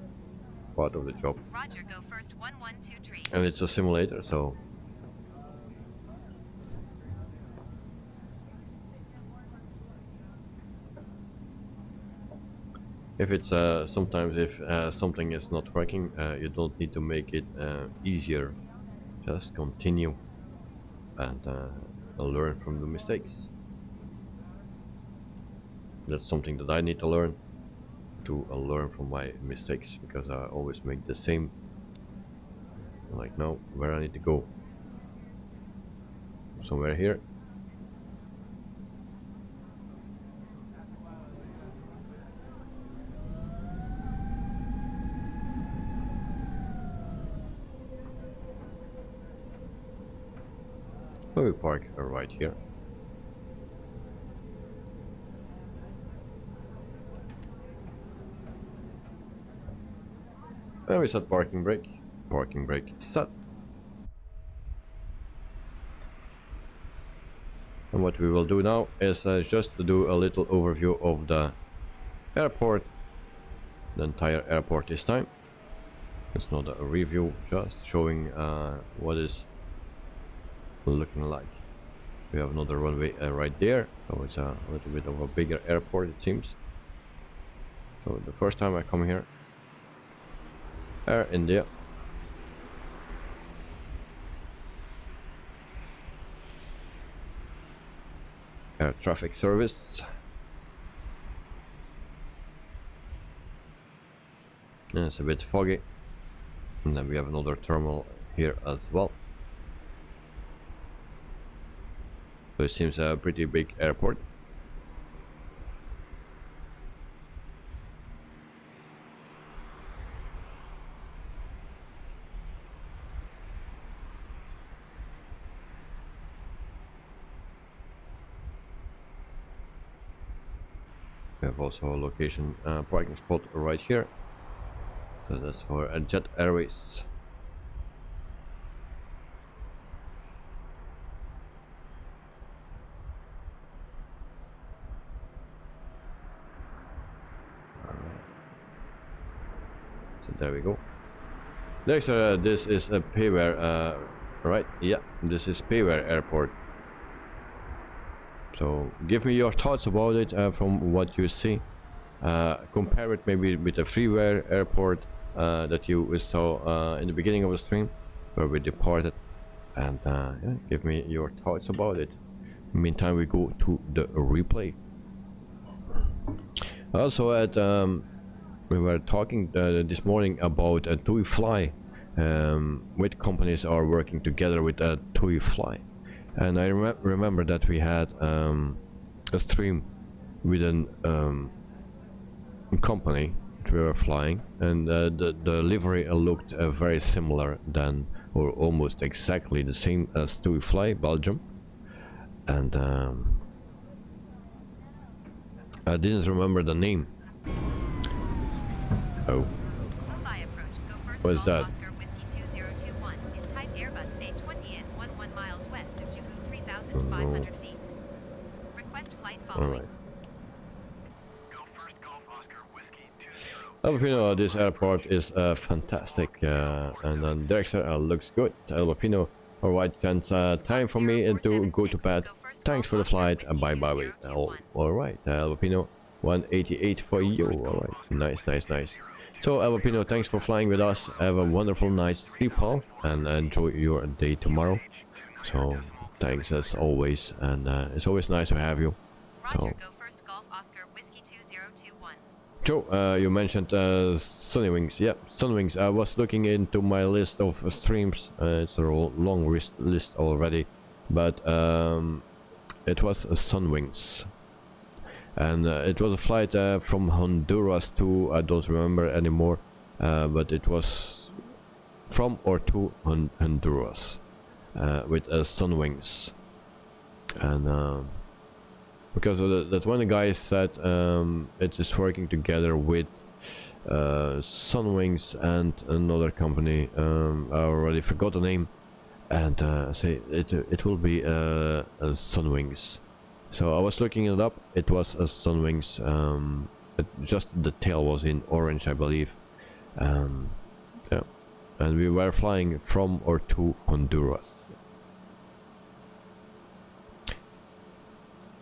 [SPEAKER 1] part of the job.
[SPEAKER 5] Roger, go first 1123.
[SPEAKER 1] And it's a simulator, so if it's sometimes if something is not working, you don't need to make it easier. Just continue and learn from the mistakes. That's something that I need to learn, to learn from my mistakes, because I always make the same. Like now, where I need to go? Somewhere here. We park right here. And we set parking brake. Parking brake set. And what we will do now is just to do a little overview of the airport, the entire airport this time. It's not a review, just showing what is looking like. We have another runway right there, so it's a little bit of a bigger airport, it seems. So the first time I come here, Air India. Air traffic service. And it's a bit foggy. And then we have another terminal here as well. So it seems a pretty big airport. We have also a location parking spot right here. So that's for Jet Airways. So there we go. Next, this is a Payware, right? Yeah, this is Payware Airport. So give me your thoughts about it from what you see. Compare it maybe with a Freeware Airport that you saw in the beginning of the stream, where we departed, and yeah, give me your thoughts about it. Meantime, we go to the replay. Also, at we were talking this morning about TUI Fly. Which companies are working together with TUI Fly, and I remember that we had a stream with an company that we were flying, and the livery looked very similar than, or almost exactly the same as TUI Fly Belgium, and I didn't remember the name. Oh,
[SPEAKER 5] Mumbai approach, go first.
[SPEAKER 1] What is that?
[SPEAKER 5] Oscar Whiskey 2021 is type Airbus A20 and 11 miles west of Juku 3,500 feet. Request flight following.
[SPEAKER 1] alright.
[SPEAKER 6] Go first, Golf Oscar Whiskey 20.
[SPEAKER 1] Albapino, this airport is fantastic, and then Dexter looks good. Albapino, alright, thanks, time for me to go to bed. Thanks for the flight, bye bye. Alright, Albapino, 188 for you. Alright, nice, nice, nice. So Albapino, thanks for flying with us. Have a wonderful night's sleep, Paul, and enjoy your day tomorrow. So thanks as always, and it's always nice to have you.
[SPEAKER 5] Roger,
[SPEAKER 1] So
[SPEAKER 5] go first. Golf Oscar Whiskey 2021.
[SPEAKER 1] Joe, you mentioned Sunwings. Yeah, Sunwings. I was looking into my list of streams. It's a long list already, but it was Sunwings, and it was a flight from Honduras to, I don't remember anymore, but it was from or to Honduras with Sunwings, and because of that one guy said it is working together with Sunwings and another company, I already forgot the name, and say it will be Sunwings. So I was looking it up. It was a Sunwings. Just the tail was in orange, I believe. Yeah, and we were flying from or to Honduras.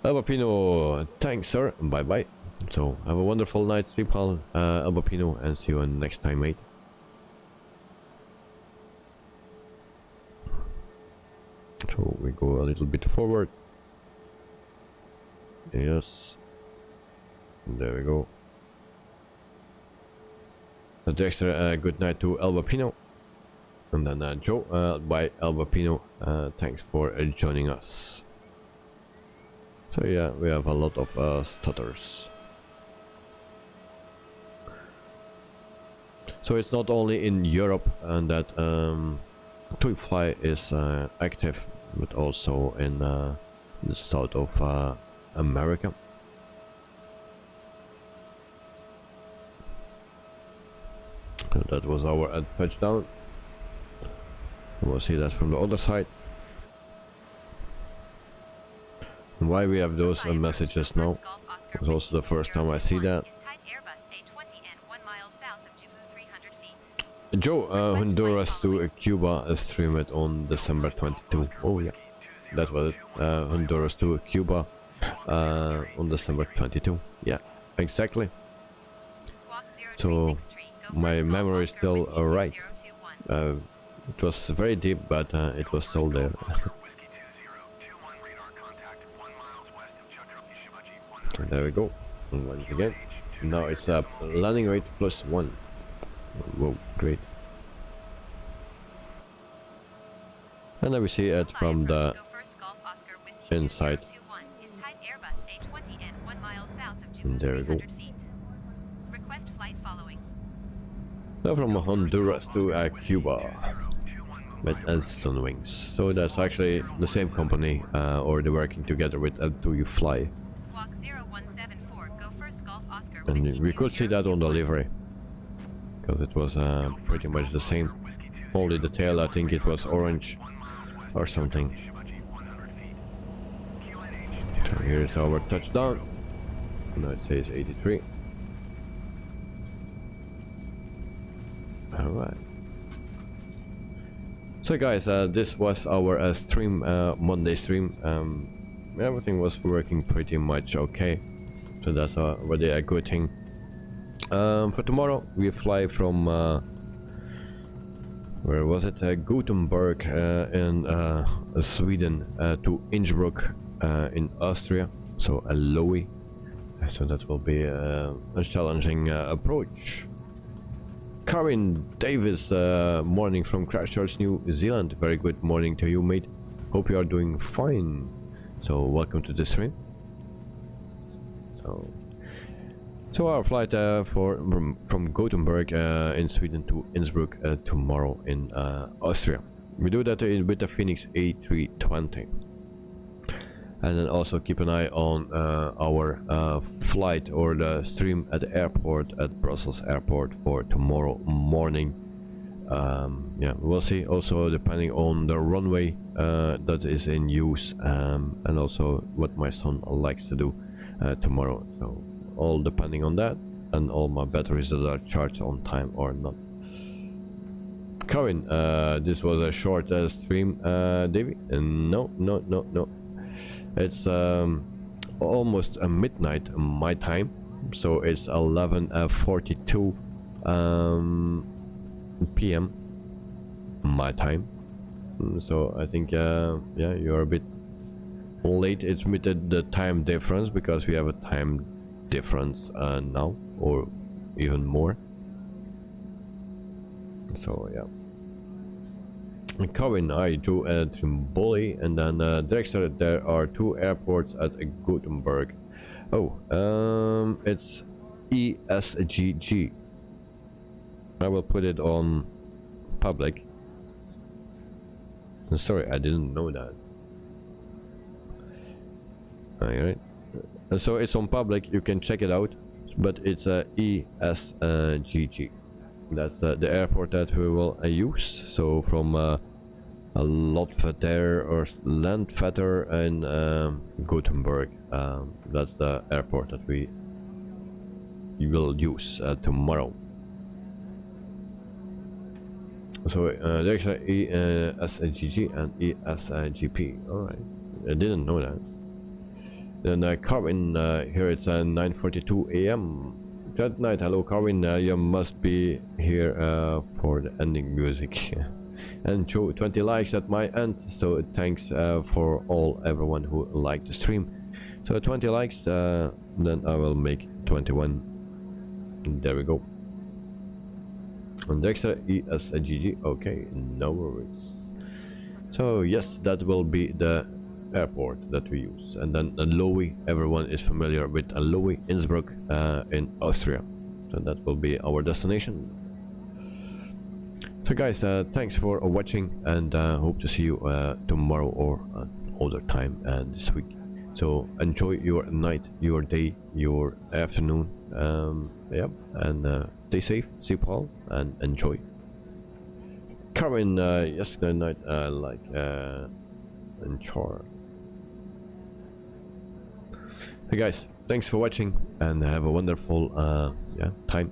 [SPEAKER 1] Albapino, thanks sir, bye bye. So have a wonderful night, sleep well, Albapino, and see you next time, mate. So we go a little bit forward. Yes, there we go. Dexter, good night to Albapino, and then Joe, bye Albapino, thanks for joining us. So yeah, we have a lot of stutters. So it's not only in Europe and that TUI is active, but also in the south of America. So that was our touchdown. We'll see that from the other side. Why we have those messages now? It's also the first time I see that. Joe, Honduras to Cuba streamed on December 22. Oh yeah, that was it. Honduras to Cuba on December 22. Yeah, exactly. So my memory is still right. It was very deep, but it was still there. There we go. And once again, now it's a landing rate +1. Whoa, great. And then we see it from the inside. And there we go. So from Honduras to Cuba with Sunwings. So that's actually the same company, or they're working together with TUI Fly. And we could see that on the livery, because it was pretty much the same. Only the tail, I think it was orange or something. So here's our touchdown. Now it says 83. Alright. So guys, this was our stream, Monday stream. Everything was working pretty much okay. So that's already a good thing. For tomorrow we fly from where was it? Gothenburg in Sweden to Innsbruck in Austria. So a Lowy. So that will be a challenging approach. Karin Davis, morning from Christchurch, New Zealand. Very good morning to you, mate. Hope you are doing fine. So welcome to the stream. So our flight from Gothenburg in Sweden to Innsbruck tomorrow in Austria. We do that with the Phoenix A320. And then also keep an eye on our flight or the stream at the airport, at Brussels airport, for tomorrow morning. Yeah, we'll see, also depending on the runway that is in use, and also what my son likes to do tomorrow. So all depending on that, and all my batteries that are charged on time or not. Karin, this was a short stream, Davey. No. It's almost midnight my time, so it's 11:42 p.m. my time. So I think yeah, you're a bit late. It's with the time difference, because we have a time difference now, or even more. So yeah. Corinne, I Joe at Trimboli, and then Dexter. There are 2 airports at Gothenburg. Oh, it's ESGG. I will put it on public. Sorry, I didn't know that. Alright. So it's on public, you can check it out, but it's ESGG. That's the airport that we will use. So from Landvetter or Landvetter in Gothenburg. That's the airport that we will use tomorrow. So there's ESGG and ESGP. Alright, I didn't know that. Then Carwin, here it's 9:42 AM. Good night. Hello Carwin, you must be here for the ending music. And Joe, 20 likes at my end, so thanks for everyone who liked the stream. So 20 likes, then I will make 21. And there we go. And Dexter, ESGG, okay, no worries. So yes, that will be the airport that we use. And then Lowy, everyone is familiar with Lowy, Innsbruck in Austria. So that will be our destination. So guys, thanks for watching, and hope to see you tomorrow or other time this week. So enjoy your night, your day, your afternoon, yeah, and stay safe, stay well, and enjoy. Karen, yes, good night, like, enjoy. Hey guys, thanks for watching, and have a wonderful yeah, time.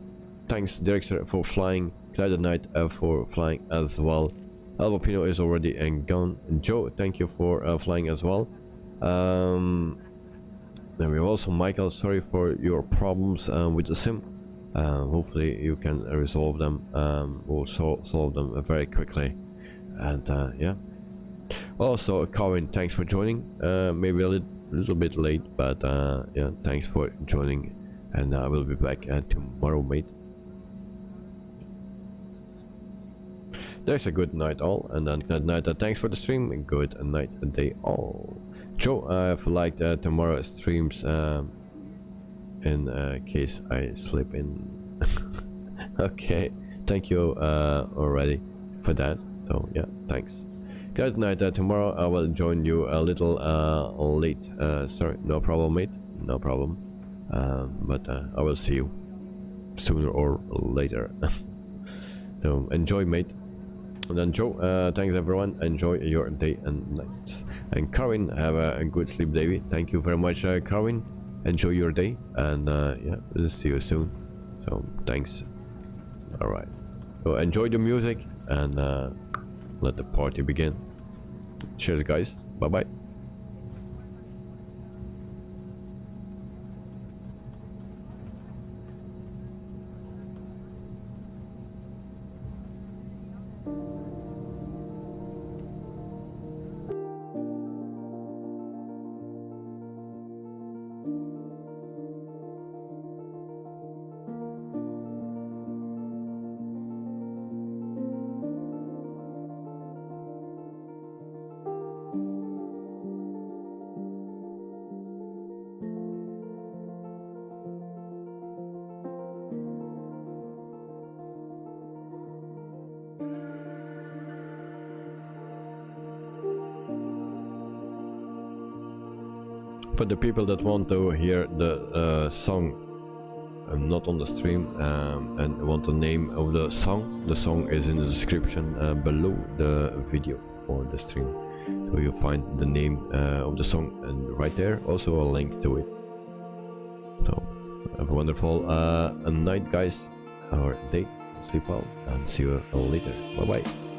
[SPEAKER 1] Thanks Director for flying, Clouded Knight for flying as well. Albopino is already gone. Joe, thank you for flying as well. Then we have also Michael, sorry for your problems with the sim. Hopefully you can resolve them, or solve them very quickly. And yeah. Also Colin, thanks for joining. Maybe a little bit late, but yeah, thanks for joining, and I will be back tomorrow, mate. There's a good night all, and then good night, thanks for the stream, and good night day all. Joe, I've liked tomorrow's streams in case I slip in. Okay, thank you already for that. So yeah, thanks. Good night. Tomorrow I will join you a little late. Sorry, no problem, mate. No problem. But I will see you sooner or later. So enjoy, mate. And then Joe, thanks everyone. Enjoy your day and night. And Karin, have a good sleep, Davey. Thank you very much, Karin. Enjoy your day, and yeah, we'll see you soon. So thanks. All right. So enjoy the music, and let the party begin. Cheers, guys. Bye bye. For the people that want to hear the song not on the stream, and want the name of the song is in the description below the video or the stream. So you'll find the name of the song, and right there also a link to it. So have a wonderful night, guys, or day. Sleep well, and see you later. Bye bye.